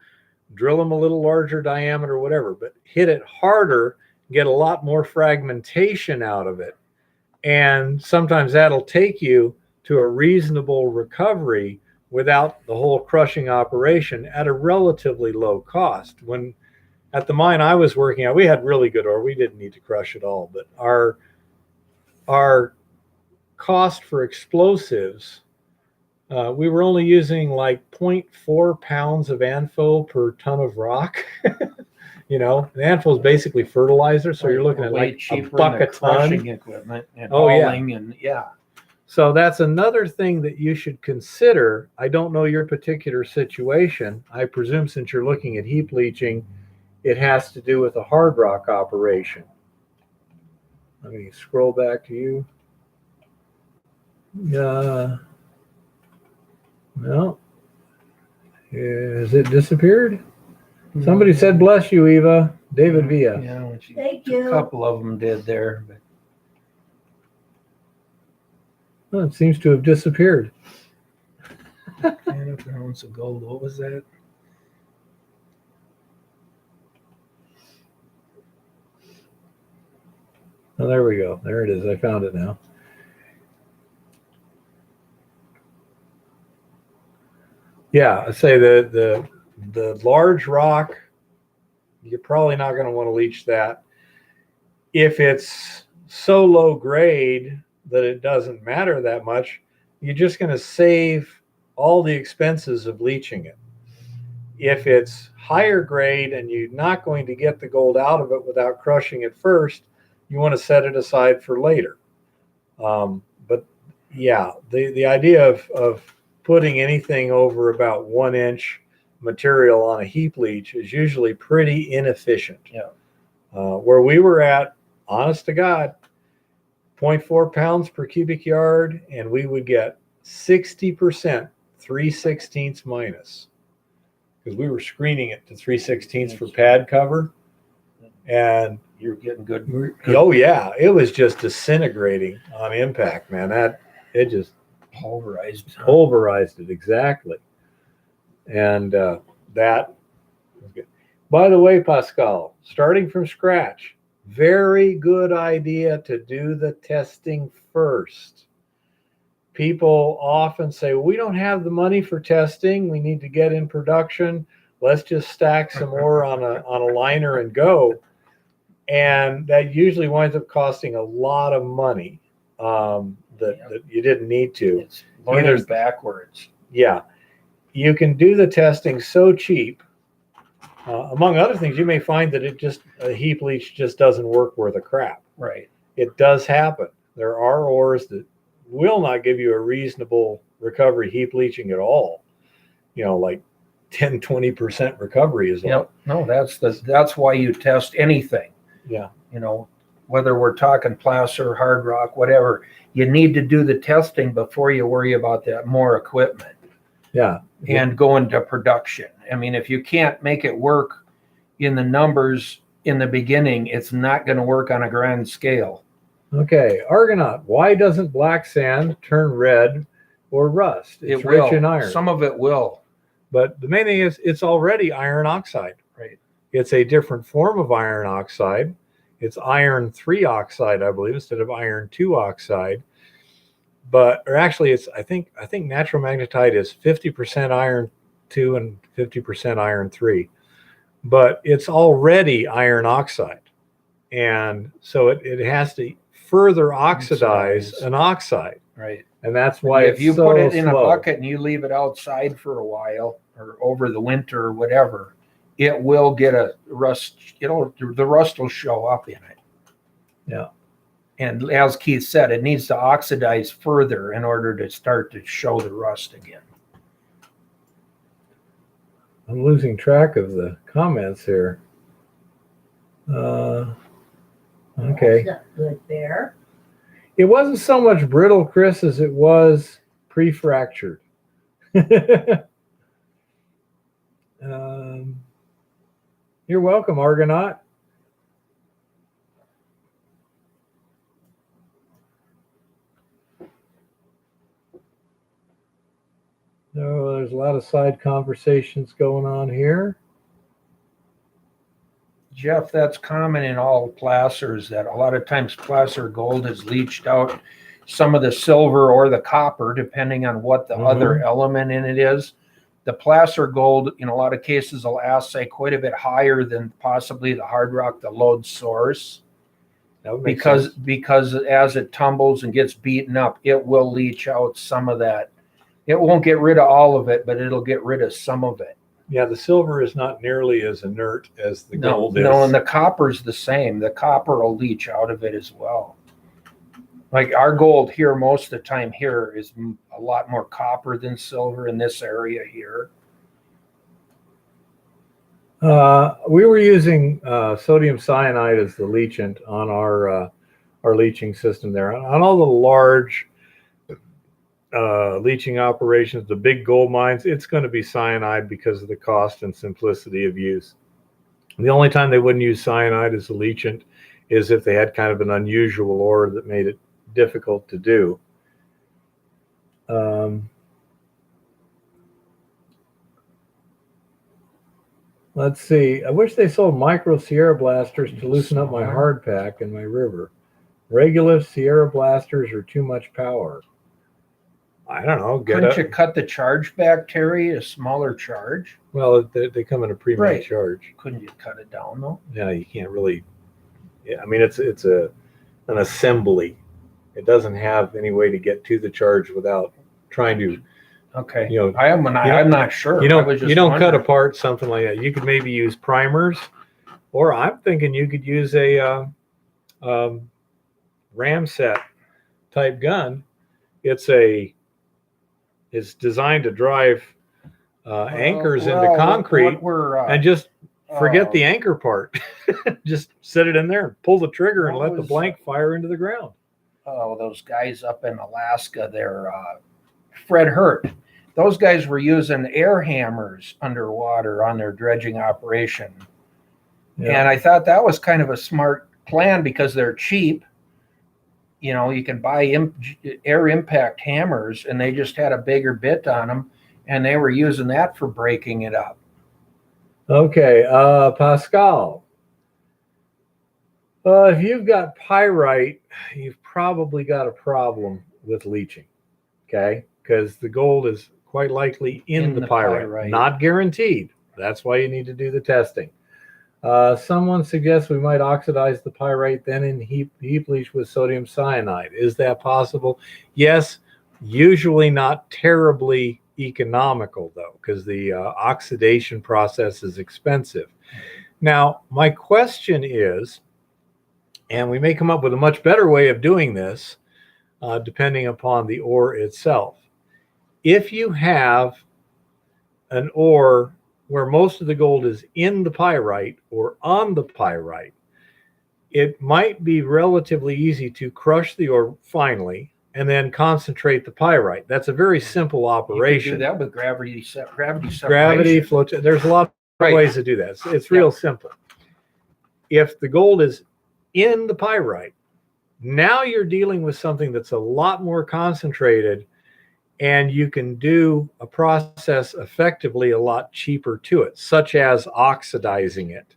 drill them a little larger diameter, whatever, but hit it harder, get a lot more fragmentation out of it. And sometimes that'll take you to a reasonable recovery without the whole crushing operation at a relatively low cost. When at the mine I was working at, we had really good ore. We didn't need to crush at all, but our cost for explosives, we were only using like 0.4 pounds of ANFO per ton of rock. You know, the ANFO is basically fertilizer, so you're looking at like a buck a ton. Equipment and Oh, yeah. hauling and yeah. So that's another thing that you should consider. I don't know your particular situation. I presume since you're looking at heap leaching, it has to do with a hard rock operation. Let me scroll back to you. No. Has it disappeared? Somebody said, bless you, Eva. David Villa. Yeah, Thank a you. couple of them did there. But Well, it seems to have disappeared. 10 pounds of gold. What was that? Oh, there we go. There it is. I found it now. Yeah, I say the large rock, you're probably not going to want to leach that. If it's so low grade that it doesn't matter that much, you're just going to save all the expenses of leaching it. If it's higher grade and you're not going to get the gold out of it without crushing it first, you want to set it aside for later. But yeah, the idea of putting anything over about 1 inch material on a heap leach is usually pretty inefficient. Yeah. Where we were at, honest to God, 0.4 pounds per cubic yard, and we would get 60% 3/16 minus, because we were screening it to 3/16 for pad cover, and You're getting good. oh yeah, it was just disintegrating on impact, man. It just Pulverized. pulverized it exactly, and that was good. By the way, Pascal, starting from scratch, very good idea to do the testing first. People often say, well, we don't have the money for testing. We need to get in production. Let's just stack some ore on a liner and go. And that usually winds up costing a lot of money that you didn't need to. It's learning Either- backwards. Yeah. you can do the testing so cheap. Among other things, you may find that a heap leach just doesn't work worth a crap. Right. It does happen. There are ores that will not give you a reasonable recovery heap leaching at all. Like 10, 20% recovery is all. Yep. No, that's why you test anything. Yeah. Whether we're talking placer, hard rock, whatever, you need to do the testing before you worry about that more equipment Yeah. and go into production. I mean, if you can't make it work in the numbers in the beginning, it's not going to work on a grand scale. Okay. Argonaut. Why doesn't black sand turn red or rust? It's It will. rich in iron. Some of it will. But the main thing is it's already iron oxide. Right. It's a different form of iron oxide. It's iron 3 oxide, I believe, instead of iron 2 oxide. Or actually, I think natural magnetite is 50% iron 2 and 50% iron 3. But it's already iron oxide. And so it has to further oxidize an oxide. Right. And that's why if it's you so put it in slow. a bucket and you leave it outside for a while or over the winter or whatever, it will get a rust. The rust will show up in it. Yeah. And as Keith said, it needs to oxidize further in order to start to show the rust again. I'm losing track of the comments here. Okay. That's not good, Bear. It wasn't so much brittle, Chris, as it was pre-fractured. You're welcome, Argonaut. No, there's a lot of side conversations going on here. Jeff, that's common in all placers that a lot of times placer gold is leached out some of the silver or the copper, depending on what the other element in it is. The placer gold, in a lot of cases, will assay quite a bit higher than possibly the hard rock, the lode source. That would make Because sense. as it tumbles and gets beaten up, it will leach out some of that. It won't get rid of all of it, but it'll get rid of some of it. Yeah, the silver is not nearly as inert as the gold is. No, and the copper's the same. The copper will leach out of it as well. Like our gold here, most of the time here is a lot more copper than silver in this area here. We were using sodium cyanide as the leachant on our leaching system there. On all the large leaching operations, the big gold mines, it's going to be cyanide because of the cost and simplicity of use. The only time they wouldn't use cyanide as a leachant is if they had kind of an unusual ore that made it difficult to do. Let's see. I wish they sold micro Sierra blasters to loosen up my hard pack in my river. Regular Sierra blasters are too much power. I don't know. Couldn't you cut the charge back, Terry? A smaller charge? Well, they come in a pre-made Right. charge. Couldn't you cut it down though? Yeah, you can't really. Yeah, I mean it's an assembly. It doesn't have any way to get to the charge without trying to. Okay. I'm not sure. You I don't was just cut wondering. apart something like that. You could maybe use primers, or I'm thinking you could use a Ramset type gun. It's designed to drive anchors into concrete, and just forget the anchor part. Just set it in there and pull the trigger and let the blank fire into the ground. Oh, those guys up in Alaska, they're Fred Hurt. Those guys were using air hammers underwater on their dredging operation. Yeah. And I thought that was kind of a smart plan because they're cheap. You can buy air impact hammers, and they just had a bigger bit on them, and they were using that for breaking it up. Okay, Pascal. If you've got pyrite, you've probably got a problem with leaching. Okay, because the gold is quite likely in the pyrite. Not guaranteed. That's why you need to do the testing. Someone suggests we might oxidize the pyrite, then in heap leach with sodium cyanide. Is that possible? Yes, usually not terribly economical though, because the oxidation process is expensive. Now, my question is, and we may come up with a much better way of doing this, depending upon the ore itself. If you have an ore where most of the gold is in the pyrite or on the pyrite, it might be relatively easy to crush the ore finely and then concentrate the pyrite. That's a very simple You operation. can do that with gravity separation. Gravity, flow. There's a lot of Right. ways to do that. It's real simple. If the gold is in the pyrite, now you're dealing with something that's a lot more concentrated, and you can do a process effectively a lot cheaper to it, such as oxidizing it.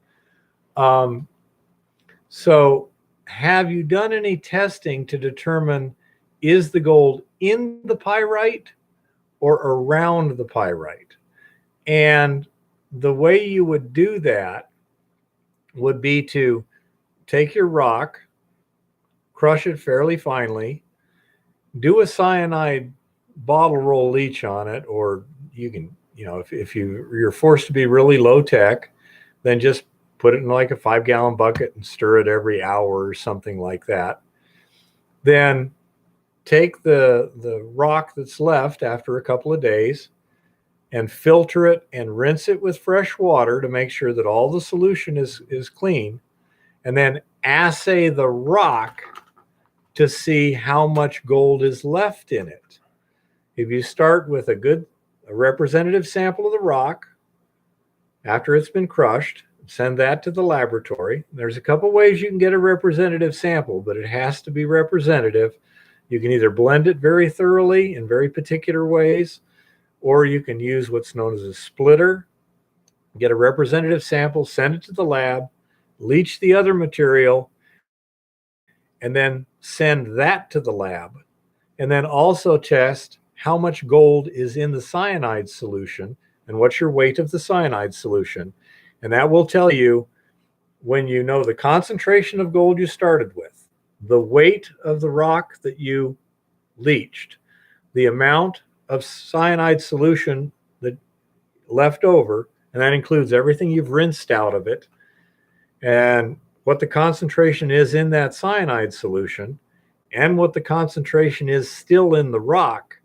So have you done any testing to determine, is the gold in the pyrite or around the pyrite? And the way you would do that would be to take your rock, crush it fairly finely, do a cyanide bottle roll leach on it, or you can, if you're forced to be really low tech, then just put it in like a 5-gallon bucket and stir it every hour or something like that. Then take the rock that's left after a couple of days and filter it and rinse it with fresh water to make sure that all the solution is clean, and then assay the rock to see how much gold is left in it. If you start with a representative sample of the rock after it's been crushed, send that to the laboratory. There's a couple ways you can get a representative sample, but it has to be representative. You can either blend it very thoroughly in very particular ways, or you can use what's known as a splitter, get a representative sample, send it to the lab, leach the other material, and then send that to the lab. And then also test how much gold is in the cyanide solution and what's your weight of the cyanide solution. And that will tell you, when you know the concentration of gold you started with, the weight of the rock that you leached, the amount of cyanide solution that left over, and that includes everything you've rinsed out of it, and what the concentration is in that cyanide solution, and what the concentration is still in the rock.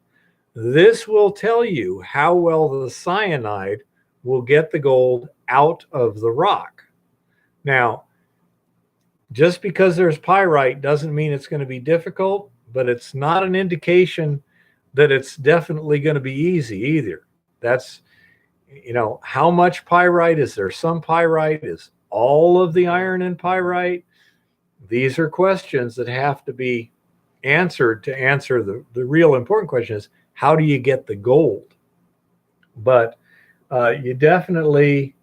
This will tell you how well the cyanide will get the gold out of the rock. Now, just because there's pyrite doesn't mean it's going to be difficult, but it's not an indication that it's definitely going to be easy either. That's, how much pyrite? Is there some pyrite? Is all of the iron in pyrite? These are questions that have to be answered to answer the real important question is, how do you get the gold? But you definitely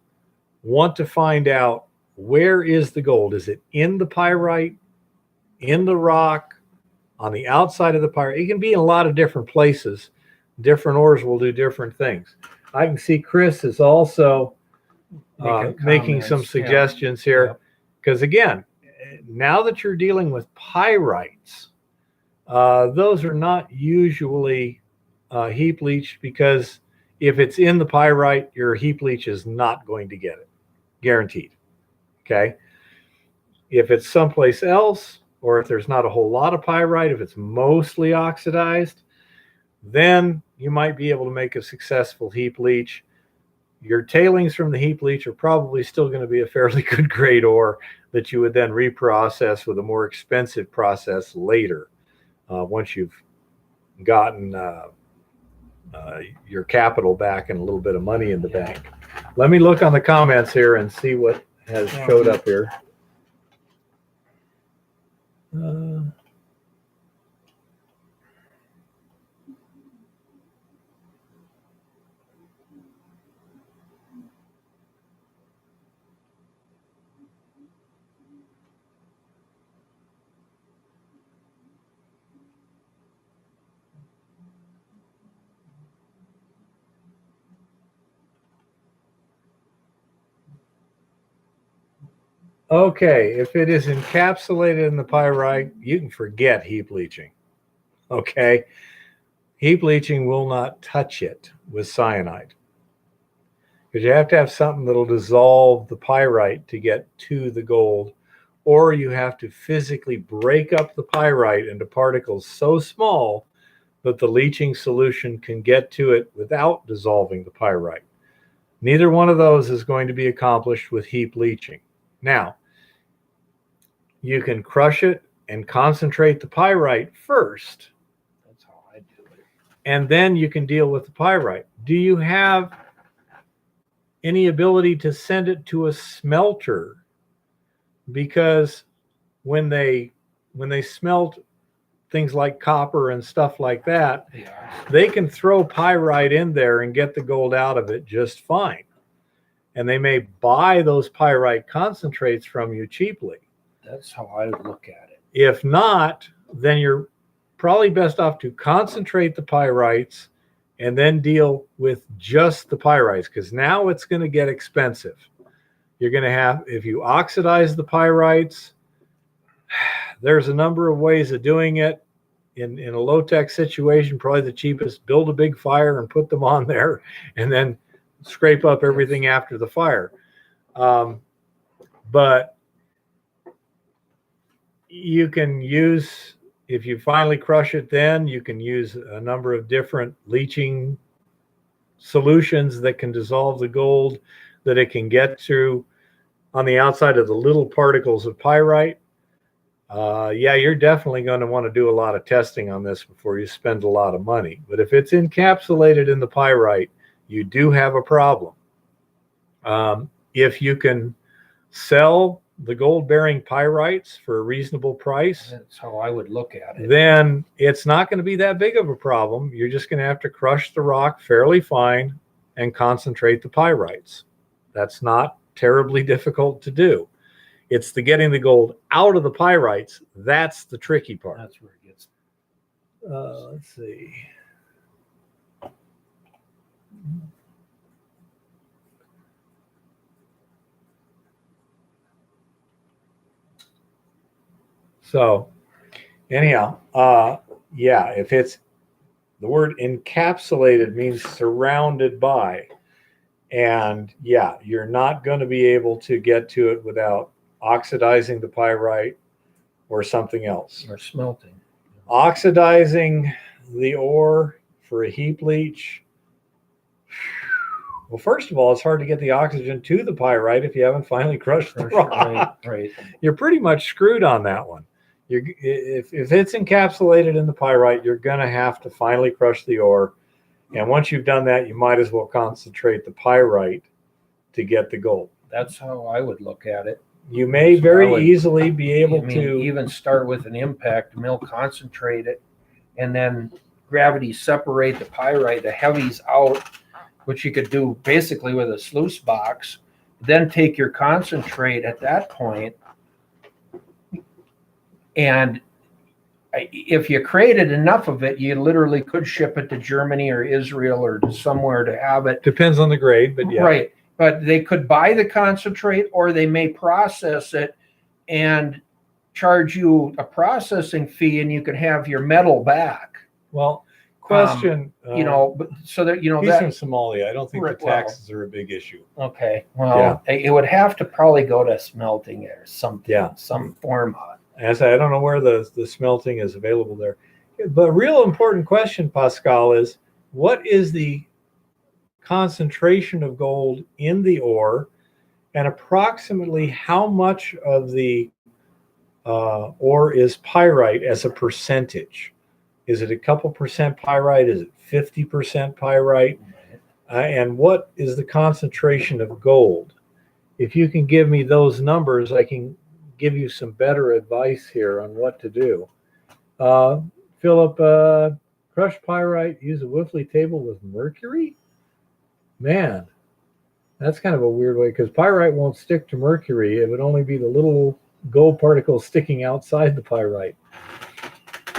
want to find out, where is the gold? Is it in the pyrite, in the rock, on the outside of the pyrite? It can be in a lot of different places. Different ores will do different things. I can see Chris is also making some suggestions here, because again, now that you're dealing with pyrites, those are not usually heap leached, because if it's in the pyrite, your heap leach is not going to get it, guaranteed. Okay. If it's someplace else, or if there's not a whole lot of pyrite, if it's mostly oxidized, then you might be able to make a successful heap leach. Your tailings from the heap leach are probably still going to be a fairly good grade ore that you would then reprocess with a more expensive process later, once you've gotten your capital back and a little bit of money in the bank. Let me look on the comments here and see what has showed up here. Okay, if it is encapsulated in the pyrite, you can forget heap leaching. Okay, Heap leaching will not touch it with cyanide, because you have to have something that'll dissolve the pyrite to get to the gold, or you have to physically break up the pyrite into particles so small that the leaching solution can get to it without dissolving the pyrite. Neither one of those is going to be accomplished with heap leaching. Now, you can crush it and concentrate the pyrite first, That's how I do it. and then you can deal with the pyrite. Do you have any ability to send it to a smelter? Because when they smelt things like copper and stuff like that, Yeah, they can throw pyrite in there and get the gold out of it just fine. And they may buy those pyrite concentrates from you cheaply. that's how I would look at it. If not, then you're probably best off to concentrate the pyrites and then deal with just the pyrites, because now it's going to get expensive. You're going to have, if you oxidize the pyrites, there's a number of ways of doing it. In a low-tech situation, probably the cheapest, build a big fire and put them on there and then scrape up everything after the fire. But you can use, if you finally crush it, then you can use a number of different leaching solutions that can dissolve the gold, that it can get to on the outside of the little particles of pyrite. Yeah, you're definitely going to want to do a lot of testing on this before you spend a lot of money. But if it's encapsulated in the pyrite, you do have a problem. If you can sell the gold-bearing pyrites for a reasonable price, That's how I would look at it. then it's not going to be that big of a problem. You're just going to have to crush the rock fairly fine and concentrate the pyrites. That's not terribly difficult to do. It's the getting the gold out of the pyrites. That's the tricky part. That's where it gets. Let's see. So anyhow, yeah, if it's, the word encapsulated means surrounded by, and yeah, you're not going to be able to get to it without oxidizing the pyrite or something else. Or smelting. Oxidizing the ore for a heap leach. Well, first of all, it's hard to get the oxygen to the pyrite if you haven't finally crushed the rock. Right. You're pretty much screwed on that one. If it's encapsulated in the pyrite, you're going to have to finally crush the ore. And once you've done that, you might as well concentrate the pyrite to get the gold. That's how I would look at it. You may So I very would- easily be able I mean, to. even start with an impact mill, concentrate it, and then gravity separate the pyrite, the heavies out, which you could do basically with a sluice box. Then take your concentrate at that point, and if you created enough of it, you literally could ship it to Germany or Israel or to somewhere to have it. Depends on the grade, but yeah. Right. But they could buy the concentrate, or they may process it and charge you a processing fee, and you could have your metal back. Well, question. You know, but so that you know he's that. in Somalia. I don't think Right, the well- taxes are a big issue. Okay. Well, it would have to probably go to smelting or something. Yeah. Some form of it. As I don't know where the smelting is available there. But a real important question, Pascal, is what is the concentration of gold in the ore, and approximately how much of the ore is pyrite as a percentage? Is it a couple percent pyrite? Is it 50% pyrite? And what is the concentration of gold? If you can give me those numbers, I can give you some better advice here on what to do. Philip, crushed pyrite, use a Whiffley table with mercury? Man, that's kind of a weird way, because pyrite won't stick to mercury. It would only be the little gold particles sticking outside the pyrite.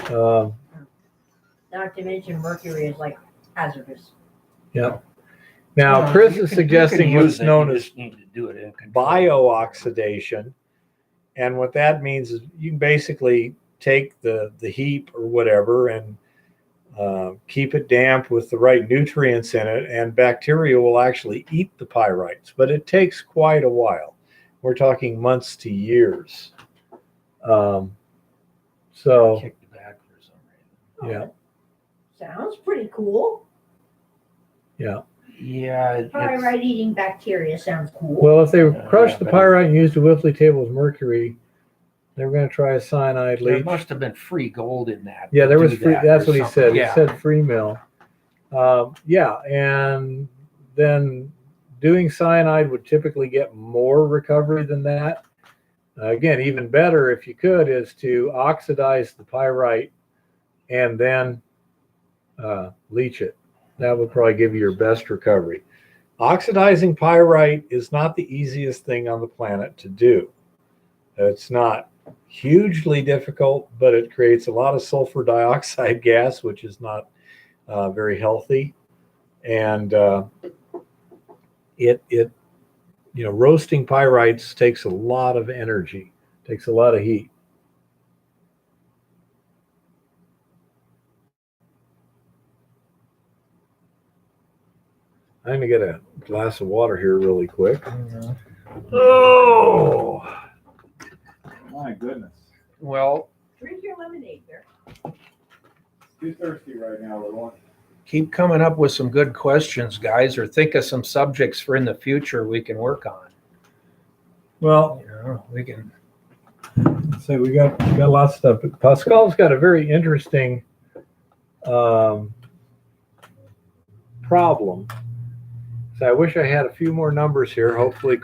Not to mention mercury is like hazardous. Yeah. Now, Well, Chris you is can suggesting use what's it, known you as just need to do it in control. bio-oxidation. And what that means is you can basically take the heap or whatever and keep it damp with the right nutrients in it, and bacteria will actually eat the pyrites. But it takes quite a while. We're talking months to years. So, Kicked back for some reason. yeah, Sounds pretty cool. yeah. Yeah. Pyrite eating bacteria sounds cool. Well, if they crushed the but- pyrite and used a Whiffley table with mercury, they were going to try a cyanide There leach. must have been free gold in that. Yeah, to there was do free. that That's or what he something. said. Yeah. He said free mill. Yeah, and then doing cyanide would typically get more recovery than that. Again, even better if you could is to oxidize the pyrite and then leach it. That would probably give you your best recovery. Oxidizing pyrite is not the easiest thing on the planet to do. It's not hugely difficult, but it creates a lot of sulfur dioxide gas, which is not very healthy. And roasting pyrites takes a lot of energy, takes a lot of heat. I'm gonna get a glass of water here really quick. Mhm. Oh, My goodness. Well, Drink your lemonade there. Too thirsty right now, Lord. keep coming up with some good questions, guys, or think of some subjects for in the future we can work on. well, We can. so we got lots of stuff. Pascal's got a very interesting problem. So I wish I had a few more numbers here. Hopefully,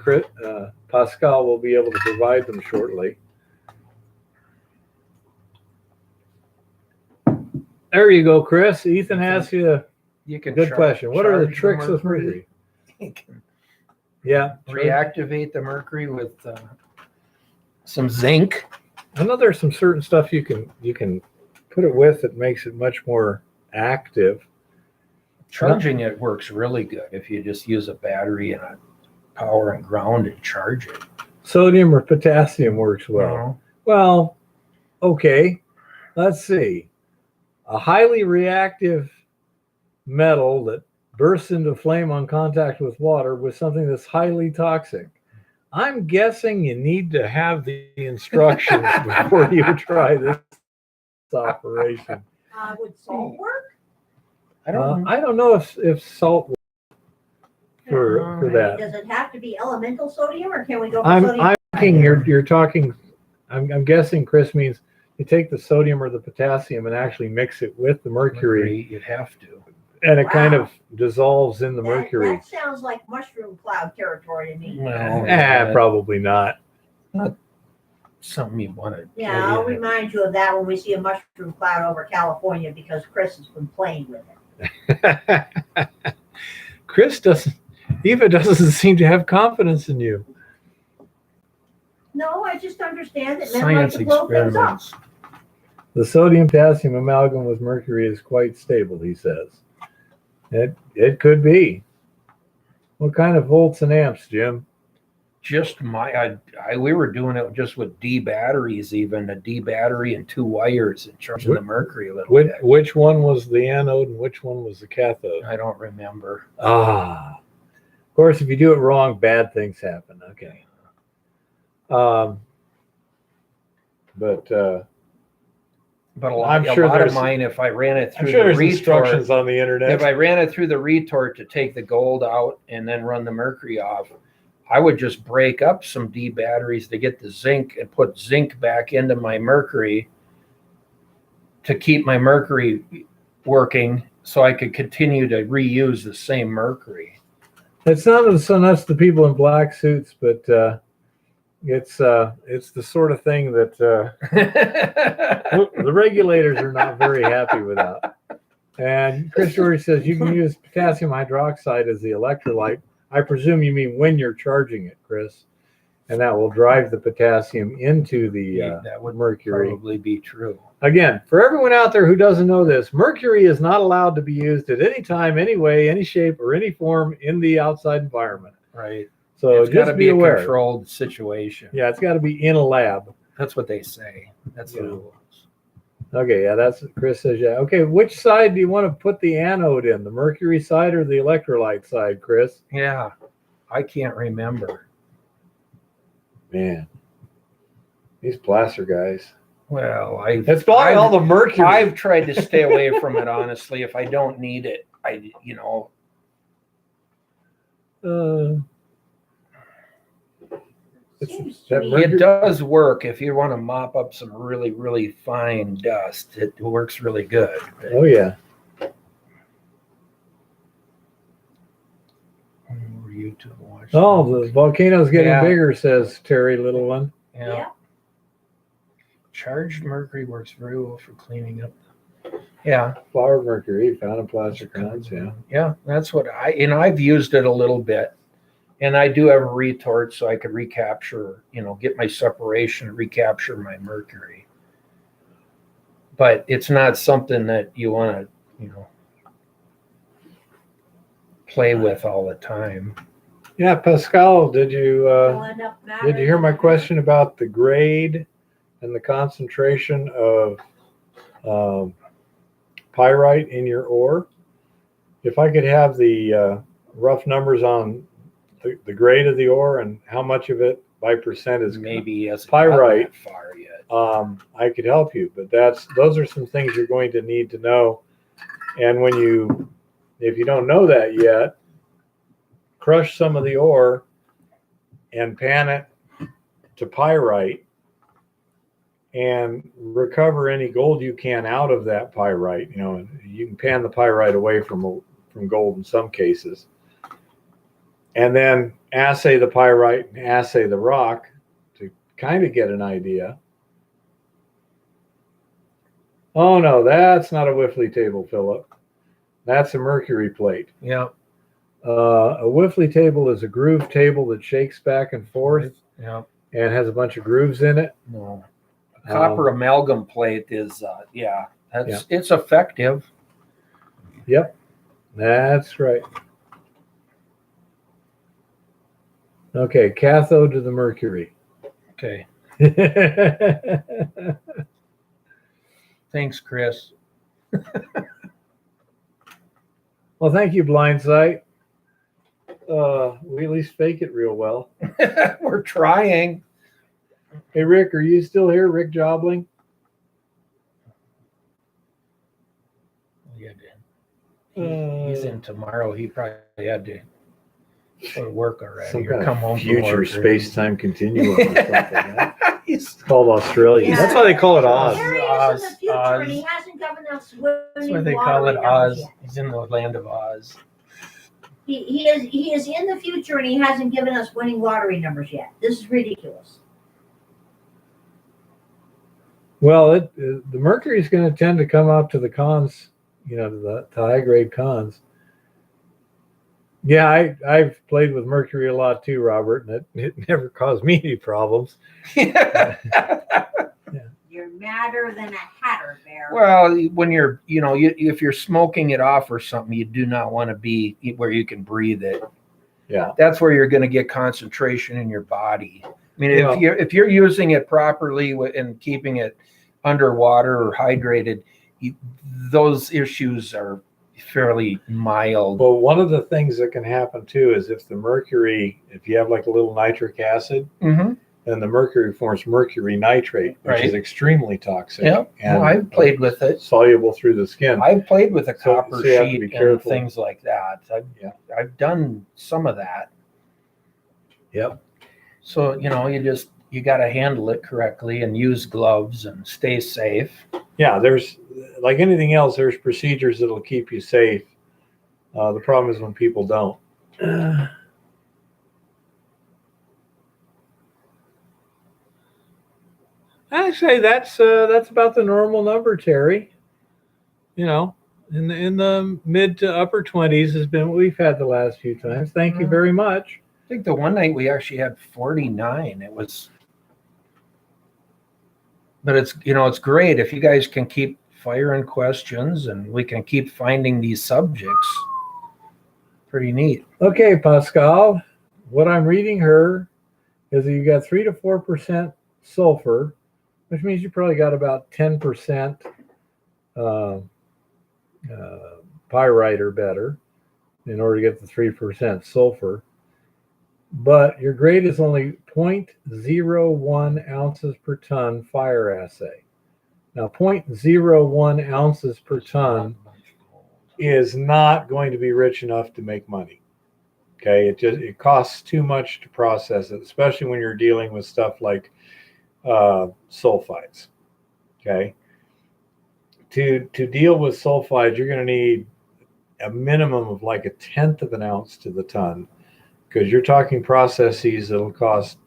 Pascal will be able to provide them shortly. There you go, Chris. Ethan asked you a You can good question. What are the charge tricks with mercury? You can Yeah, reactivate the mercury with some zinc. I know there's some certain stuff you can put it with that makes it much more active. Charging it works really good if you just use a battery and a power and ground and charge it. Sodium or potassium works well. Uh-huh. Well, okay. Let's see. A highly reactive metal that bursts into flame on contact with water with something that's highly toxic. I'm guessing you need to have the instructions before you try this operation. Would salt work? I don't. I don't know if salt works for I mean, that. does it have to be elemental sodium, or can we go for I'm sodium? thinking you're talking. I'm guessing Chris means you take the sodium or the potassium and actually mix it with the mercury, You'd have to. and it kind Wow. of dissolves in the mercury. That sounds like mushroom cloud territory to me. Well, Probably not. something you want to. Yeah, I'll remind you of that when we see a mushroom cloud over California, because Chris has been playing with it. Chris Eva doesn't seem to have confidence in you. No, I just understand that men like Science to blow things up. experiments. The sodium potassium amalgam with mercury is quite stable, he says. It could be. What kind of volts and amps, Jim? Just we were doing it just with D batteries, even a D battery and 2 wires and charging the mercury a little bit. Which one was the anode and which one was the cathode? I don't remember. Of course, if you do it wrong, bad things happen. Okay. But But a lot, I'm sure a lot of there's- mine, if I ran it I'm through sure the there's retort, instructions on the internet. if I ran it through the retort to take the gold out and then run the mercury off, I would just break up some D batteries to get the zinc and put zinc back into my mercury to keep my mercury working so I could continue to reuse the same mercury. It's not so much the people in black suits, but it's the sort of thing that the regulators are not very happy with that. And Chris George says you can use potassium hydroxide as the electrolyte. I presume you mean when you're charging it, Chris, and that will drive the potassium into the that would mercury. probably be true. Again, for everyone out there who doesn't know this, mercury is not allowed to be used at any time, any way, any shape, or any form in the outside environment. Right. So It's got to just be be a aware. controlled situation. Yeah, it's got to be in a lab. That's what they say. That's the Yeah. rules. Okay, yeah, that's Chris says, yeah. Okay, which side do you want to put the anode in? The mercury side or the electrolyte side, Chris? Yeah, I can't remember. Man, these plaster guys. Well, It's probably all the mercury. I've tried to stay away from it, honestly. If I don't need it, Uh, Seems that to me- mercury- it does work. If you want to mop up some really, really fine dust, it works really good. oh yeah. Were you to watch? Oh, the volcano's getting Yeah. bigger, says Terry, little one. Yeah. Yeah, Charged mercury works very well for cleaning up. Yeah. Flour mercury found in plaster cans. Yeah. Yeah, that's what I've used it a little bit. And I do have a retort so I could recapture, get my separation, recapture my mercury. But it's not something that you want to, play with all the time. Yeah, Pascal, did you it'll end up hear my mattering. question about the grade and the concentration of pyrite in your ore? If I could have the rough numbers on the grade of the ore and how much of it by percent is Maybe he hasn't Pyrite. gotten that far yet. I could help you, but those are some things you're going to need to know. And if you don't know that yet, crush some of the ore and pan it to pyrite and recover any gold you can out of that pyrite. You can pan the pyrite away from gold in some cases. And then assay the pyrite and assay the rock to kind of get an idea. Oh no, that's not a Whiffley table, Philip. That's a mercury plate. Yeah. A Whiffley table is a groove table that shakes back and forth Yeah. and has a bunch of grooves in it. No. Copper amalgam plate is, it's effective. Yep, that's right. Okay, cathode to the mercury. Okay. Thanks, Chris. Well, thank you, Blindsight. We at least fake it real well. We're trying. Hey, Rick, are you still here? Rick Jobling? He's in tomorrow. He probably had to go to work already Some or kind come of home from future work. space-time continuum or something. Right? He's It's called Australia. Yeah. That's why they call it Oz. There he is in Oz, the future, Oz. and he hasn't given us That's why winning they call it lottery numbers Oz. yet. He's in the land of Oz. He is in the future, and he hasn't given us winning lottery numbers yet. This is ridiculous. Well, the mercury is going to tend to come out to the cons, to the high-grade cons. Yeah, I've played with mercury a lot too, Robert, and it never caused me any problems. You're madder than a hatter, Bear. Well, when you're, if you're smoking it off or something, you do not want to be where you can breathe it. Yeah. That's where you're going to get concentration in your body. I mean, Well- if you're using it properly and keeping it underwater or hydrated, those issues are fairly mild. Well, one of the things that can happen too is if you have like a little nitric acid, Mm-hmm. then the mercury forms mercury nitrate, which is Right. extremely toxic. Yeah, and I've played with it. soluble through the skin. I've played with a So copper you have to sheet be and careful. things like that. Yeah. I've done some of that. Yep. So, you got to handle it correctly and use gloves and stay safe. Yeah, there's like anything else, there's procedures that'll keep you safe. The problem is when people don't. Actually, that's about the normal number, Terry. In the mid to upper 20s has been what we've had the last few times. Thank you very much. I think the one night we actually had 49. But it's great if you guys can keep firing questions and we can keep finding these subjects. Pretty neat. Okay, Pascal, what I'm reading her is that you got 3 to 4% sulfur, which means you probably got about 10% uh, pyrite or better in order to get the 3% sulfur. But your grade is only 0.01 ounces per ton fire assay. Now, 0.01 ounces per ton is not going to be rich enough to make money. Okay, it costs too much to process it, especially when you're dealing with stuff like sulfides. Okay, to deal with sulfides, you're going to need a minimum of like 1/10 of an ounce to the ton, because you're talking processes that'll cost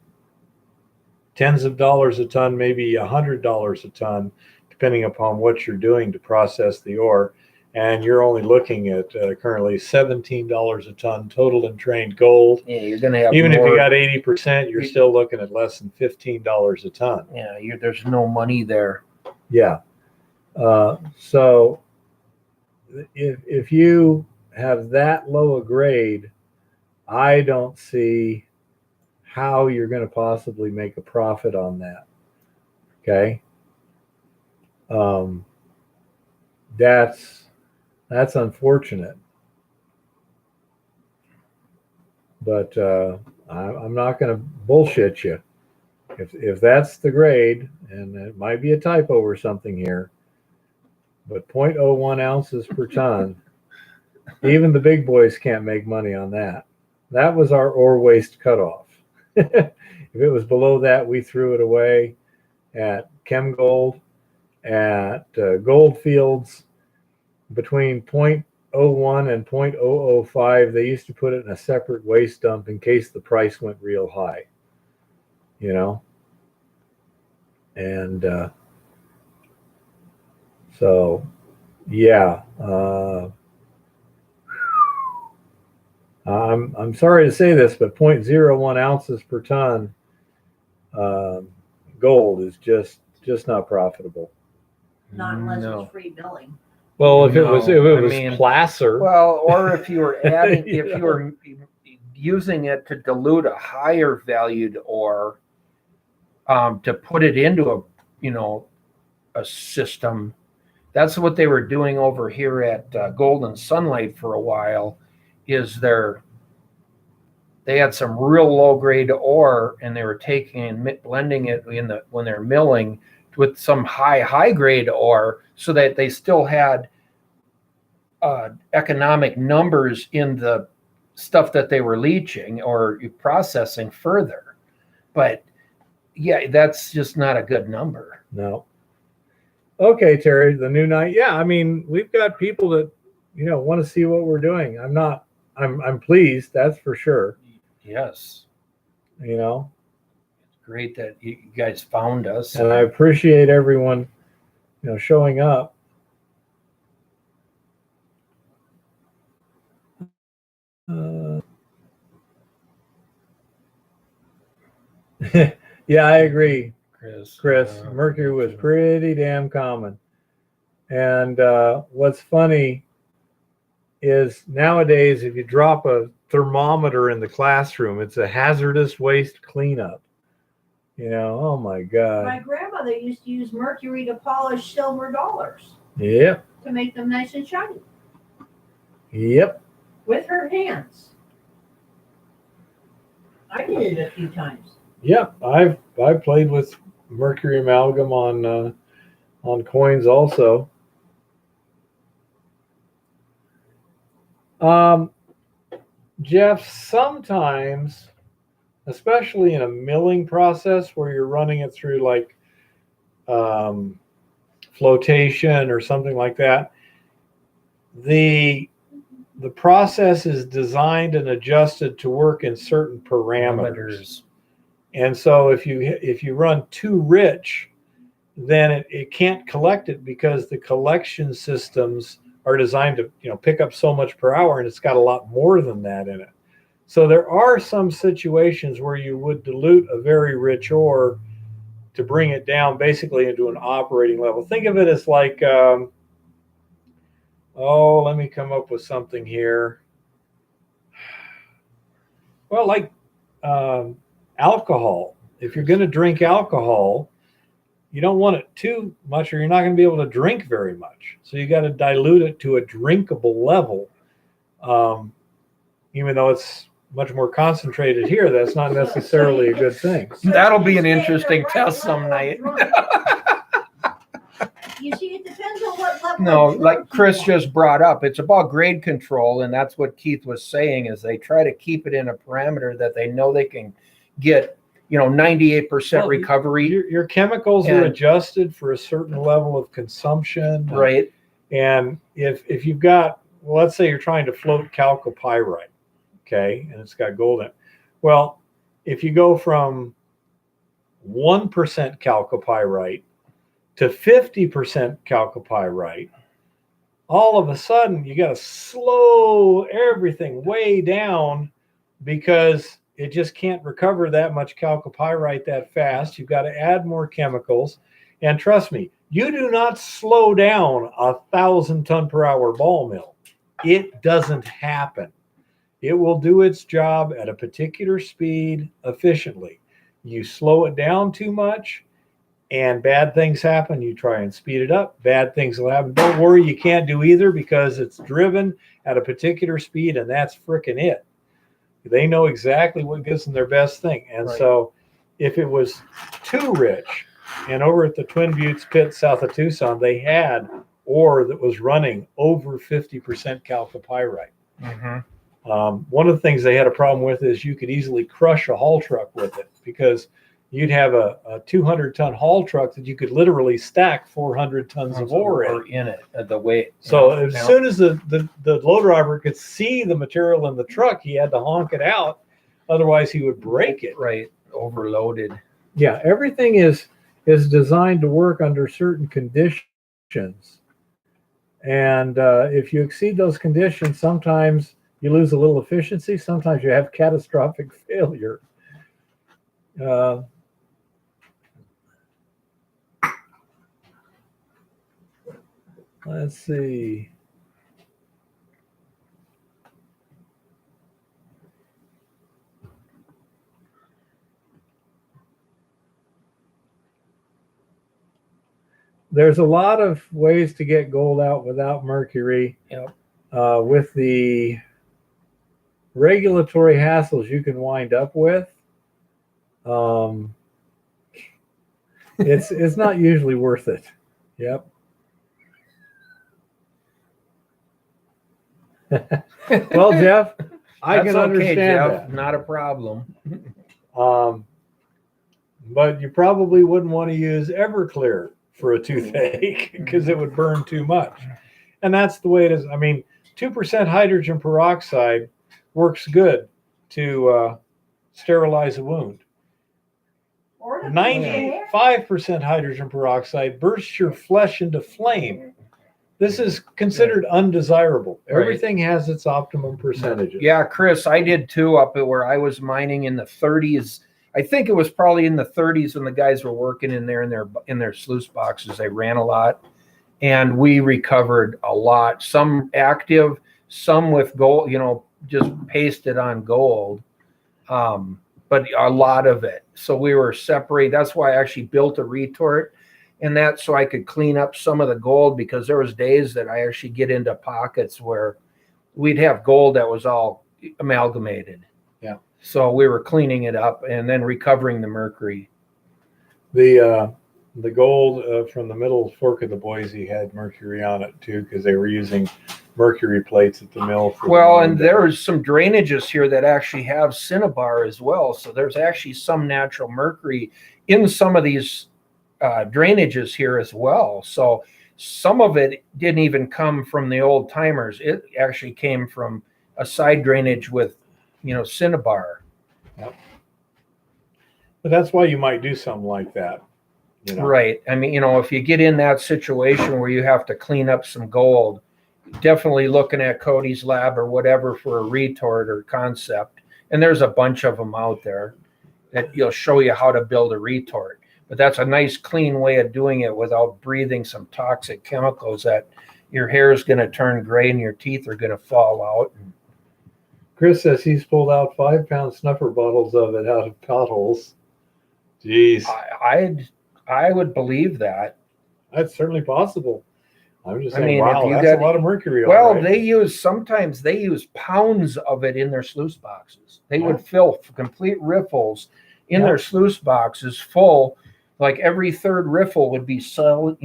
tens of dollars a ton, maybe $100 a ton, depending upon what you're doing to process the ore. And you're only looking at currently $17 a ton total and trained gold. Yeah, you're going to have Even more, if you got 80%, you're still looking at less than $15 a ton. yeah, there's no money there. Yeah. So if you have that low a grade, I don't see how you're going to possibly make a profit on that. Okay. That's unfortunate. But I'm not going to bullshit you. If that's the grade, and it might be a typo or something here, but 0.01 ounces per ton, even the big boys can't make money on that. That was our ore waste cutoff. If it was below that, we threw it away at ChemGold, at Goldfields. Between 0.01 and 0.005, they used to put it in a separate waste dump in case the price went real high, you know? And so, yeah, I'm sorry to say this, but 0.01 ounces per ton gold is just not profitable. Not unless No. it's free billing. Well, if it was I mean, placer, Well, or if you were adding, You if you were using it to dilute a higher valued ore, to put it into a system. That's what they were doing over here at Golden Sunlight for a while. They had some real low grade ore, and they were taking and blending it when they're milling with some high grade ore, so that they still had economic numbers in the stuff that they were leaching or processing further. But yeah, that's just not a good number. no. Okay, Terry, the new night. Yeah, I mean, we've got people that want to see what we're doing. I'm pleased, that's for sure. Yes. You know, It's great that you guys found us. and I appreciate everyone, showing up. Yeah, I agree, Chris. Mercury was pretty damn common. And what's funny is nowadays, if you drop a thermometer in the classroom, it's a hazardous waste cleanup. Oh my My God. grandmother used to use mercury to polish silver dollars Yep. to make them nice and shiny Yep. with her hands. I did it a few times. Yep. I've played with mercury amalgam on coins also. Jeff, sometimes, especially in a milling process where you're running it through like flotation or something like that, the process is designed and adjusted to work in certain parameters. And so if you run too rich, then it can't collect it, because the collection systems are designed to pick up so much per hour, and it's got a lot more than that in it. So there are some situations where you would dilute a very rich ore to bring it down basically into an operating level. Think of it as like, let me come up with something here. Well, like alcohol. If you're going to drink alcohol, you don't want it too much, or you're not going to be able to drink very much. So you got to dilute it to a drinkable level. Even though it's much more concentrated here, that's not necessarily a good thing. That'll be an interesting test some night. You see, it depends on what level. No, of like drug Chris you are. just brought up, it's about grade control, and that's what Keith was saying, is they try to keep it in a parameter that they know they can get, 98% Well, recovery. Your chemicals are And- adjusted for a certain level of consumption. Right. And if you've got, well, let's say you're trying to float chalcopyrite, okay, and it's got gold in it. Well, if you go from 1% chalcopyrite to 50% chalcopyrite, all of a sudden you got to slow everything way down because it just can't recover that much chalcopyrite that fast. You've got to add more chemicals. And trust me, you do not slow down a 1,000-ton-per-hour ball mill. It doesn't happen. It will do its job at a particular speed efficiently. You slow it down too much, and bad things happen. You try and speed it up, bad things will happen. Don't worry, you can't do either because it's driven at a particular speed, and that's frickin' it. They know exactly what gives them their best thing. And Right. so if it was too rich, and over at the Twin Buttes pit south of Tucson, they had ore that was running over 50% chalcopyrite. Mhm. One of the things they had a problem with is you could easily crush a haul truck with it because you'd have a 200-ton haul truck that you could literally stack 400 tons of ore in. it, the weight. So Yeah. as soon as the load driver could see the material in the truck, he had to honk it out. Otherwise, he would break it. Right, overloaded. Yeah, everything is designed to work under certain conditions. And if you exceed those conditions, sometimes you lose a little efficiency. Sometimes you have catastrophic failure. Let's see. There's a lot of ways to get gold out without mercury. Yep. With the regulatory hassles you can wind up with, it's not usually worth it. Yep. Well, Jeff, I That's can okay, understand Jeff. that. Not a problem. But you probably wouldn't want to use Everclear for a toothache because it would burn too much. And that's the way it is. I mean, 2% hydrogen peroxide works good to sterilize a wound. Or to fix your hair. 95% hydrogen peroxide bursts your flesh into flame. This is considered undesirable. Right. Everything has its optimum percentages. Yeah, Chris, I did too up at where I was mining in the 30s. I think it was probably in the 30s when the guys were working in there in their sluice boxes. They ran a lot, and we recovered a lot. Some active, some with gold, just pasted on gold, but a lot of it. So we were separated. That's why I actually built a retort, and that so I could clean up some of the gold, because there was days that I actually get into pockets where we'd have gold that was all amalgamated. Yeah. So we were cleaning it up and then recovering the mercury. The gold from the middle fork of the Boise had mercury on it too, because they were using mercury plates at the mill. For Well, and there's some drainages here that actually have cinnabar as well. So there's actually some natural mercury in some of these drainages here as well. So some of it didn't even come from the old timers. It actually came from a side drainage with, cinnabar. But that's why you might do something like that. Right. I mean, if you get in that situation where you have to clean up some gold, definitely looking at Cody's lab or whatever for a retort or concept. And there's a bunch of them out there that will show you how to build a retort. But that's a nice, clean way of doing it without breathing some toxic chemicals that your hair is going to turn gray and your teeth are going to fall out. Chris says he's pulled out 5-pound snuffer bottles of it out of potholes. Jeez. I would believe that. That's certainly possible. I'm just I saying, mean, if wow, you that's got- a lot of mercury. all Well, right. sometimes they use pounds of it in their sluice boxes. They Yeah. would fill complete riffles in Yeah. their sluice boxes full. Like every third riffle would be solid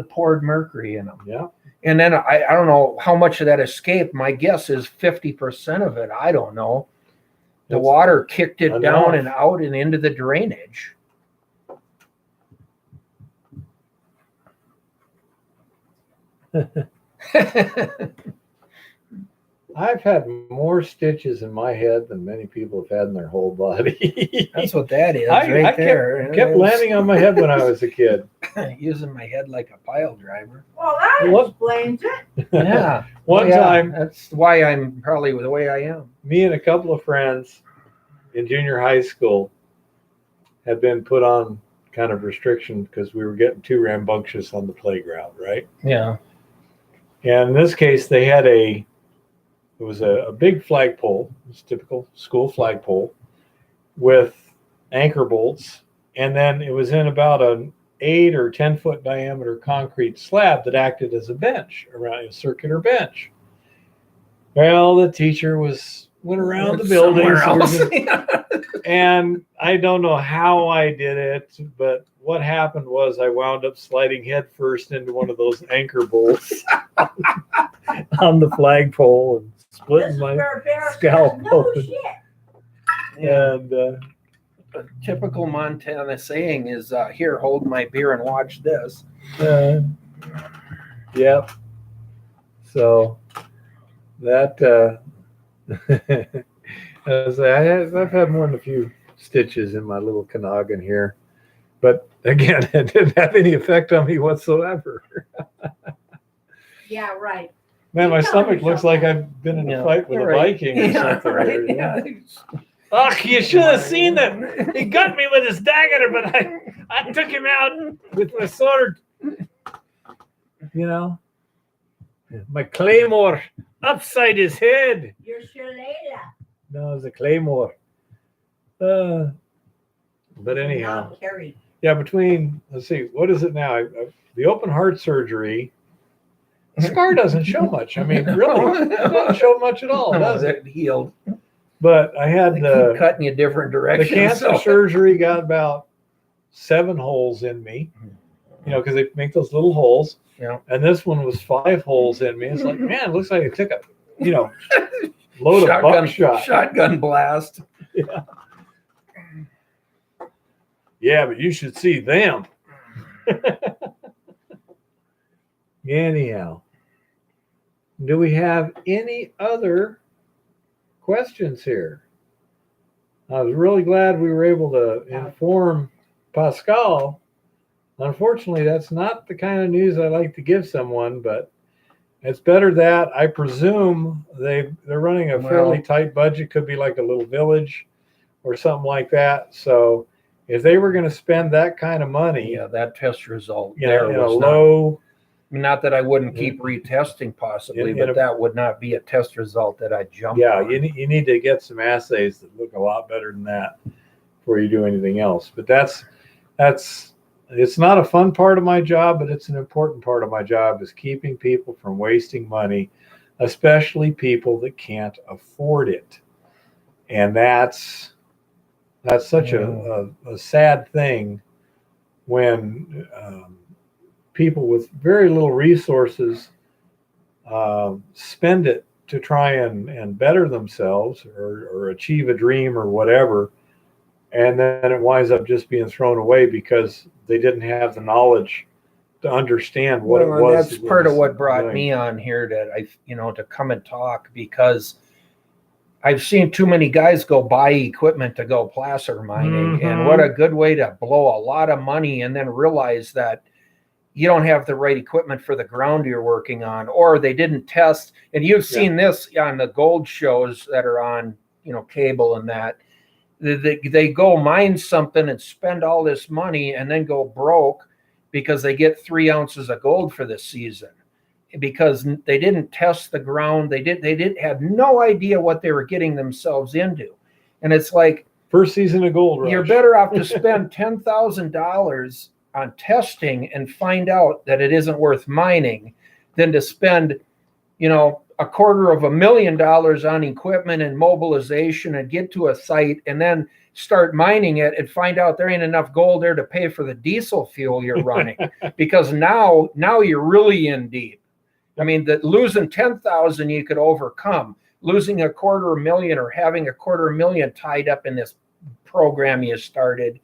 poured mercury in them. Yeah. And then I don't know how much of that escaped. My guess is 50% of it. I don't know. The It's water kicked it down enough. and out and into the drainage. I've had more stitches in my head than many people have had in their whole body. That's what that is, I right kept, there. kept landing on my head when I was a kid. Using my head like a pile driver. Well, that What? explains it. Yeah. One Yeah, time, That's why I'm probably the way I am. me and a couple of friends in junior high school had been put on kind of restriction because we were getting too rambunctious on the playground, right? Yeah. And in this case, they had it was a big flagpole, it's typical school flagpole, with anchor bolts. And then it was in about an 8 or 10 foot diameter concrete slab that acted as a bench, around a circular bench. Well, the teacher went around the building. Somewhere else. And I don't know how I did it, but what happened was I wound up sliding headfirst into one of those anchor bolts on the flagpole and This splitting is my where Bear scalp says, no open. shit. Yeah. And A typical Montana saying is, "Here, hold my beer and watch this." yep. So that I've had more than a few stitches in my little noggin here, but again, it didn't have any effect on me whatsoever. Yeah, right. Man, my You're telling stomach looks yourself like that. I've been in a Yeah, fight with a right. Viking or Yeah, something. right, there, you know? yeah. Ugh, you should have seen that. He got me with his dagger, but I took him out with my sword. You know, my claymore upside his head. You're Shalala. No, it's a claymore. But anyhow, Not Carrie. yeah. Let's see, what is it now? The open heart surgery. The scar doesn't show much. I mean, really, it doesn't show much at all, No, does it? that healed. But I had They keep cutting you different the directions. cancer so- surgery got about 7 holes in me, because they make those little holes. Yeah. And this one was 5 holes in me. It's like, man, it looks like it took a, load of buckshot. Shotgun blast. Yeah. Yeah, but you should see them. Anyhow, do we have any other questions here? I was really glad we were able to inform Pascal. Unfortunately, that's not the kind of news I like to give someone, but it's better that I presume they're running a fairly Well- tight budget. Could be like a little village or something like that. So if they were going to spend that kind of money, Yeah, that test result in there a was low, not that I wouldn't keep retesting possibly, In but a- that would not be a test result that I jump yeah, on. you need to get some assays that look a lot better than that before you do anything else. But that's it's not a fun part of my job, but it's an important part of my job, is keeping people from wasting money, especially people that can't afford it. And that's such a sad thing when people with very little resources spend it to try and better themselves or achieve a dream or whatever. And then it winds up just being thrown away because they didn't have the knowledge to understand what Well, it was. that's that part of was what brought doing. me on here to come and talk, because I've seen too many guys go buy equipment to go placer mining, and Mhm. what a good way to blow a lot of money and then realize that you don't have the right equipment for the ground you're working on, or they didn't test. And you've seen this on the gold shows that are on, cable and that. They go mine something and spend all this money and then go broke because they get 3 ounces of gold for this season, because they didn't test the ground. They didn't have no idea what they were getting themselves into. And it's like, First season of Gold Rush. you're better off to spend $10,000 on testing and find out that it isn't worth mining than to spend, $250,000 on equipment and mobilization and get to a site and then start mining it and find out there ain't enough gold there to pay for the diesel fuel you're running. Because now you're really in deep. I mean, that losing 10,000 you could overcome. Losing $250,000 or having $250,000 tied up in this program you started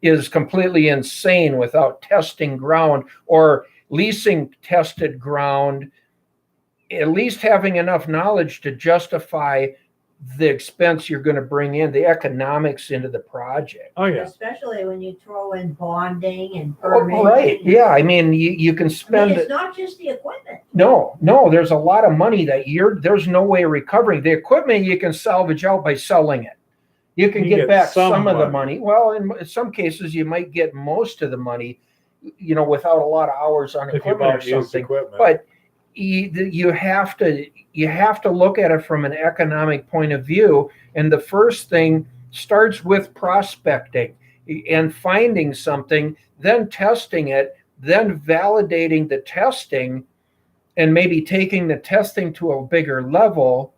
is completely insane without testing ground or leasing tested ground, at least having enough knowledge to justify the expense you're going to bring in, the economics into the project. Oh yeah. Especially when you throw in bonding and Oh, permitting. right. Yeah. I mean, you can I mean, spend it's it. not just the equipment. No, there's a lot of money that there's no way of recovering. The equipment you can salvage out by selling it. You can You get get back some some of the money. money. Well, in some cases, you might get most of the money, without a lot of hours on If you equipment or bought used something. equipment. But you have to look at it from an economic point of view. And the first thing starts with prospecting and finding something, then testing it, then validating the testing, and maybe taking the testing to a bigger level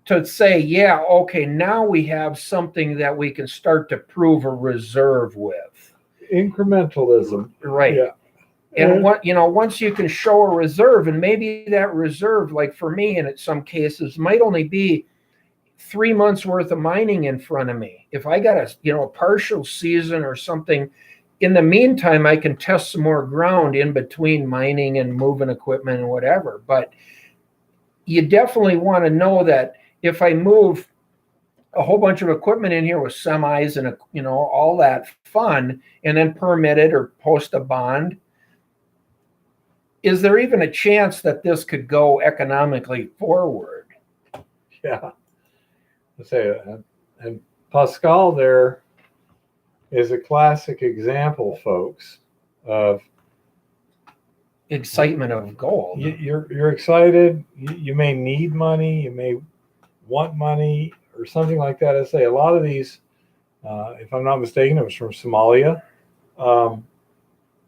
to say, yeah, okay, now we have something that we can start to prove a reserve with. Incrementalism. Right. Yeah. And once you can show a reserve, and maybe that reserve, like for me, and in some cases, might only be 3 months worth of mining in front of me. If I got a partial season or something, in the meantime, I can test some more ground in between mining and moving equipment and whatever. But you definitely want to know that if I move a whole bunch of equipment in here with semis and all that fun, and then permit it or post a bond, is there even a chance that this could go economically forward? Yeah. Let's say, and Pascal there is a classic example, folks, of Excitement of gold. you're excited. You may need money. You may want money or something like that. I say a lot of these, if I'm not mistaken, it was from Somalia.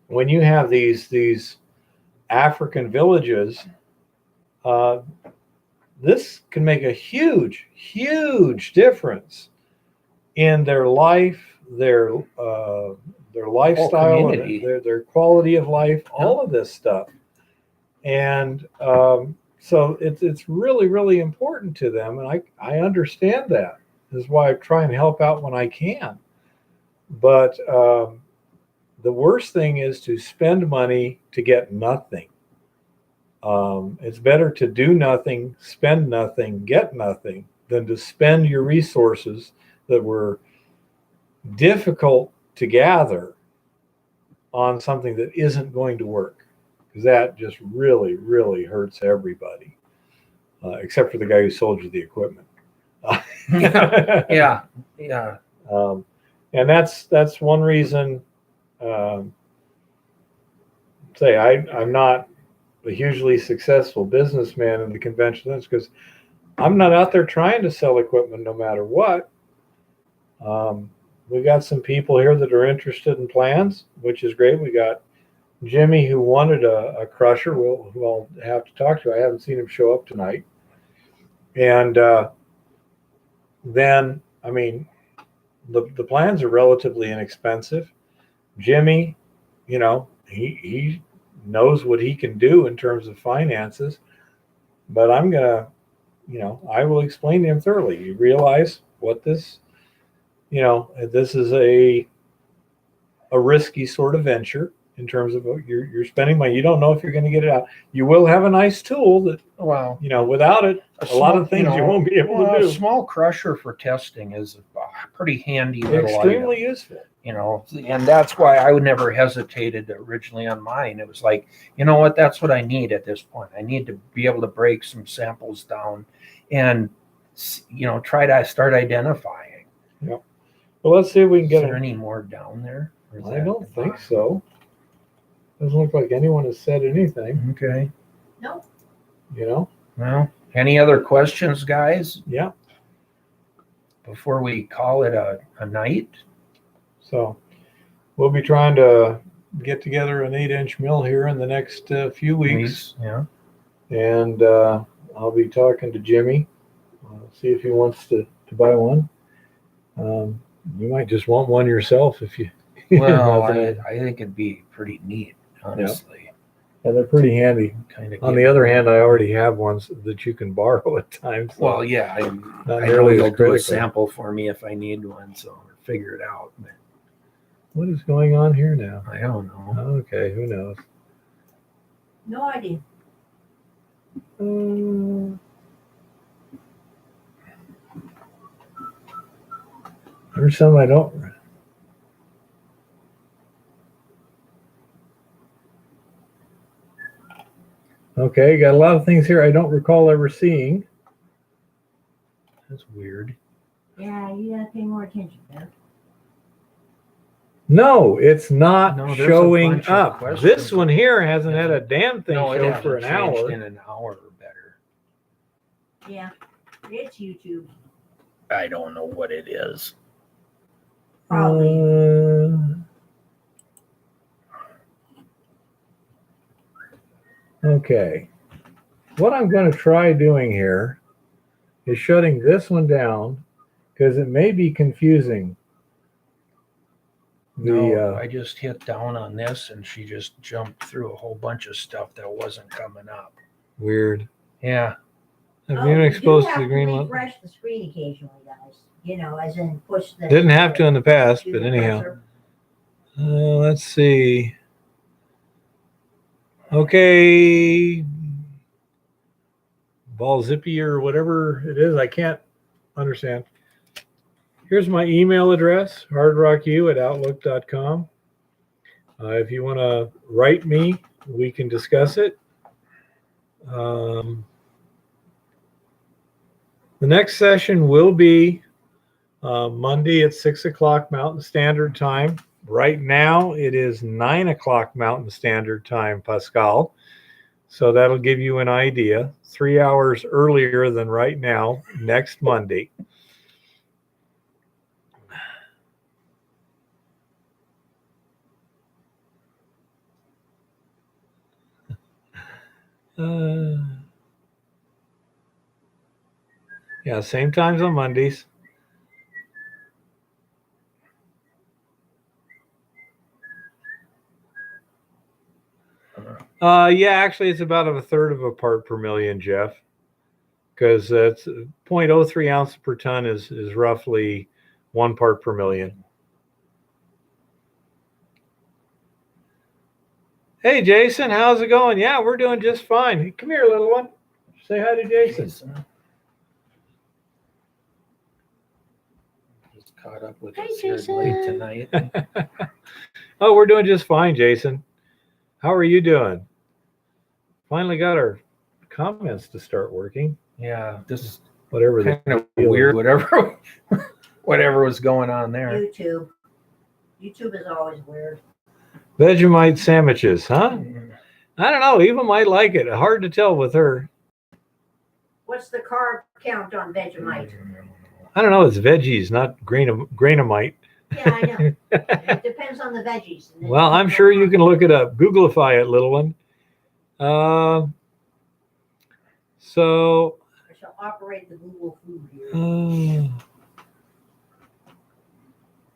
When you have these African villages, this can make a huge, huge difference in their life, their lifestyle, community. their quality of life, all of this stuff. And so it's really, really important to them. And I understand that. This is why I try and help out when I can. But the worst thing is to spend money to get nothing. It's better to do nothing, spend nothing, get nothing, than to spend your resources that were difficult to gather on something that isn't going to work. Because that just really, really hurts everybody, except for the guy who sold you the equipment. Yeah. And that's one reason. I'm not a hugely successful businessman in the conventional sense because I'm not out there trying to sell equipment no matter what. We got some people here that are interested in plans, which is great. We got Jimmy who wanted a crusher, who I'll have to talk to. I haven't seen him show up tonight. And then, I mean, the plans are relatively inexpensive. Jimmy, he knows what he can do in terms of finances, but I'm gonna, I will explain to him thoroughly. You realize what this, this is a risky sort of venture in terms of you're spending money. You don't know if you're going to get it out. You will have a nice tool that, Wow. without it, a lot of things you won't be able to do. A small crusher for testing is a pretty handy little Extremely item, useful. and that's why I would never hesitated originally on mine. It was like, that's what I need at this point. I need to be able to break some samples down and, try to start identifying. Well, let's see if we can Is get there it. any more down there? Or is I that don't the think bottom? so. Doesn't look like anyone has said anything, Okay. No, Well, any other questions, guys, Yeah. before we call it a night? So we'll be trying to get together an 8-inch mill here in the next few weeks. Yeah. And I'll be talking to Jimmy, see if he wants to buy one. You might just want one yourself if you. Well, nothing. I think it'd be pretty neat, honestly. Yeah, they're pretty handy. Kind of. On the other hand, I already have ones that you can borrow at times. So well, yeah, not I know nearly you'll as do a critical. sample for me if I need one, so I'll figure it out. But What is going on here now? I don't know. Okay, who knows? No idea. There's some I don't. Okay, got a lot of things here I don't recall ever seeing. That's weird. Yeah, you gotta pay more attention, man. No, it's not No, there's a showing bunch of up. questions. This one here hasn't had a damn thing No, it show hasn't for an changed hour. in an hour or better. Yeah, it's YouTube. I don't know what it is. Probably. Okay. What I'm going to try doing here is shutting this one down because it may be confusing. No, I just hit down on this and she just jumped through a whole bunch of stuff that wasn't coming up. Weird. Yeah. Have Oh, you been you exposed do to the have green light? refresh the screen occasionally, guys. You know, as in push the. Didn't have to in the past, do but the anyhow. cursor. Let's see. Okay. Ball zippy or whatever it is. I can't understand. Here's my email address, hardrocku@outlook.com. If you want to write me, we can discuss it. The next session will be Monday at 6 o'clock Mountain Standard Time. Right now, it is 9 o'clock Mountain Standard Time, Pascal. So that'll give you an idea. 3 hours earlier than right now, next Monday. Yeah, same times on Mondays. Yeah, actually, it's about a third of a part per million, Jeff, because that's 0.03 ounce per ton is roughly 1 part per million. Hey, Jason, how's it going? Yeah, we're doing just fine. Come here, little one. Say hi to Jason. Just caught up with Hi, us here late Jason. tonight. Oh, we're doing just fine, Jason. How are you doing? Finally got our comments to start working. Yeah, this is Whatever the kind of deal weird. is. Whatever was going on there. YouTube. YouTube is always weird. Vegemite sandwiches, huh? I don't know. Eva might like it. Hard to tell with her. What's the carb count on Vegemite? I don't know. It's veggies, not grainomite. Yeah, I know. It depends on the veggies. And then Well, I'm sure you can look it up. Googleify it, little one. So, I shall operate the Google food here.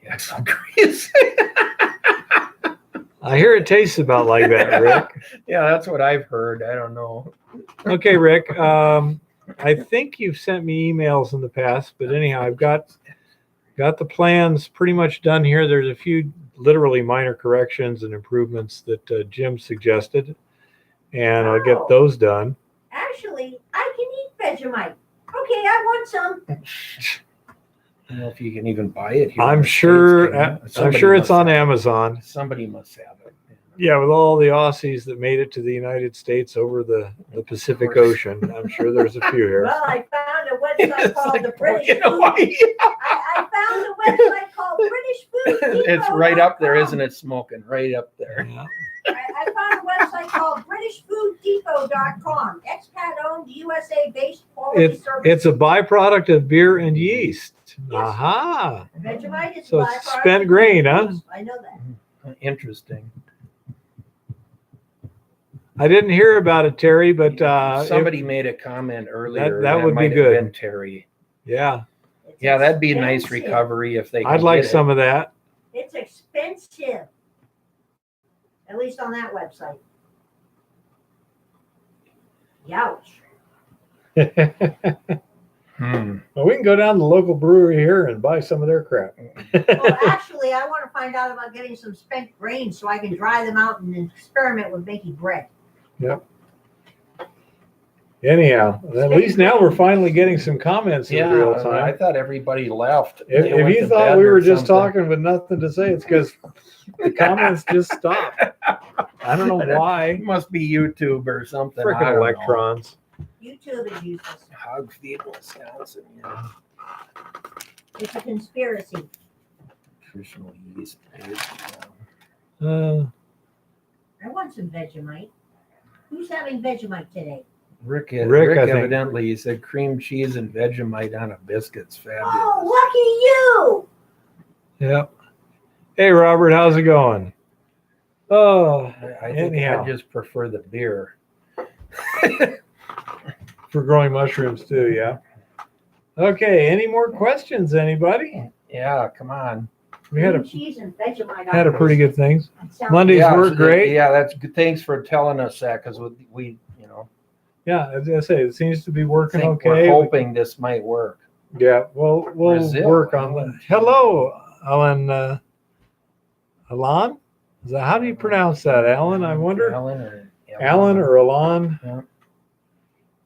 Yeah, it's crazy. I hear it tastes about like that, Rick. Yeah, that's what I've heard. I don't know. Okay, Rick. I think you've sent me emails in the past, but anyhow, I've got the plans pretty much done here. There's a few literally minor corrections and improvements that Jim suggested, and I'll get those done. Actually, I can eat Vegemite. Okay, I want some. I don't know if you can even buy it here. I'm in the sure. States, can you? I'm Somebody sure it's must on have it. Amazon. Somebody must have it. Yeah, with all the Aussies that made it to the United States over the Pacific course. Ocean, I'm sure there's a few here. Well, I found a website It's called like the British in Food. Hawaii. I found a website called British Food. It's right up there, isn't it? Smoking right up there. Yeah. I found a website called BritishFoodDepot.com. Expat-owned, USA-based quality service. It's a byproduct of beer and yeast. Yes. Aha. Vegemite is So a it's byproduct spent of grain, yeast. huh? I know that. Interesting. I didn't hear about it, Terry, but Somebody made a comment earlier. that would be might have good. been Terry. yeah, It's Yeah, that'd be a nice expensive. recovery if they could I'd like get some it. of that. It's expensive. At least on that website. Youch. Hmm. Well, we can go down to the local brewery here and buy some of their crap. Well, actually, I want to find out about getting some spent grains so I can dry them out and experiment with making bread. Anyhow, at least now we're finally getting some comments in real I time. thought everybody left. If, They if went you to thought bed we or were just something. talking with nothing to say, it's because the comments just stopped. I don't know why. It must be YouTube or something. I Freaking don't know. electrons. YouTube is useless. Hog feed Wisconsin. Yeah. It's a conspiracy. Nutritional yeast. Uh, I want some Vegemite. Who's having Vegemite today? Rick I think. evidently he said cream cheese and Vegemite on a biscuit's fabulous. Oh, yep. Hey, Robert, how's it going? Oh, I think anyhow. I just prefer the beer. for growing mushrooms too, yeah. Okay, any more questions, anybody? Yeah, come on. We had cream a cheese and Vegemite. had a pretty good things. Sounds- Mondays Yeah, work great. Yeah, that's good. Thanks for telling us that because we Yeah, as I say, it seems to be working think okay. we're hoping this might work. Yeah, we'll Brazil, work on that. Alan. Hello, Alan. Alan? Is that, how do you pronounce that, Alan? I wonder. Alan or Alan? Yeah.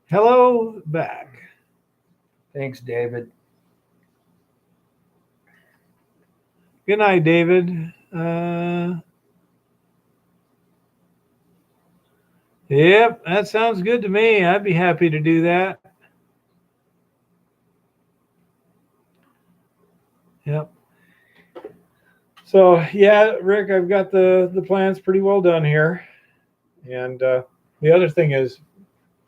Hello, back. Thanks, David. Good night, David. Yep, that sounds good to me. I'd be happy to do that. Yep. So yeah, Rick, I've got the plans pretty well done here, and the other thing is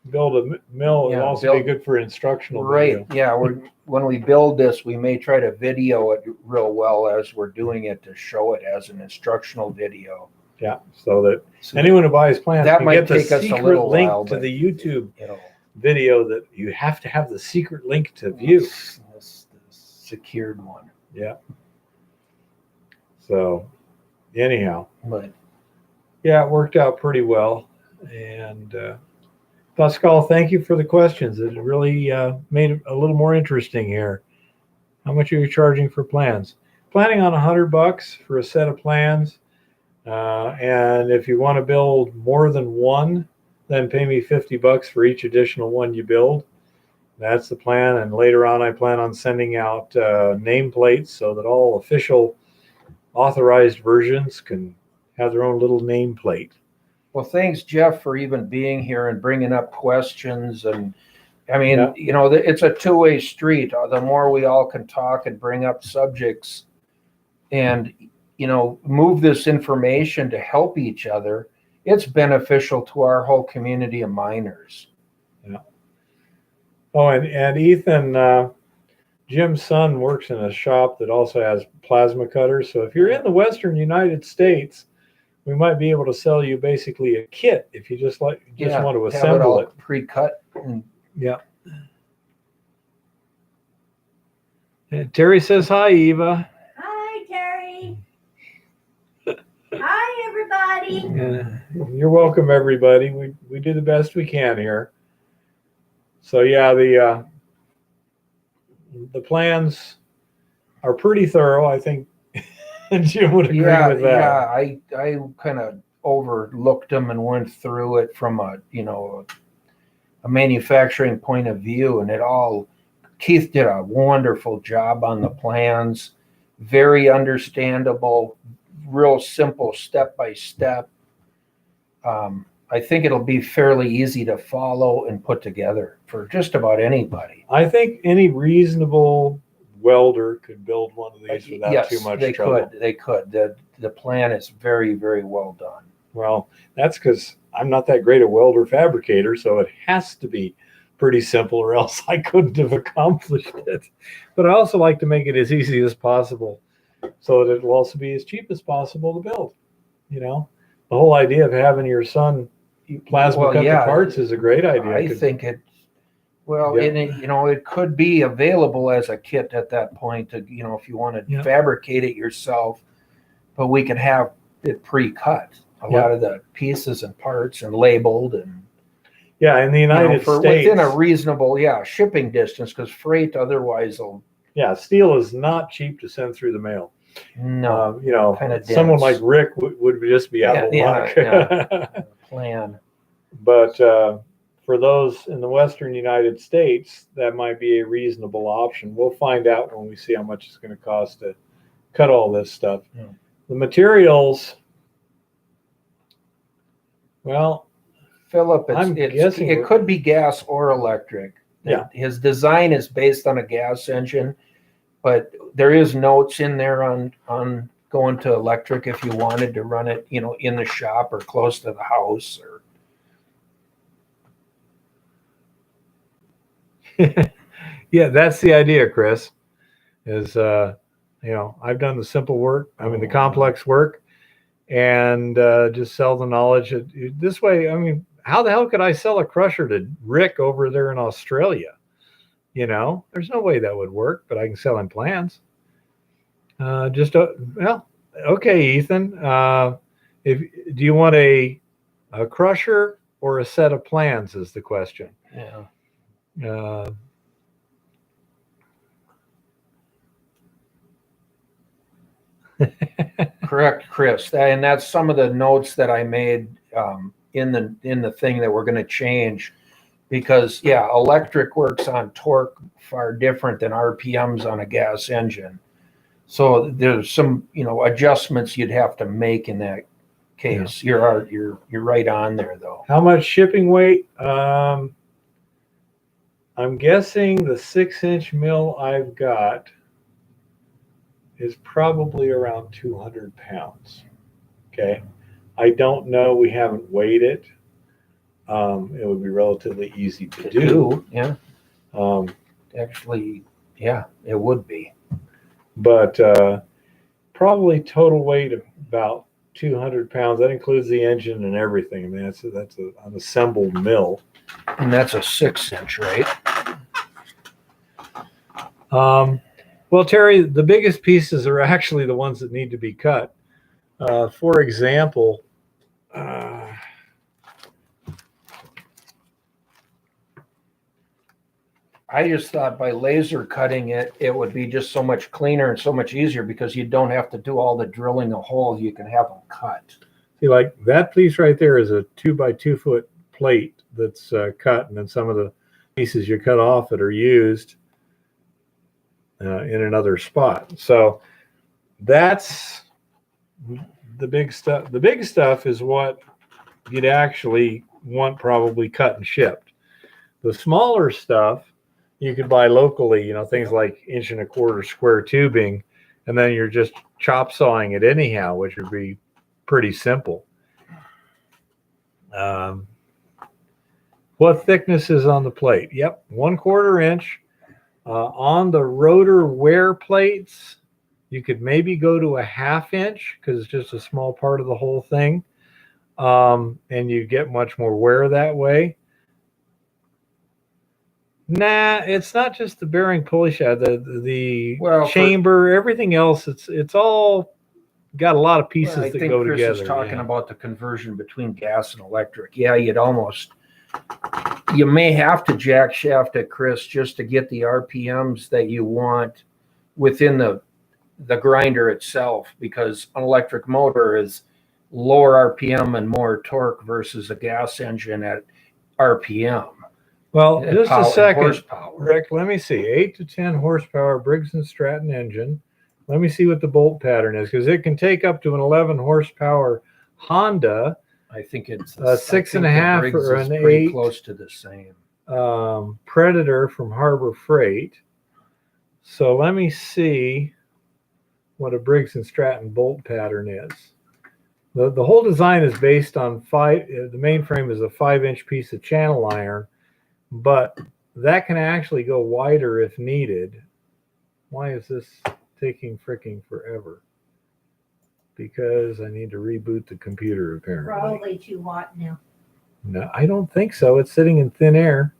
build a mill would Yeah, also be build- good for instructional. Right. video. Yeah. When we build this, we may try to video it real well as we're doing it to show it as an instructional video. Yeah, so that So anyone who buys plans That can might get the take us a secret little link while, to but- the YouTube it'll video that you have to have the secret link to view. This secured one. Yeah. So, anyhow, But yeah, it worked out pretty well. And Pascal, thank you for the questions. It really made it a little more interesting here. How much are you charging for plans? Planning on $100 for a set of plans. And if you want to build more than one, then pay me $50 for each additional one you build. That's the plan. And later on, I plan on sending out nameplates so that all official authorized versions can have their own little nameplate. well, thanks, Jeff, for even being here and bringing up questions. And I mean, Yeah. you know, it's a two-way street. The more we all can talk and bring up subjects and, you know, move this information to help each other, it's beneficial to our whole community of miners. Oh, and Ethan, Jim's son works in a shop that also has plasma cutters. So if you're in the Western United States, we might be able to sell you basically a kit if you just want to Have assemble all it. pre-cut. And Yeah. And Terry says hi, Eva. Hi, Terry. Hi, everybody. You're welcome, everybody. We do the best we can here. So yeah, the plans are pretty thorough. I think Jim would agree with that. Yeah, I kind of overlooked them and went through it from a manufacturing point of view, and Keith did a wonderful job on the plans. Very understandable, real simple step by step. I think it'll be fairly easy to follow and put together for just about anybody. I think any reasonable welder could build one of these without Yes, too much they trouble. could. They could. The plan is very, very well done. Well, that's because I'm not that great a welder fabricator, so it has to be pretty simple, or else I couldn't have accomplished it. But I also like to make it as easy as possible, so that it'll also be as cheap as possible to build. You know, the whole idea of having your son plasma Well, cut yeah, the parts is a great idea. I 'cause- think it, well, Yeah. and it, it could be available as a kit at that point to, if you want to Yeah. fabricate it yourself, but we could have it pre-cut, a Yeah. lot of the pieces and parts and labeled and, yeah, in the United for States, within a reasonable, shipping distance, because freight otherwise will, yeah, steel is not cheap to send through the mail. no, kinda Someone dense. like Rick would just be out of Yeah, luck. plan. But for those in the Western United States, that might be a reasonable option. We'll find out when we see how much it's going to cost to cut all this stuff. Yeah. The materials, well, Philip, I'm guessing it we're- could be gas or electric. Yeah. His design is based on a gas engine, but there is notes in there on going to electric if you wanted to run it, in the shop or close to the house or. yeah, that's the idea, Chris. Is I've done the simple work, the complex work, and just sell the knowledge. This way, how the hell could I sell a crusher to Rick over there in Australia? There's no way that would work, but I can sell him plans. Okay, Ethan. Do you want a crusher or a set of plans? Is the question. Yeah. Correct, Chris. And that's some of the notes that I made in the thing that we're going to change, because electric works on torque far different than RPMs on a gas engine. So there's some adjustments you'd have to make in that case. You're right on there though. How much shipping weight? I'm guessing the 6-inch mill I've got is probably around 200 pounds. Okay. I don't know. We haven't weighed it. It would be relatively easy to do. Yeah. Actually, it would be. But probably total weight of about 200 pounds. That includes the engine and everything. That's an assembled mill. And that's a 6-inch, right? Well, Terry, the biggest pieces are actually the ones that need to be cut. For example, I just thought by laser cutting it, it would be just so much cleaner and so much easier because you don't have to do all the drilling a hole. You can have them cut. see, like that piece right there is a 2 by 2 foot plate that's cut, and then some of the pieces you cut off it are used in another spot. So that's the big stuff. The big stuff is what you'd actually want probably cut and shipped. The smaller stuff you could buy locally, things like 1.25 inch square tubing, and then you're just chop sawing it anyhow, which would be pretty simple. What thickness is on the plate? Yep, 1/4 inch. On the rotor wear plates, you could maybe go to a 1/2 inch because it's just a small part of the whole thing. And you get much more wear that way. Nah, it's not just the bearing pulley shaft, the chamber, everything else. It's all got a lot of pieces I that think go Chris together. is talking yeah. about the conversion between gas and electric. Yeah, you may have to jack shaft it, Chris, just to get the RPMs that you want within the grinder itself, because an electric motor is lower RPM and more torque versus a gas engine at RPM. Well, just a second, horsepower. Rick. Let me see. 8 to 10 horsepower Briggs & Stratton engine. Let me see what the bolt pattern is, because it can take up to an 11 horsepower Honda. I think it's 6.5 or an pretty 8. close to the same. Predator from Harbor Freight. So let me see what a Briggs & Stratton bolt pattern is. The whole design is based on the mainframe is a 5-inch piece of channel iron, but that can actually go wider if needed. Why is this taking freaking forever? Because I need to reboot the computer apparently. Probably too hot now. No, I don't think so. It's sitting in thin air.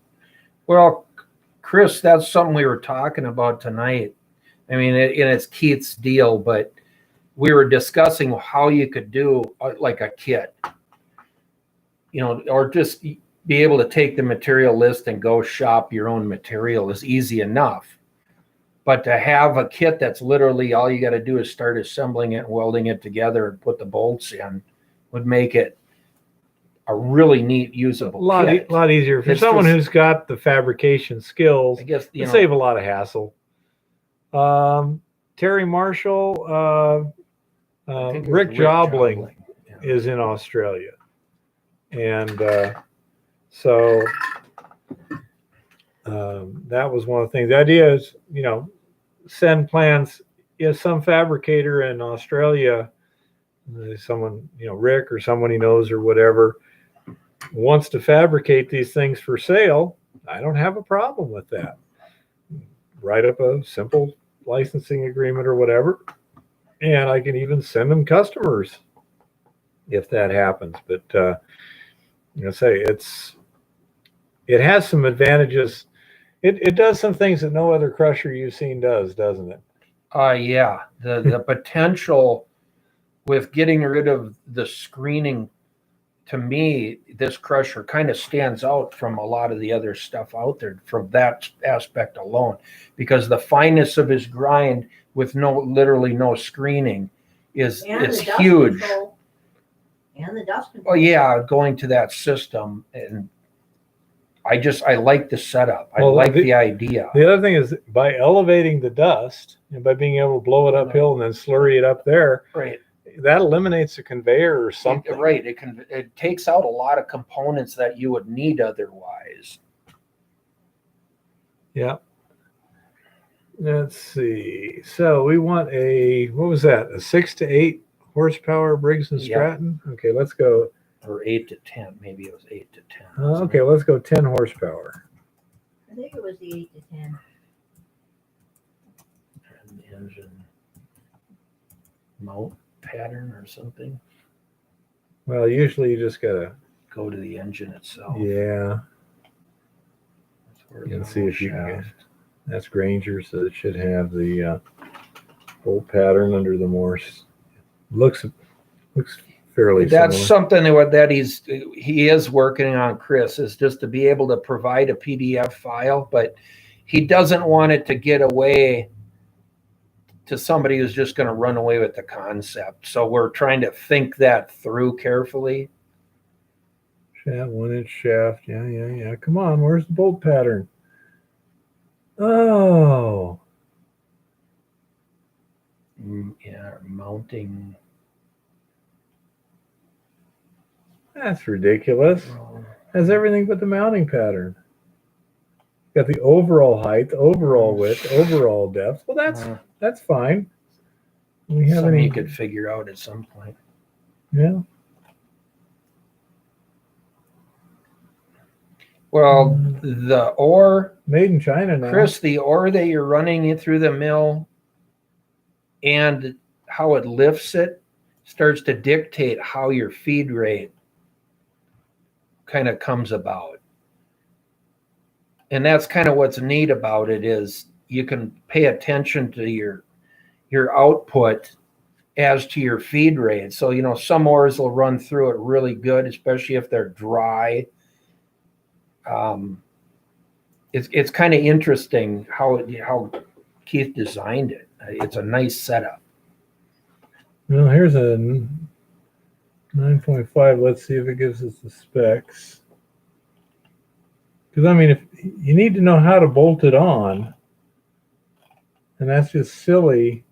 Well, Chris, that's something we were talking about tonight. I mean, and it's Keith's deal, but we were discussing how you could do like a kit, or just be able to take the material list and go shop your own material is easy enough. But to have a kit that's literally all you got to do is start assembling it and welding it together and put the bolts in would make it a really neat, usable kit. Lot easier for It's someone just- who's got the fabrication skills. I guess, It'll save a lot of hassle. Terry Marshall, I think it was Rick Jobling Yeah. is in Australia. And so that was one of the things. The idea is, send plans. If some fabricator in Australia, someone, Rick or someone he knows or whatever, wants to fabricate these things for sale, I don't have a problem with that. Write up a simple licensing agreement or whatever, and I can even send them customers if that happens. But it has some advantages. It does some things that no other crusher you've seen does, doesn't it? Yeah, the potential with getting rid of the screening, to me, this crusher kind of stands out from a lot of the other stuff out there from that aspect alone, because the fineness of his grind with literally no screening is And the dust huge. control. And the dust control. Oh yeah, going to that system, and I like the setup. I Well, like the idea. The other thing is by elevating the dust and by being able to blow it uphill and then slurry it up there, Right. that eliminates a conveyor or something. Right. It takes out a lot of components that you would need otherwise. Yeah. Let's see. So we want what was that? A 6 to 8 horsepower Briggs and Yeah. Stratton? Okay, let's go. Or 8 to 10. Maybe it was 8 to 10. wasn't Okay, it? let's go 10 horsepower. I think it was the 8 to 10. And engine mount pattern or something. Well, usually you just gotta, Go to the engine itself. yeah. That's where You can the see if you can get- shaft- That's Granger, so it should have the bolt pattern under the Morse. Looks fairly That's similar. something that he is working on, Chris, is just to be able to provide a PDF file, but he doesn't want it to get away to somebody who's just going to run away with the concept. So we're trying to think that through carefully. Shaft, 1-inch shaft. Yeah. Come on, where's the bolt pattern? Oh, Yeah, mounting. that's ridiculous. Has everything but the mounting pattern. Got the overall height, the overall width, overall depth. Well, that's fine. Do we have Something any? you could figure out at some point. Yeah. Well, the ore, Made in China now. Chris, the ore that you're running it through the mill and how it lifts it starts to dictate how your feed rate kind of comes about. And that's kind of what's neat about it is you can pay attention to your output as to your feed rate. So, some ores will run through it really good, especially if they're dry. It's kind of interesting how Keith designed it. It's a nice setup. Well, here's a 9.5. Let's see if it gives us the specs. Because, I mean, if you need to know how to bolt it on, and that's just silly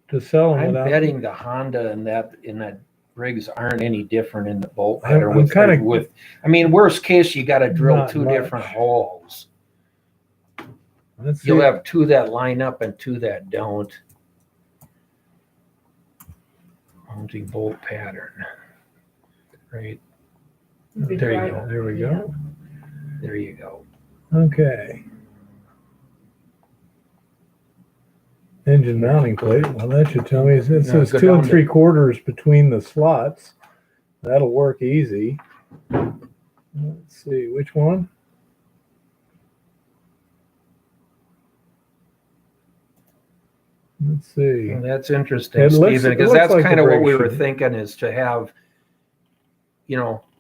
to sell them I'm without. betting the Honda in that Briggs aren't any different in the bolt I'm pattern. kinda- Worst case, you got to drill Not two much. different holes. Let's see. You'll have two that line up and two that don't. Mounting bolt pattern. Right. There you go. There we go. There you go. Okay. Engine mounting plate. Well, that should tell me it No, says go 2 down 3/4 between the slots. that'll work easy. Let's see, which one? Let's see. That's interesting, It looks- Stephen, it because looks that's like the kind of what brake we were should- thinking, is to have,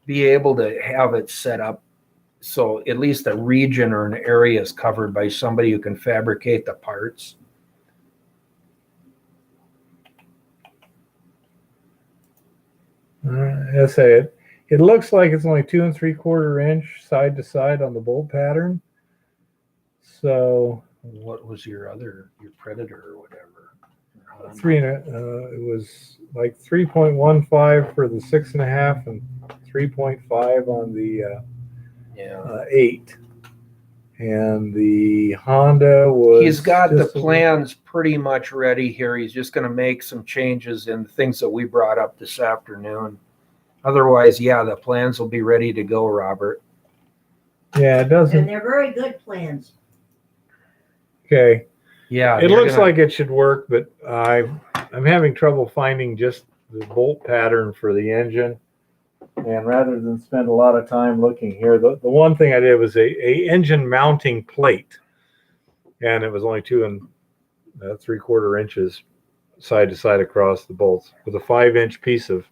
be able to have it set up so at least a region or an area is covered by somebody who can fabricate the parts. I say it. It looks like it's only 2 3/4 inch side to side on the bolt pattern. So What was your Predator or whatever? it was like 3.15 for the 6.5 and 3.5 on the Yeah. 8. And the Honda was. He's got the just a- plans pretty much ready here. He's just gonna make some changes in things that we brought up this afternoon. Otherwise, yeah, the plans will be ready to go, Robert. Yeah, it And doesn't. they're very good plans. Okay. Yeah. It they're looks gonna- like it should work, but I'm having trouble finding just the bolt pattern for the engine. And rather than spend a lot of time looking here, the one thing I did was a engine mounting plate, and it was only 2 3/4 inches side to side across the bolts with a 5-inch piece of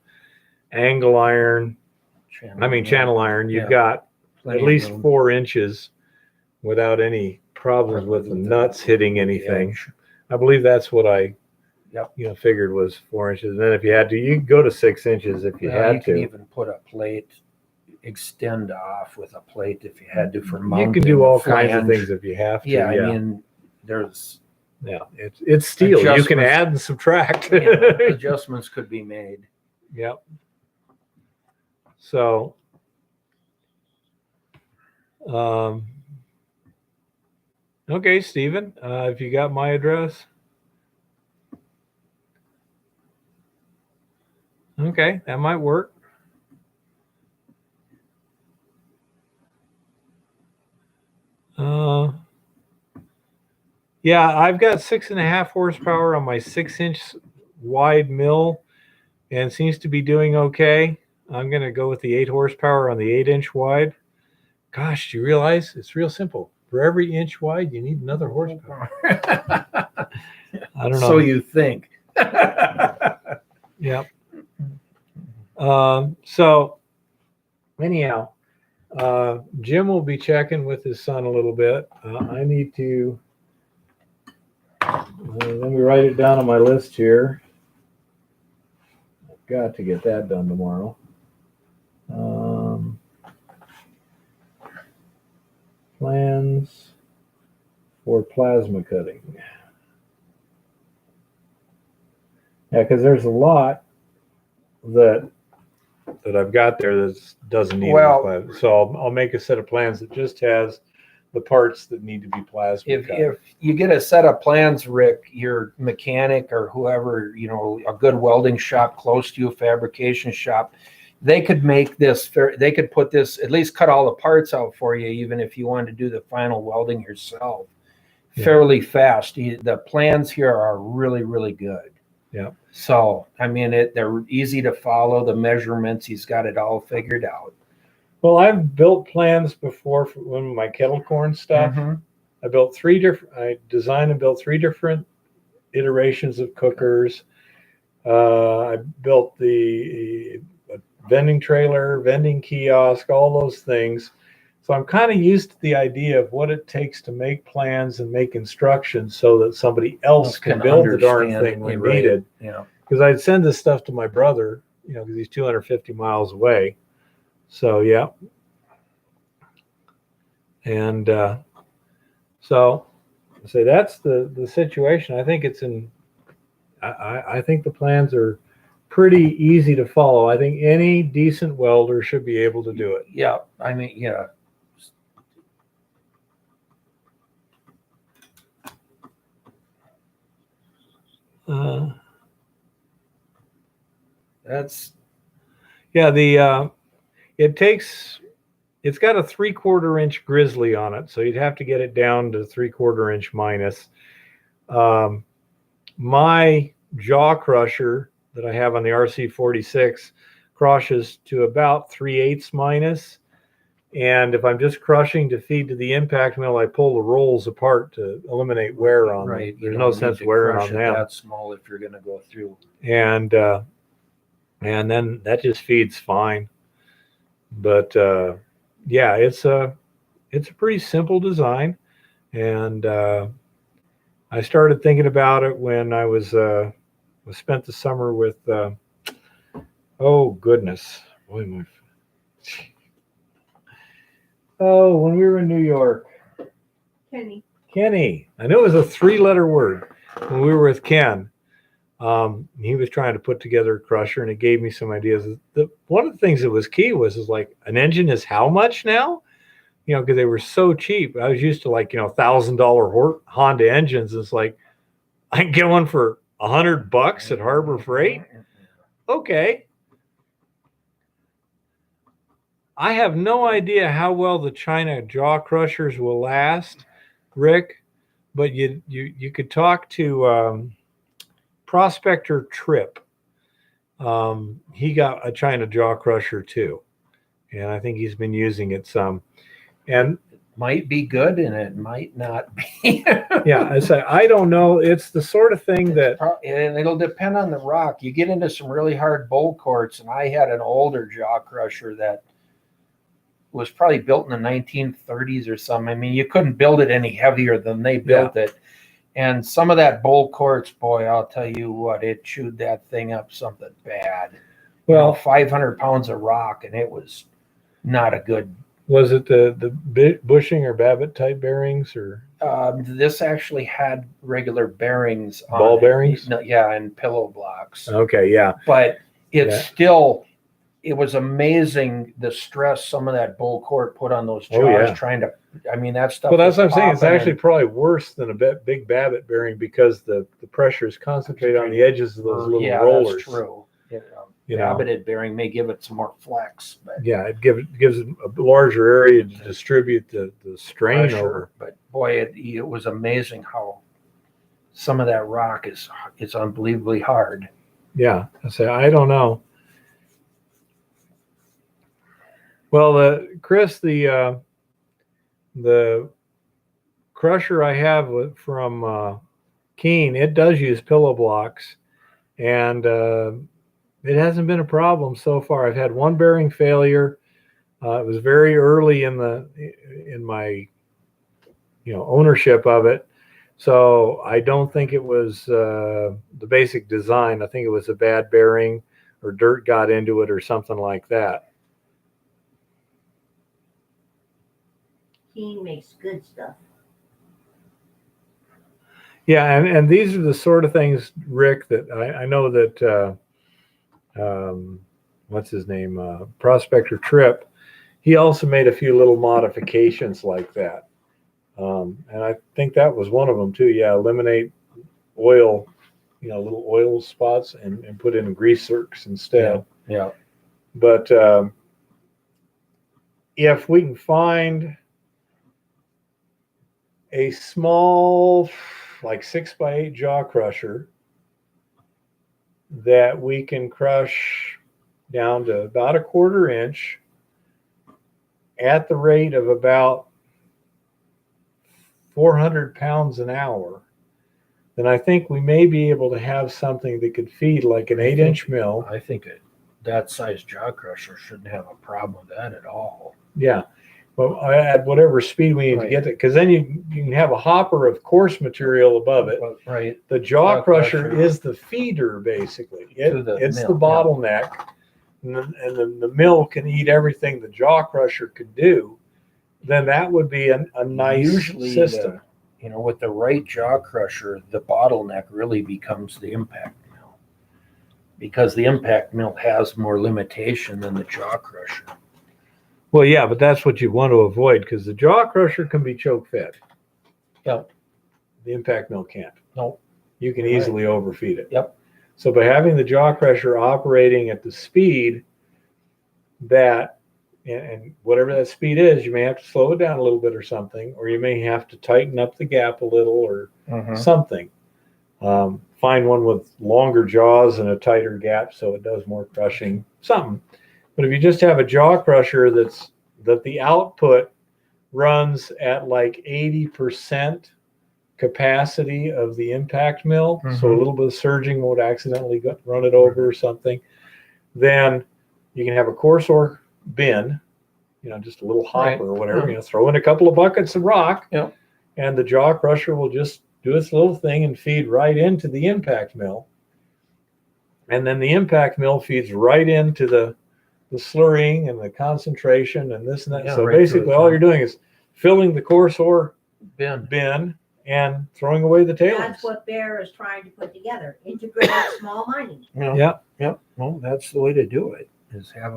angle iron. Channel iron. You've Yeah. got Plenty at of least room. 4 inches without any problems with the nuts hitting anything. edge. I believe that's what I, Yep. figured was 4 inches. And then if you had to, you could go to 6 inches if you Well, had you can to. even put a plate, extend off with a plate if you had to for You mounting. can do all kinds of flange. things if you have to. Yeah, Yeah, I mean, there's it's steel. You can adjustments. add and subtract. adjustments could be made. Yep. So, okay, Stephen, if you got my address. Okay, that might work. Yeah, I've got 6.5 horsepower on my 6-inch wide mill, and seems to be doing okay. I'm gonna go with the 8 horsepower on the 8-inch wide. Gosh, do you realize it's real simple? For every inch wide, you need another horsepower. I don't know. So you think. Yep. So anyhow, Jim will be checking with his son a little bit. I need to, let me write it down on my list here. I've got to get that done tomorrow. Plans for plasma cutting. Yeah, because there's a lot that I've got there that doesn't need Well- plasma. So I'll make a set of plans that just has the parts that need to be plasma If cut. you get a set of plans, Rick, your mechanic or whoever, a good welding shop close to you, fabrication shop, they could make this they could put this, at least cut all the parts out for you, even if you wanted to do the final welding yourself Yeah. fairly fast. The plans here are really, really good. Yeah. So, I mean, they're easy to follow, the measurements, he's got it all figured out. Well, I've built plans before for one of my kettle corn stuff. Mhm. I designed and built 3 different iterations of cookers. I built the vending trailer, vending kiosk, all those things. So I'm kind of used to the idea of what it takes to make plans and make instructions so that somebody else can build the darn understand thing when right. needed. Yeah. Because I'd send this stuff to my brother, because he's 250 miles away. So, yeah. And so that's the situation. I think I think the plans are pretty easy to follow. I think any decent welder should be able to do it. Yeah. I mean, yeah. That's Yeah, it's got a 3/4 inch grizzly on it, so you'd have to get it down to 3/4 inch minus. My jaw crusher that I have on the RC46, crushes to about 3/8 minus. And if I'm just crushing to feed to the impact mill, I pull the rolls apart to eliminate wear on them. Right. There's no sense wearing on them. That small if you're going to go through. And then that just feeds fine. But yeah, it's a pretty simple design, and I started thinking about it when I was spent the summer with oh goodness, boy, when we were in New York. Kenny. I know it was a 3-letter word when we were with Ken. He was trying to put together a crusher, and it gave me some ideas. One of the things that was key was like an engine is how much now? You know, because they were so cheap. I was used to like, $1,000 Honda engines. It's like I can get one for $100 at Harbor Freight. Okay. I have no idea how well the China jaw crushers will last, Rick, but you could talk to Prospector Tripp. He got a China jaw crusher too, and I think he's been using it some. And Might be good and it might not be. yeah, I say I don't know. It's the sort of thing that And it'll depend on the rock. You get into some really hard bowl quartz, and I had an older jaw crusher that was probably built in the 1930s or something. I mean, you couldn't build it any heavier than they built it. And some of that bowl quartz, boy, I'll tell you what, it chewed that thing up something bad. well, 500 pounds of rock, and it was not a good. was it the bushing or Babbitt type bearings or This actually had regular bearings on ball it. bearings? No, yeah, and pillow blocks. Okay, yeah. But it's Yeah. still, it was amazing the stress some of that bull cord put on those jaws Oh, yeah. trying to, I mean, that stuff. Well, that's was what I'm saying. It's popping actually and- probably worse than a big Babbitt bearing because the pressure is concentrated on the edges of those little yeah, rollers. that's true. You know. Babbitt bearing may give it some more flex, but Yeah, it gives it a larger area to distribute the strain pressure. over. But boy, it was amazing how some of that rock is unbelievably hard. Yeah, I don't know. Well, Chris, the crusher I have from Keen, it does use pillow blocks, and it hasn't been a problem so far. I've had one bearing failure. It was very early in my ownership of it, so I don't think it was the basic design. I think it was a bad bearing or dirt got into it or something like that. Keen makes good stuff. Yeah, and these are the sort of things, Rick, that I know that what's his name, Prospector Tripp, he also made a few little modifications like that, and I think that was one of them too. Yeah, eliminate oil, little oil spots, and put in grease zerks instead. Yeah. But if we can find a small, like 6x8 jaw crusher that we can crush down to about 1/4 inch at the rate of about 400 pounds an hour, then I think we may be able to have something that could feed like an 8-inch mill. I think that size jaw crusher shouldn't have a problem with that at all. Yeah. Well, at whatever speed we need to get it, because then you can have a hopper of coarse material above it. Right. The jaw Jaw crusher crusher. is the feeder, basically. To the It's mill, the bottleneck, and the mill can eat everything the jaw crusher could do. Then that would be a nice Usually system. With the right jaw crusher, the bottleneck really becomes the impact mill, because the impact mill has more limitation than the jaw crusher. Well, yeah, but that's what you want to avoid, because the jaw crusher can be choke fed. Yep. The impact mill can't. No. You can Right. easily overfeed it. Yep. So by having the jaw crusher operating at the speed that, and whatever that speed is, you may have to slow it down a little bit or something, or you may have to tighten up the gap a little or something. Find one with longer jaws and a tighter gap so it does more crushing, something. But if you just have a jaw crusher that the output runs at like 80% capacity of the impact mill, so a Mhm. little bit of surging would accidentally run it over or something, then you can have a coarse ore bin, just a little hopper Right. or whatever, Yeah. throw in a couple of buckets of rock, Yeah. and the jaw crusher will just do its little thing and feed right into the impact mill. And then the impact mill feeds right into the slurrying and the concentration and this and that. Yeah, So right through basically it. all you're doing is filling the coarse ore Ben. bin and throwing away the tailings. That's what Bear is trying to put together, integrated small mining. Yeah. Yep. Well, that's the way to do it, is have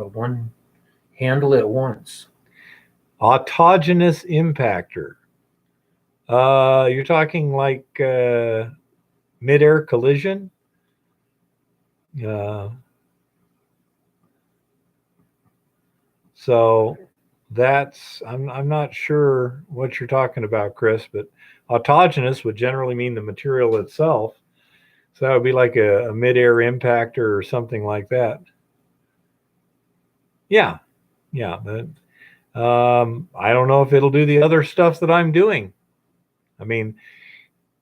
handle it once. Autogenous impactor. You're talking like mid-air collision. So that's I'm not sure what you're talking about, Chris, but autogenous would generally mean the material itself. So that would be like a mid-air impactor or something like that. Yeah. But, I don't know if it'll do the other stuff that I'm doing. I mean,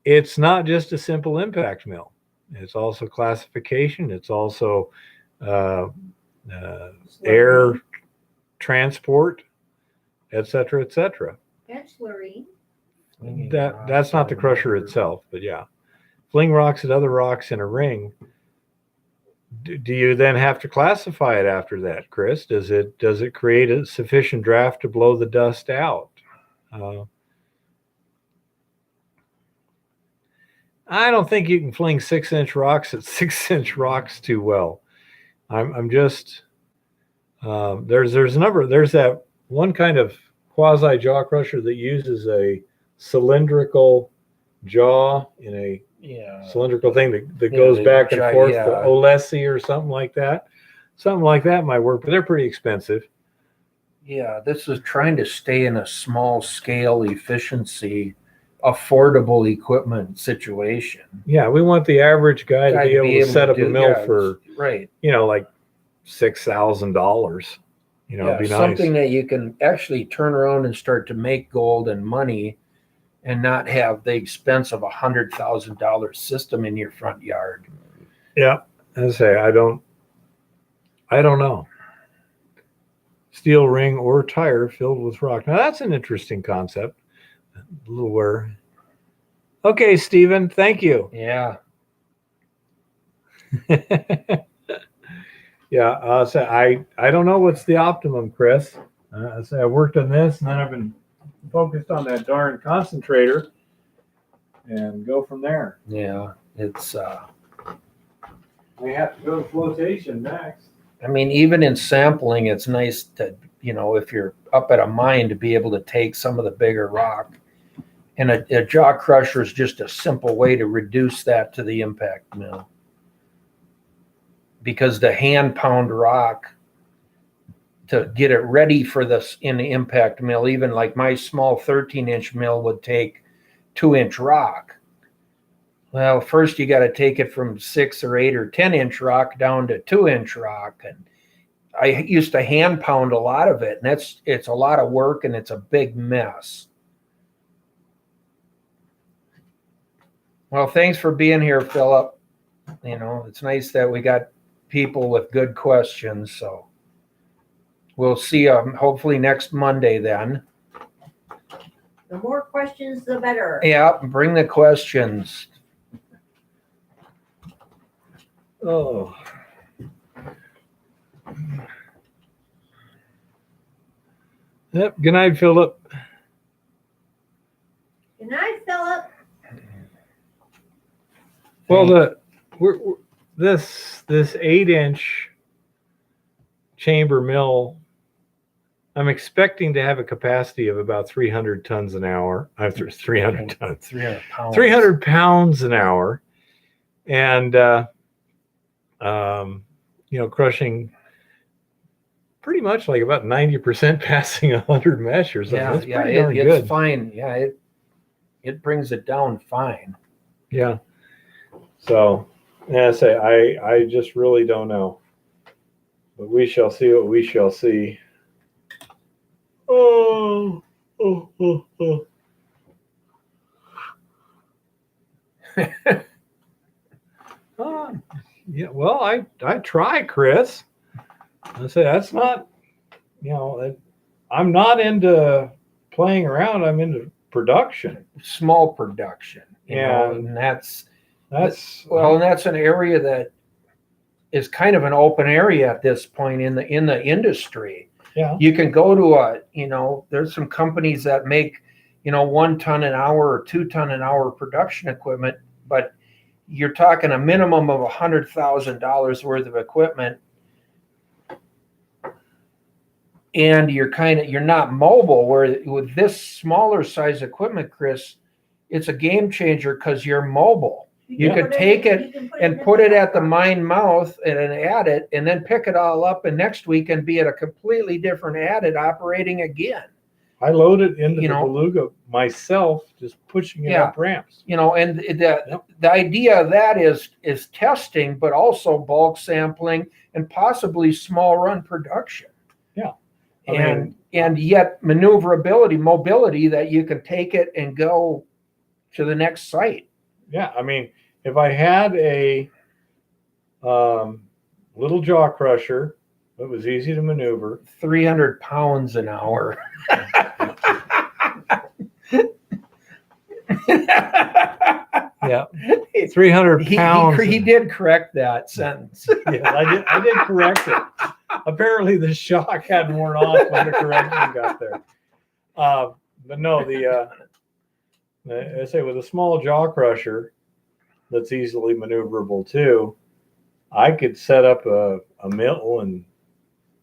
it's not just a simple impact mill. It's also classification. It's also air transport, et cetera, et cetera. And slurry. That's not the crusher itself, but yeah. Fling rocks at other rocks in a ring. Do you then have to classify it after that, Chris? Does it create a sufficient draft to blow the dust out? I don't think you can fling 6-inch rocks at 6-inch rocks too well. I'm just there's that one kind of quasi jaw crusher that uses a cylindrical jaw in a cylindrical thing that goes back and forth, the Olesi or something like that. Something like that might work, but they're pretty expensive. Yeah, this is trying to stay in a small scale efficiency, affordable equipment situation. Yeah, we want the average guy to be able to set up a mill for right. like $6,000. It'd be nice. Something that you can actually turn around and start to make gold and money, and not have the expense of $100,000 system in your front yard. Yeah, as I say, I don't know. Steel ring or tire filled with rock. Now that's an interesting concept. A little where. Okay, Stephen, thank you. Yeah. Yeah, so I don't know what's the optimum, Chris. I worked on this, and then I've been focused on that darn concentrator, and go from there. Yeah. It's We have to go to flotation next. I mean, even in sampling, it's nice to, if you're up at a mine, to be able to take some of the bigger rock. And a jaw crusher is just a simple way to reduce that to the impact mill. Because the hand pound rock, to get it ready for this in the impact mill, even like my small 13-inch mill would take 2-inch rock. Well, first you got to take it from 6 or 8 or 10-inch rock down to 2-inch rock. And I used to hand pound a lot of it, and it's a lot of work, and it's a big mess. Well, thanks for being here, Philip. It's nice that we got people with good questions. So we'll see you hopefully next Monday then. The more questions, the better. Yeah, bring the questions. Oh. Yep. Good night, Philip. Good night, Philip. Well, this 8-inch chamber mill, I'm expecting to have a capacity of about 300 tons an hour. 300 tons. 300 pounds. 300 pounds an hour. And, crushing pretty much like about 90% passing 100 mesh or something. Yeah, That's yeah, pretty darn good. it's fine. Yeah, it brings it down fine. Yeah. So, I just really don't know. But we shall see what we shall see. Oh. Yeah, well, I try, Chris. I say that's not, I'm not into playing around. I'm into production. Small production, you know, And and that's That's that's an area that is kind of an open area at this point in the industry. yeah. You can go to there's some companies that make, 1 ton an hour or 2 ton an hour production equipment, but you're talking a minimum of $100,000 worth of equipment. And you're not mobile, where with this smaller size equipment, Chris, it's a game changer because you're mobile. You Yeah. could take it You can and in put it at the pickup. mine mouth and then add it, and then pick it all up, and next week and be at a completely different adit operating again. I load it into You the know. Beluga myself, just pushing it Yeah. up ramps. And the Yep. the idea of that is testing, but also bulk sampling and possibly small run production. Yeah. I And yet maneuverability, mobility, that you can take it and go to the next site. Yeah, I mean, if I had a little jaw crusher that was easy to maneuver, 300 pounds an hour. yeah, 300 pounds. He did correct that sentence. Yeah, I did correct it. Apparently, the shock hadn't worn off when the correction got there. But no, I say with a small jaw crusher that's easily maneuverable too, I could set up a mill in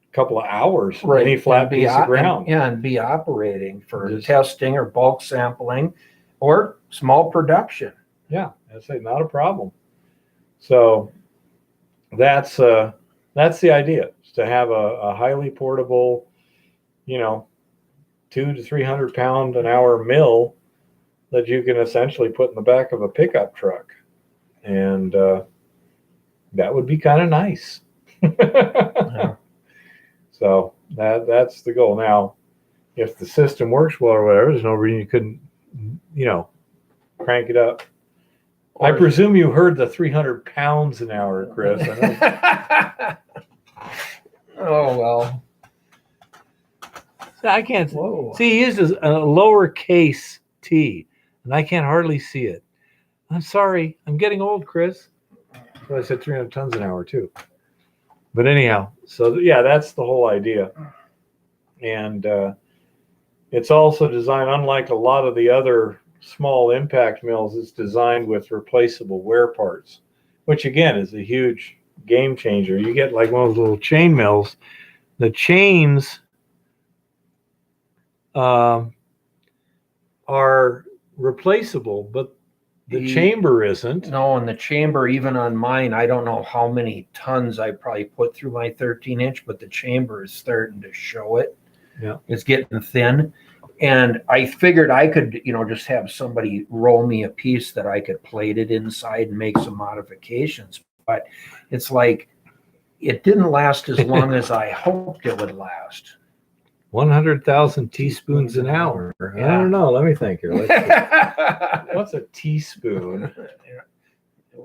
a couple of hours, any flat and be piece of ground. and be operating for Just- testing or bulk sampling or small production. Yeah, I say not a problem. So that's the idea, is to have a highly portable, 200 to 300 pound an hour mill that you can essentially put in the back of a pickup truck, and that would be kind of nice. Yeah. So that's the goal. Now, if the system works well or whatever, there's no reason you couldn't, crank it up. I presume you heard the 300 pounds an hour, Chris. I know. Oh, well. I can't Whoa. see. He uses a lowercase t, and I can't hardly see it. I'm sorry. I'm getting old, Chris. So I said 300 tons an hour too. But anyhow, so yeah, that's the whole idea. And it's also designed, unlike a lot of the other small impact mills, it's designed with replaceable wear parts, which again is a huge game changer. You get like one of those little chain mills. The chains are replaceable, but the chamber isn't. No, and the chamber, even on mine, I don't know how many tons I probably put through my 13-inch, but the chamber is starting to show it. Yeah. It's getting thin. And I figured I could, just have somebody roll me a piece that I could plate it inside and make some modifications. But it's like, it didn't last as long as I hoped it would last. 100,000 teaspoons an hour. I don't know. Let me think here. Let's see. What's a teaspoon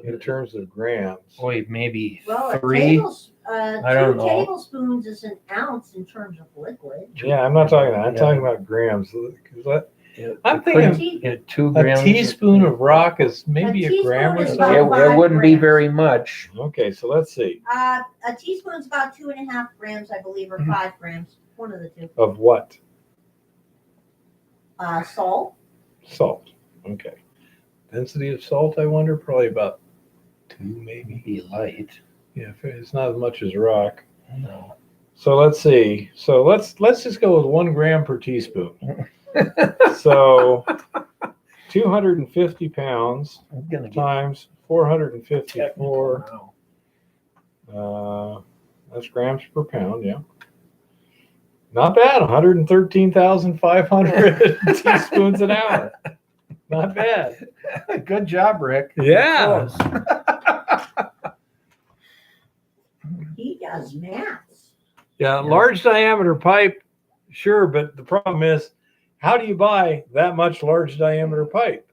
in terms of grams? Boy, maybe Well, 3. I don't two know. tablespoons is an ounce in terms of liquid. Yeah, I'm not talking. I'm Yeah. talking about grams. 'Cause I'm Pretty- thinking 2 a grams. teaspoon of rock is maybe a teaspoon gram or is so. about It wouldn't be 5 very much. Okay, so let's see. A teaspoon is about 2.5 grams, I believe, or 5 grams. One of the two. Of what? Salt. Salt. Okay. Density of salt, I wonder, probably about 2 maybe. Be light. Yeah, it's not as much as rock. No. So let's see. So let's just go with 1 gram per teaspoon. So 250 pounds I'm gonna get times 454. Wow. That's grams per pound. Yeah. Not bad. 113,500 teaspoons an hour. Not bad. Good job, Rick. Yeah. Close. He does maths. Yeah, large diameter pipe, sure, but the problem is, how do you buy that much large diameter pipe?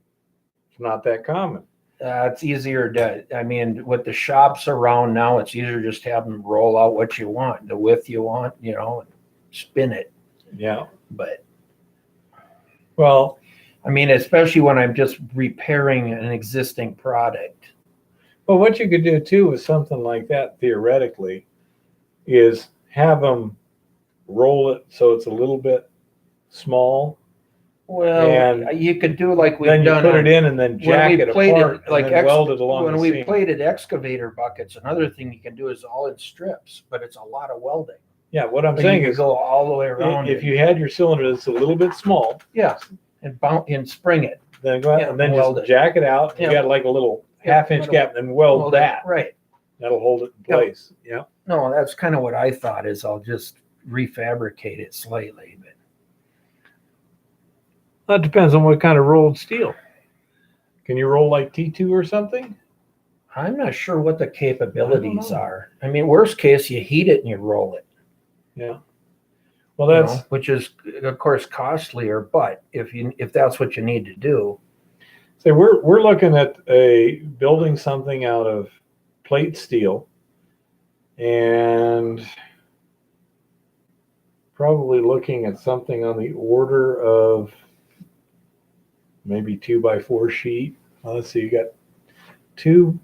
It's not that common. It's easier to, I mean, with the shops around now, it's easier just to have them roll out what you want, the width you want, you know, and spin it. Yeah. But Well, I mean, especially when I'm just repairing an existing product. well, what you could do too with something like that, theoretically, is have them roll it so it's a little bit small. Well, And you could do like we've Then you done put on- it in and then jack we it plated, apart like and then weld it along when the we seam. plated excavator buckets, another thing you can do is all in strips, but it's a lot of welding. Yeah, what I'm But saying you is, could go all the way around if it. you had your cylinder that's a little bit small, Yeah, and bounce and spring it. then go out Yeah, and then weld just it. jack it out. You Yeah. got like a little Yeah, half-inch little- gap, and then weld Weld it, that. right. That'll hold it in Yeah. place. Yeah. No, that's kind of what I thought is I'll just refabricate it slightly, but That depends on what kind of rolled steel. Can you roll like T2 or something? I'm not sure what the capabilities know. are. I mean, worst case, you heat it and you roll it. Yeah. Well, you that's know, which is of course costlier, but if that's what you need to do, so we're looking at building something out of plate steel, and probably looking at something on the order of maybe 2x4 sheet. Let's see, you got two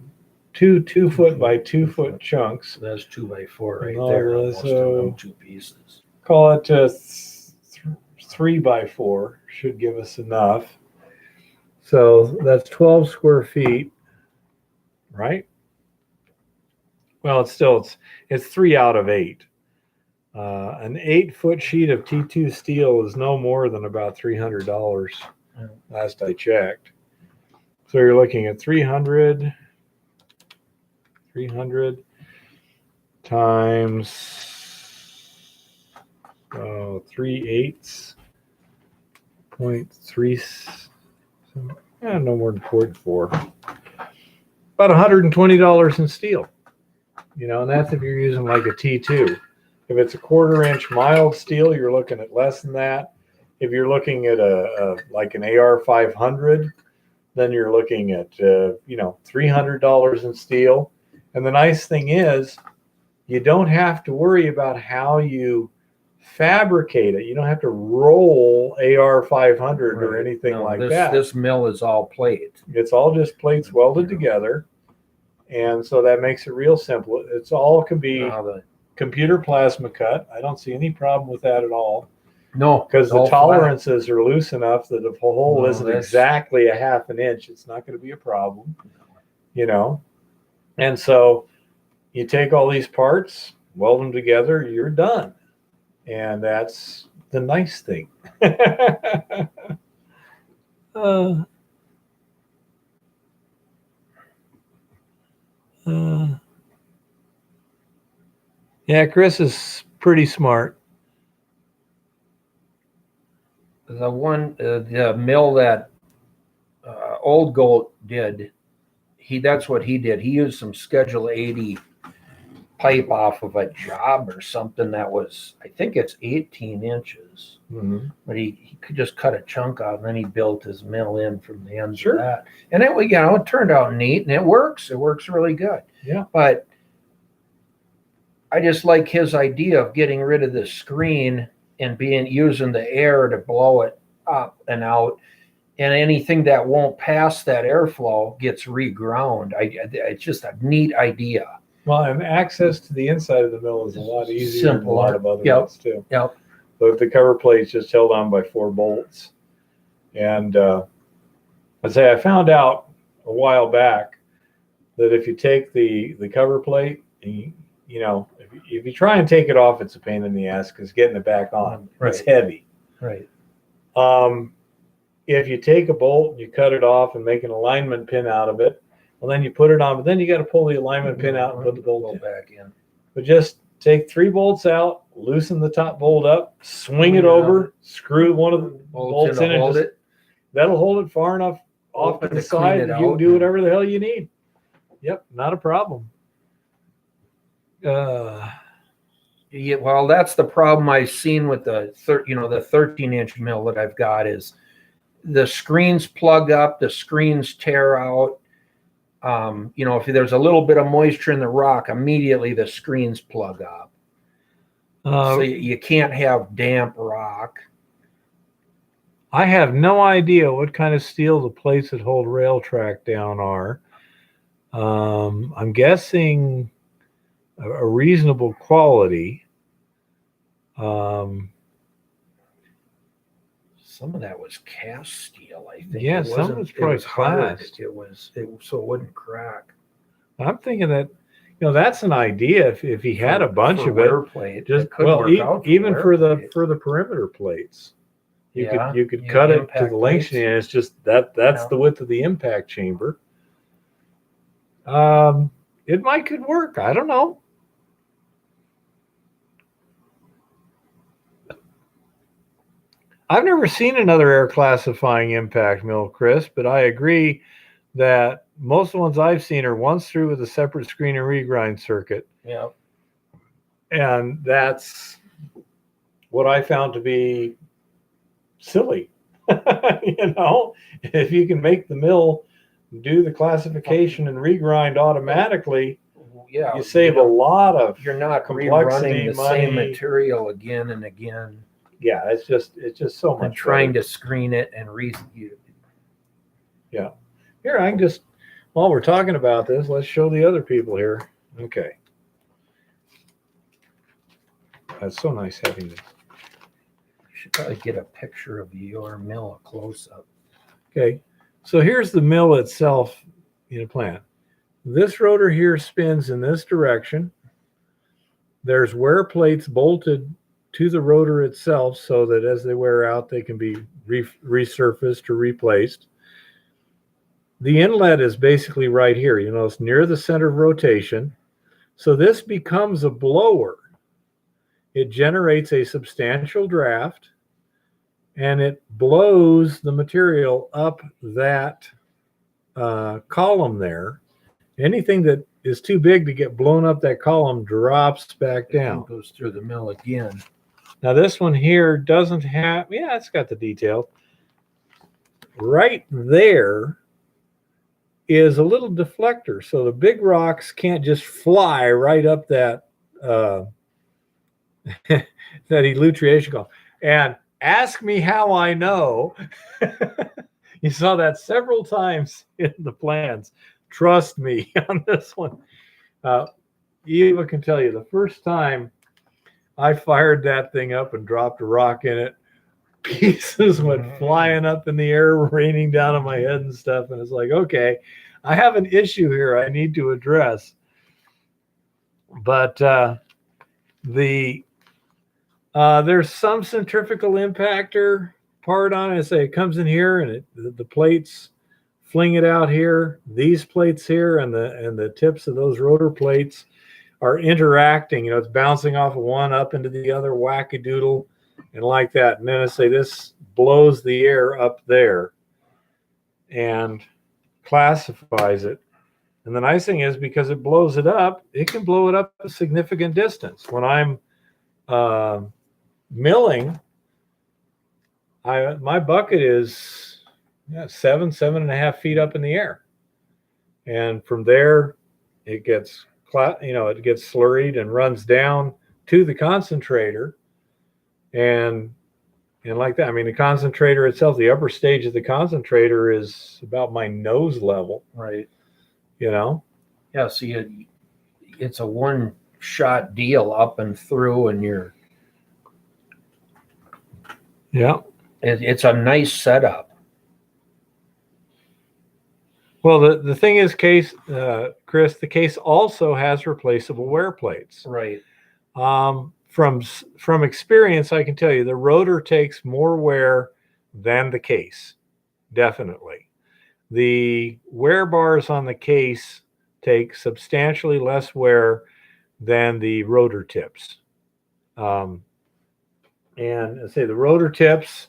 2-foot by 2-foot chunks. so that's 2x4 right No, there. that's, Almost of them two pieces. Call it 3x4 should give us enough. So that's 12 square feet, right? Well, it's 3 out of 8. An 8-foot sheet of T2 steel is no more than about $300 last I checked. So you're looking at 300 times 3/8 0.3, no more than 0.4. About $120 in steel. You know, and that's if you're using like a T2. If it's a 1/4 inch mild steel, you're looking at less than that. If you're looking at like an AR 500, then you're looking at $300 in steel. And the nice thing is, you don't have to worry about how you fabricate it. You don't have to roll AR 500 or Right. anything No, like this, that. This mill is all plate. It's all just plates welded together, and so that makes it real simple. It's all can be computer plasma cut. I don't see any problem with that at all, No, because it's the all flat. tolerances are loose enough that if a hole No, isn't that's- exactly a 1/2 inch, it's not going to be a problem, you know. And so you take all these parts, weld them together, you're done, and that's the nice thing. Yeah, Chris is pretty smart. The mill that Old Goat did, that's what he did. He used some Schedule 80 pipe off of a job or something that was, I think it's 18 inches. Mm-hmm. But he could just cut a chunk out and then he built his mill in from the ends Sure. of that. And it turned out neat and it works. It works really good. Yeah. But I just like his idea of getting rid of the screen and using the air to blow it up and out. And anything that won't pass that airflow gets reground. It's just a neat idea. Well, and access to the inside of the mill is a lot easier than a lot of other Yep. ones too. Yep. So the cover plate's just held on by 4 bolts. And I found out a while back that if you take the cover plate, if you try and take it off, it's a pain in the ass because getting it back on, Right. it's heavy. Right. If you take a bolt and you cut it off and make an alignment pin out of it, well, then you put it on, but then you got to pull the alignment pin out and put the bolt in. back in. But just take 3 bolts out, loosen the top bolt up, swing it Swing it over, screw one of the Bolts bolts in in, to and hold just, it. that'll hold it far enough off to Open the to clean side it that you can out. do whatever the hell you need. Yep, not a problem. Yeah, well, that's the problem I've seen with the the 13-inch mill that I've got is the screens plug up, the screens tear out. If there's a little bit of moisture in the rock, immediately the screens plug up. So you can't have damp rock. I have no idea what kind of steel the plates that hold rail track down are. I'm guessing a reasonable quality. Some of that was cast steel, I think. Yeah, It some of wasn't- it's it probably was hard. cast. So it wouldn't crack. I'm thinking that, that's an idea. If he had a bunch For of it, wear plate, just it could well, work out even wear for the plate. perimeter plates, you Yeah, could cut it to impact the length, plates. and it's just that's Yeah. the width of the impact chamber. It could work. I don't know. I've never seen another air classifying impact mill, Chris, but I agree that most of the ones I've seen are once through with a separate screen and regrind circuit. Yeah. And that's what I found to be silly. If you can make the mill do the classification and regrind automatically, Yeah. you save a lot of You're not complexity, rerunning the same money. material again and again Yeah, it's just so much and trying better. to screen it and Here, I can just, while we're talking about this, let's show the other people here. Okay. That's so nice having this. should probably get a picture of your mill, a close up. Okay, so here's the mill itself in a plant. This rotor here spins in this direction. There's wear plates bolted to the rotor itself so that as they wear out, they can be resurfaced or replaced. The inlet is basically right here. It's near the center of rotation. So this becomes a blower. It generates a substantial draft and it blows the material up that column there. Anything that is too big to get blown up that column drops back down. It goes through the mill again. Now this one here doesn't have, it's got the detail. Right there is a little deflector. So the big rocks can't just fly right up that that elutriation column. And ask me how I know. You saw that several times in the plans. Trust me on this one. Eva can tell you the first time I fired that thing up and dropped a rock in it, pieces went flying up in the air, raining down on my head and stuff. And it's like, okay, I have an issue here I need to address. But there's some centrifugal impactor part on it. I say it comes in here and the plates fling it out here. These plates here and the tips of those rotor plates are interacting. It's bouncing off of one up into the other, wackadoodle, and like that. And then I say this blows the air up there and classifies it. And the nice thing is because it blows it up, it can blow it up a significant distance. When I'm milling, my bucket is 7.5 feet up in the air, and from there it gets slurried and runs down to the concentrator, and like that. I mean, the concentrator itself, the upper stage of the concentrator is about my nose level, Right. Yeah. So it's a one-shot deal up and through, and it's a nice setup. Well, the thing is, Chris, the case also has replaceable wear plates. Right. From experience, I can tell you the rotor takes more wear than the case, definitely. The wear bars on the case take substantially less wear than the rotor tips. And I say the rotor tips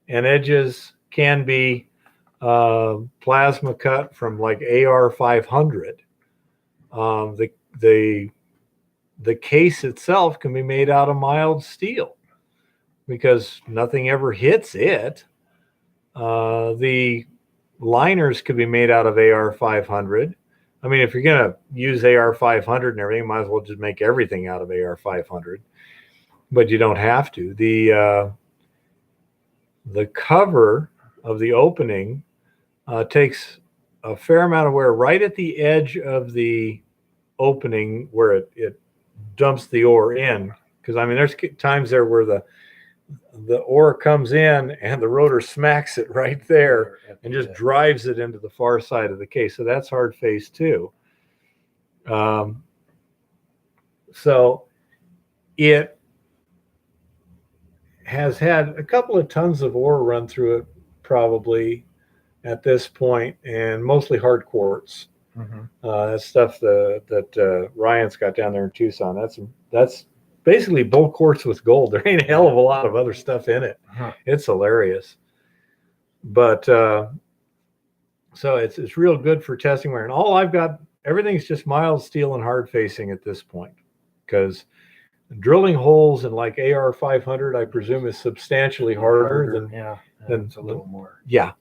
and edges can be plasma cut from like AR 500. The the case itself can be made out of mild steel because nothing ever hits it. The liners could be made out of AR 500. I mean, if you're going to use AR 500 and everything, might as well just make everything out of AR 500. But you don't have to. The cover of the opening takes a fair amount of wear right at the edge of the opening where it dumps the ore in. Because I mean, there's times there where the ore comes in and the rotor smacks it right there and just drives it into the far side of the case. So that's hard face too. So it has had a couple of tons of ore run through it probably at this point, and mostly hard quartz. That's stuff that Ryan's got down there in Tucson. That's basically bull quartz with gold. There ain't a hell of a lot of other stuff in it. It's hilarious. But so it's real good for testing wear. And all I've got, everything's just mild steel and hard facing at this point, because drilling holes in like AR 500, I presume, is substantially harder than it's a little more. Yeah.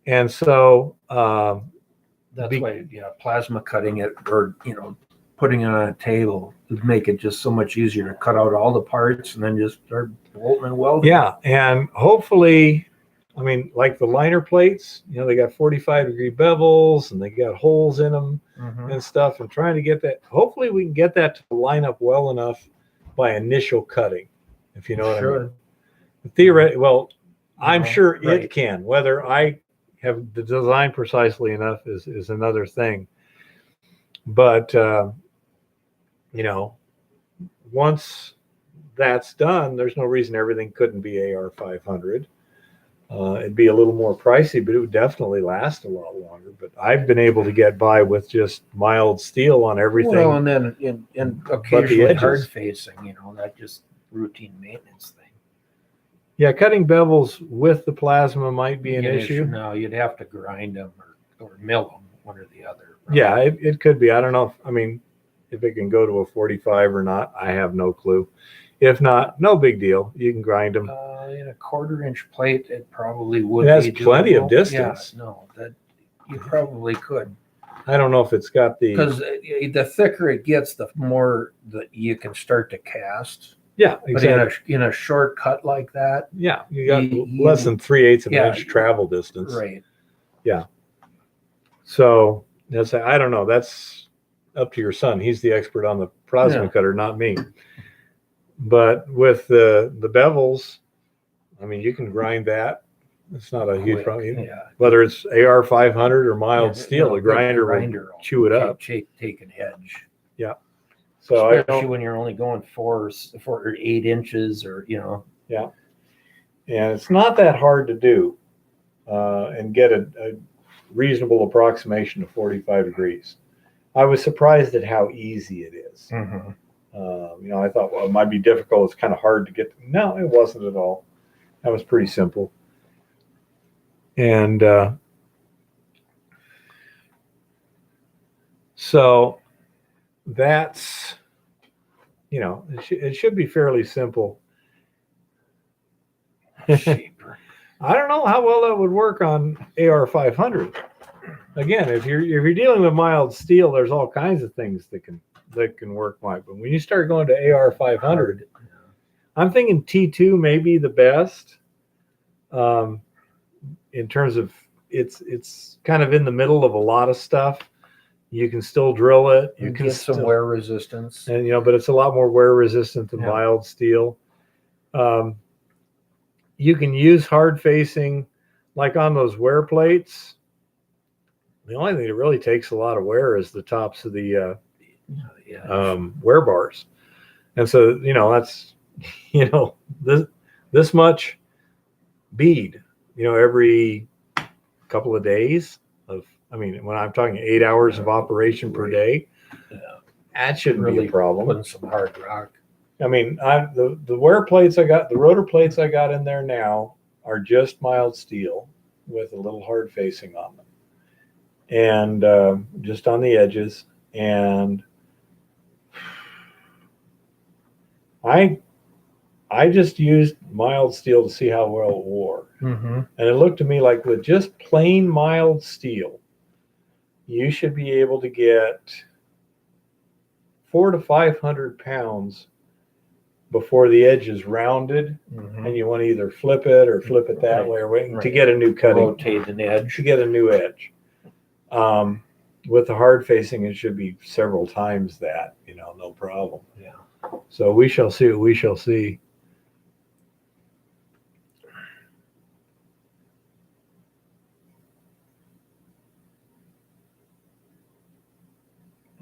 And so That's why, plasma cutting it, or putting it on a table would make it just so much easier to cut out all the parts and then just start bolting and welding. yeah, and hopefully, I mean, like the liner plates, they got 45-degree bevels and they got holes in them and stuff, and trying to get that. Hopefully we can get that to line up well enough by initial cutting, if you know what I mean. Theoretically, well, I'm sure it can. Whether I have the design precisely enough is another thing. But once that's done, there's no reason everything couldn't be AR 500. It'd be a little more pricey, but it would definitely last a lot longer. But I've been able to get by with just mild steel on everything. Well, and then in occasionally hard facing, that just routine maintenance thing. Yeah, cutting bevels with the plasma might be an issue. No, you'd have to grind them or mill them, one or the other. Yeah, it could be. I don't know. If it can go to a 45 or not, I have no clue. If not, no big deal. You can grind them. In a 1/4-inch plate, it probably would. It has be plenty of doable. distance. Yeah, no, that you probably could. I don't know if it's got the. Because the thicker it gets, the more that you can start to cast. Yeah, But exactly. in a short cut like that, Yeah, you got You- less than 3/8 of an Yeah. inch travel distance. right? So I don't know. That's up to your son. He's the expert on the plasma Yeah. cutter, not me. But with the bevels, you can grind that. It's not a huge Quick, problem. Yeah. Whether it's AR 500 or mild Yeah, steel, no, the grinder will will chew it up. Take an edge. So I Especially don't, when you're only going 4 or 8 inches, or and it's not that hard to do and get a reasonable approximation of 45 degrees. I was surprised at how easy it is. I thought, well, it might be difficult. It's kind of hard to get. No, it wasn't at all. That was pretty simple. And so that's, it should be fairly simple. cheaper. I don't know how well that would work on AR 500. Again, if you're dealing with mild steel, there's all kinds of things that can work fine. But when you start going to AR 500, I'm thinking T2 may be the best. In terms of it's kind of in the middle of a lot of stuff. You can still drill it. You can get some wear resistance. and but it's a lot more wear resistant than mild steel. You can use hard facing, like on those wear plates. The only thing that really takes a lot of wear is the tops of the wear bars, and so that's this much bead every couple of days of. When I'm talking 8 hours of operation per day, that shouldn't be a problem. Putting some hard rock. The wear plates I got, the rotor plates I got in there now are just mild steel with a little hard facing on them, and just on the edges. And I just used mild steel to see how well it wore. Mm-hmm. And it looked to me like with just plain mild steel, you should be able to get 400 to 500 pounds before the edge is rounded, Mm-hmm. and you want to either flip it or flip it that Right, way or wait to right. get a new cutting. Rotate an edge. To get a new edge. With the hard facing, it should be several times that, no problem. Yeah. So we shall see what we shall see.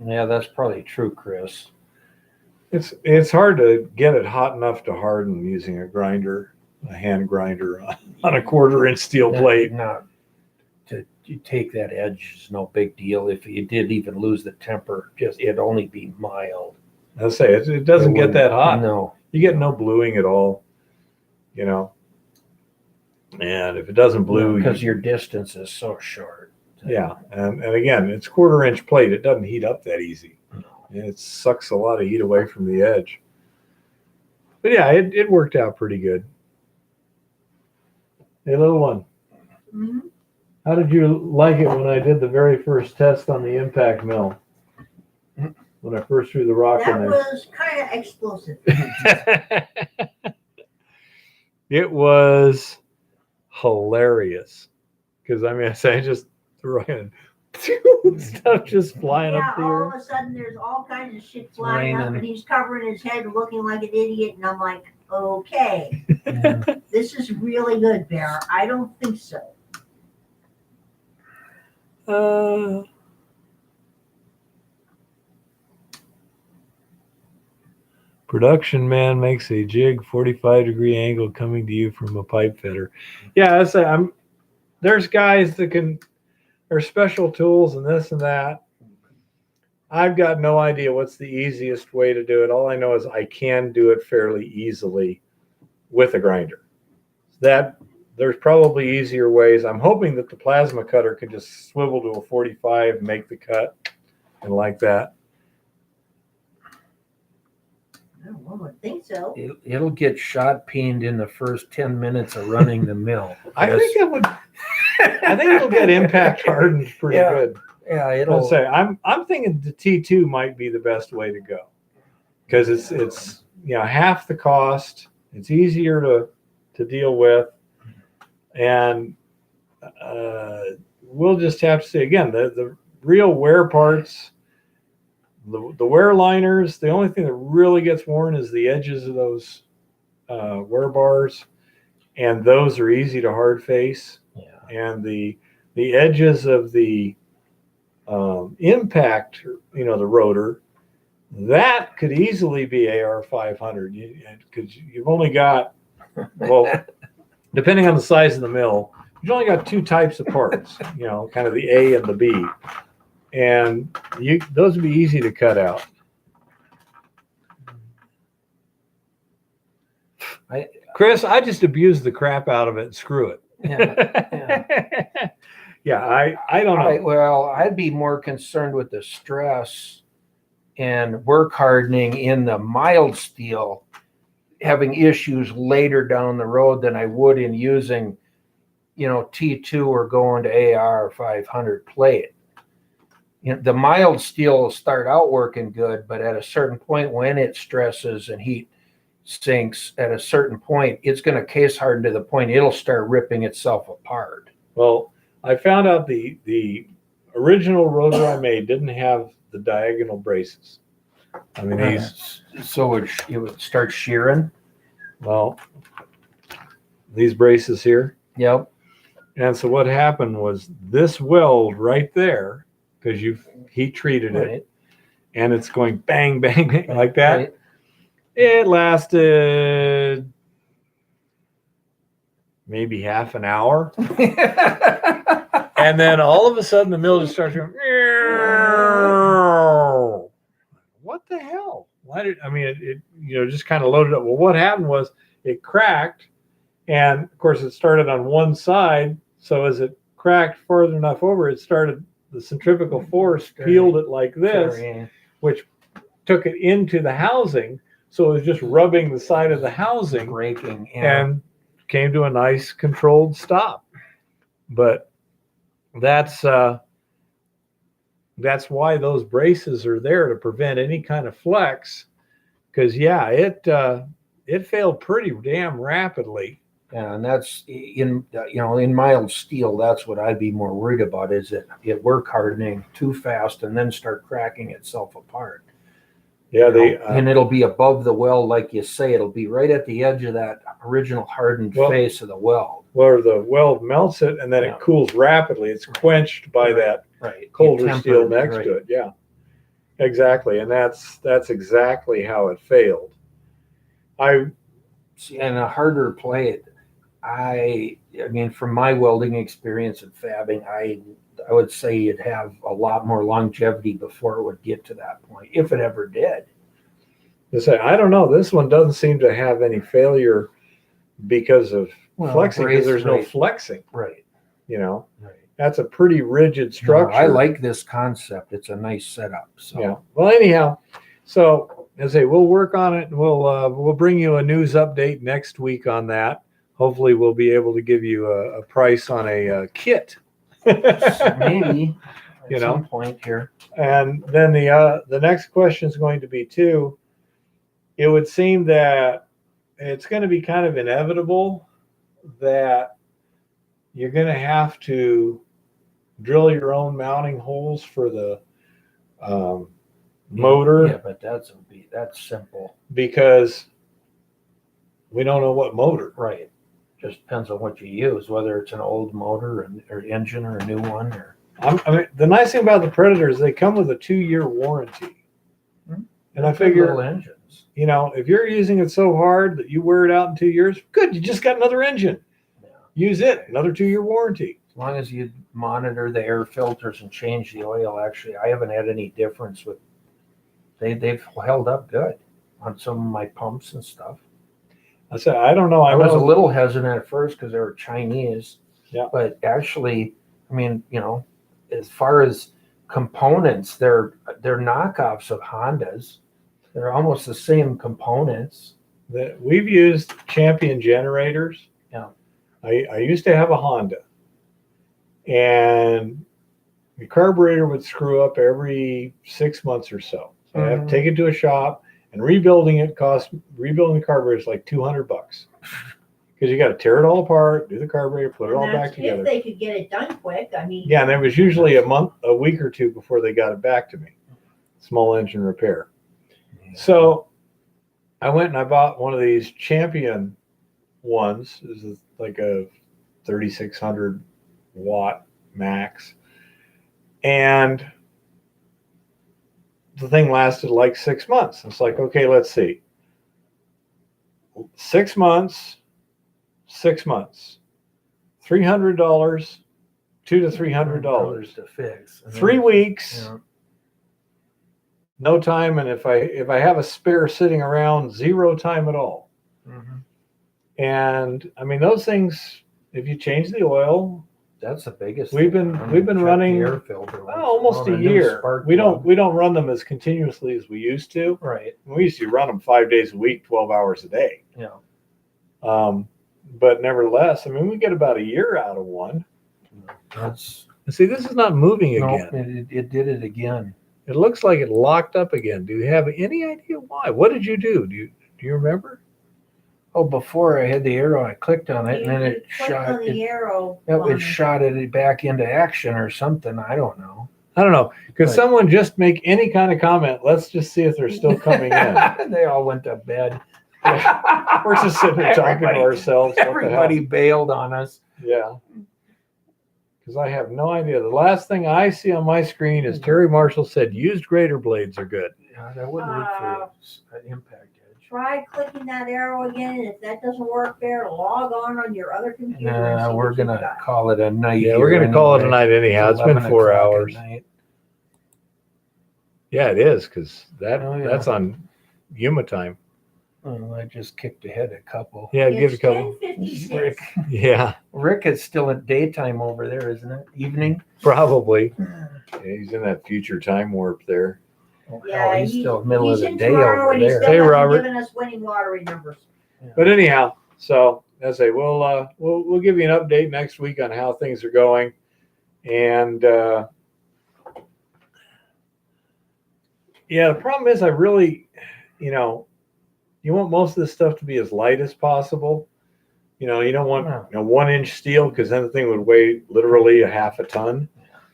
Yeah, that's probably true, Chris. It's hard to get it hot enough to harden using a grinder, a hand grinder on a 1/4-inch steel plate. Not to you take that edge is no big deal. If you did even lose the temper, it'd only be mild. I say it doesn't get that hot. No. You get no bluing at all, And if it doesn't blue, because your distance is so short. yeah, and again, it's 1/4-inch plate. It doesn't heat up that easy. It sucks a lot of heat away from the edge. But yeah, it worked out pretty good. Hey, little one, Mhm. how did you like it when I did the very first test on the impact mill? When I first threw the rock That in there. was kind of explosive. It was hilarious. Because, I just threw it in. Stuff just flying Yeah, up the all air. of a sudden there's all kinds of shit flying up, raining. and he's covering his head, looking like an idiot, and I'm like, okay, Yeah. this is really good, Bear. I don't think so. Production man makes a jig 45-degree angle coming to you from a pipe fitter. Yeah, there's guys that are special tools and this and that. I've got no idea what's the easiest way to do it. All I know is I can do it fairly easily with a grinder. That there's probably easier ways. I'm hoping that the plasma cutter can just swivel to a 45, make the cut, and like that. One would think so. It'll get shot peened in the first 10 minutes of running the mill. I think it'll get impact hardened pretty Yeah. good. Yeah, I'm thinking the T2 might be the best way to go because it's half the cost. It's easier to deal with, and we'll just have to see again the real wear parts. The wear liners, the only thing that really gets worn is the edges of those wear bars, and those are easy to hard face. Yeah. And the edges of the impact, the rotor, that could easily be AR 500 because you've only got, depending on the size of the mill, you've only got two types of parts, kind of the A and the B. And those would be easy to cut out. Chris, I just abused the crap out of it and screw it. Yeah. Yeah, I don't know. Well, I'd be more concerned with the stress and work hardening in the mild steel having issues later down the road than I would in using, T2 or going to AR 500 plate. The mild steel will start out working good, but at a certain point when it stresses and heat sinks, at a certain point, it's going to case harden to the point it'll start ripping itself apart. Well, I found out the original rotor I made didn't have the diagonal braces. I mean, So it would start shearing. these braces here. Yep. And so what happened was this weld right there, because you've heat treated it, Right. and it's going bang, bang, bang like that. Right. It lasted maybe half an hour. And then all of a sudden the mill just starts going, what the hell? It just kind of loaded up. Well, what happened was it cracked, and of course it started on one side. So as it cracked further enough over, the centrifugal force peeled it like this, which took it into the housing. So it was just rubbing the side of the housing Breaking. and came to a nice controlled stop. But that's why those braces are there, to prevent any kind of flex. Because it failed pretty damn rapidly. Yeah, and that's in mild steel. That's what I'd be more worried about, is it work hardening too fast and then start cracking itself apart. Yeah, And it'll be above the weld, like you say. It'll be right at the edge of that original hardened face of the weld. where the weld melts it and then Yeah. it cools rapidly. It's quenched by that Right. colder You steel tempered, next right. to it. Yeah, exactly. And that's exactly how it failed. See, and a harder plate. I mean, from my welding experience and fabbing, I would say you'd have a lot more longevity before it would get to that point, if it ever did. I don't know. This one doesn't seem to have any failure because of flexing, because there's no flexing. Right. Right. Right. That's a pretty rigid No, structure. I like this concept. It's a nice setup. So Yeah. Well, anyhow, so as I say, we'll work on it, and we'll bring you a news update next week on that. Hopefully, we'll be able to give you a price on a kit. maybe at You know. some point here. And then the next question is going to be too. It would seem that it's going to be kind of inevitable that you're going to have to drill your own mounting holes for the motor, Yeah, but that's simple. because we don't know what motor. Right. Just depends on what you use, whether it's an old motor or engine or a new one. Or I mean, the nice thing about the Predators, they come with a 2-year warranty. Hmm. And I little figure, engines. if you're using it so hard that you wear it out in 2 years, good, you just got another engine. Yeah. Use it, another 2-year warranty. As long as you monitor the air filters and change the oil, actually, I haven't had any difference with. They've held up good on some of my pumps and stuff. I said, I don't know. I was a know- little hesitant at first because they were Chinese. Yeah. But actually, I mean, as far as components, they're knockoffs of Hondas. They're almost the same components. that we've used Champion generators. Yeah. I used to have a Honda, and the carburetor would screw up every 6 months or so. So I have to take it to a shop, and rebuilding the carburetor is like $200 because you got to tear it all apart, do the carburetor, put it all And back that's together. if they could get it done quick, I mean. Yeah, and there was usually a week or two before they got it back to me. Small engine repair. So I went and I bought one of these Champion ones. This is like a 3,600 watt max. And the thing lasted like 6 months. It's like, okay, let's see. 6 months, 6 months, $300, $200 to $300. to fix. And 3 then- weeks. Yeah. No time, and if I have a spare sitting around, 0 time at all. Mhm. And I mean, those things, if you change the oil, That's the biggest. We've thing. been- I mean, we've been check the running, air filter once almost on a new year. spark We plug. don't run them as continuously as we used to. Right. We used to run them 5 days a week, 12 hours a day. Yeah. But nevertheless, I mean, we get about a year out of one. That's See, this is not moving no. again. It did it again. It looks like it locked up again. Do you have any idea why? What did you do? Do you remember? Oh, before I had the arrow, I clicked on it, and then You it click shot on the arrow. It on- shot it back into action or something. I don't know. I don't know. Could Right. someone just make any kind of comment? Let's just see if they're still coming in. They all went to bed. We're just sitting there talking to Everybody- ourselves. What the hell? Everybody bailed on us. Yeah. Because I have no idea. The last thing I see on my screen is Terry Marshall said used grater blades are good. Yeah, that wouldn't work for an impact edge. Try clicking that arrow again, and if that doesn't work there, log on your other computer. and Nah, see we're what you've gonna got. call it a night. Yeah, we're here going to call it a anyway. night anyhow. It's been 11 4 o'clock at hours. night. Yeah, it is because Oh, yeah. that's on Yuma time. Oh, I just kicked ahead a couple. Yeah, give it a It's couple. 10:56. Rick, Yeah, Rick is still at daytime over there, isn't it? Evening. probably. Yeah, he's in that future time warp there. Oh, hell, Yeah, he's still middle of he's the in day tomorrow over and he there. still Hey, hasn't Robert. given us winning lottery numbers. But anyhow, so as I say, we'll give you an update next week on how things are going, and yeah, the problem is I really, you want most of this stuff to be as light as possible. You don't want 1-inch steel because then the thing would weigh literally a half a ton.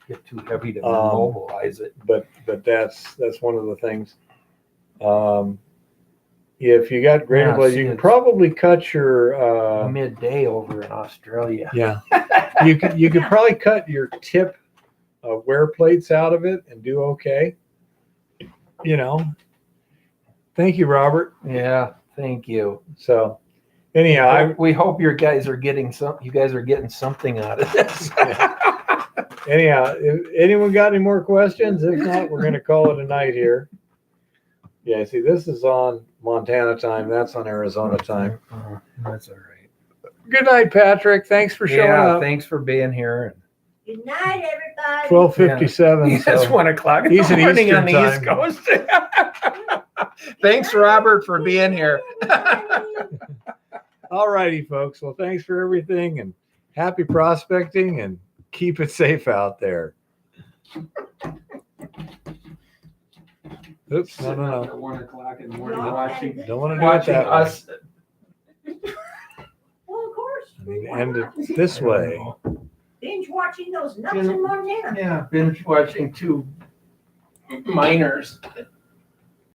Get too heavy to Um, mobilize it. But that's one of the things. If you got grater Yeah, blades, see, you can it's- probably cut your Midday over in Australia. yeah. You could Yeah. probably cut your tip wear plates out of it and do okay. Thank you, Robert. Yeah, thank you. So anyhow, We hope you guys are getting something out of this. if anyone got any more questions, if not, we're going to call it a night here. Yeah, see, this is on Montana time. That's on Arizona time. That's all right. Good night, Patrick. Thanks for showing Yeah, up. thanks for being here. Good night, everybody. 12:57. It's So 1:00 in He's the in morning Eastern on the East time. Coast. Thanks, Robert, for being here. all righty, folks. Well, thanks for everything and happy prospecting and keep it safe out there. Oops, no. At 1:00 in the morning, No, watching Don't want to do it watching that way. us. Well, of course. I need to end it this way. Binge watching those nuts in Montana. Yeah, binge watching two miners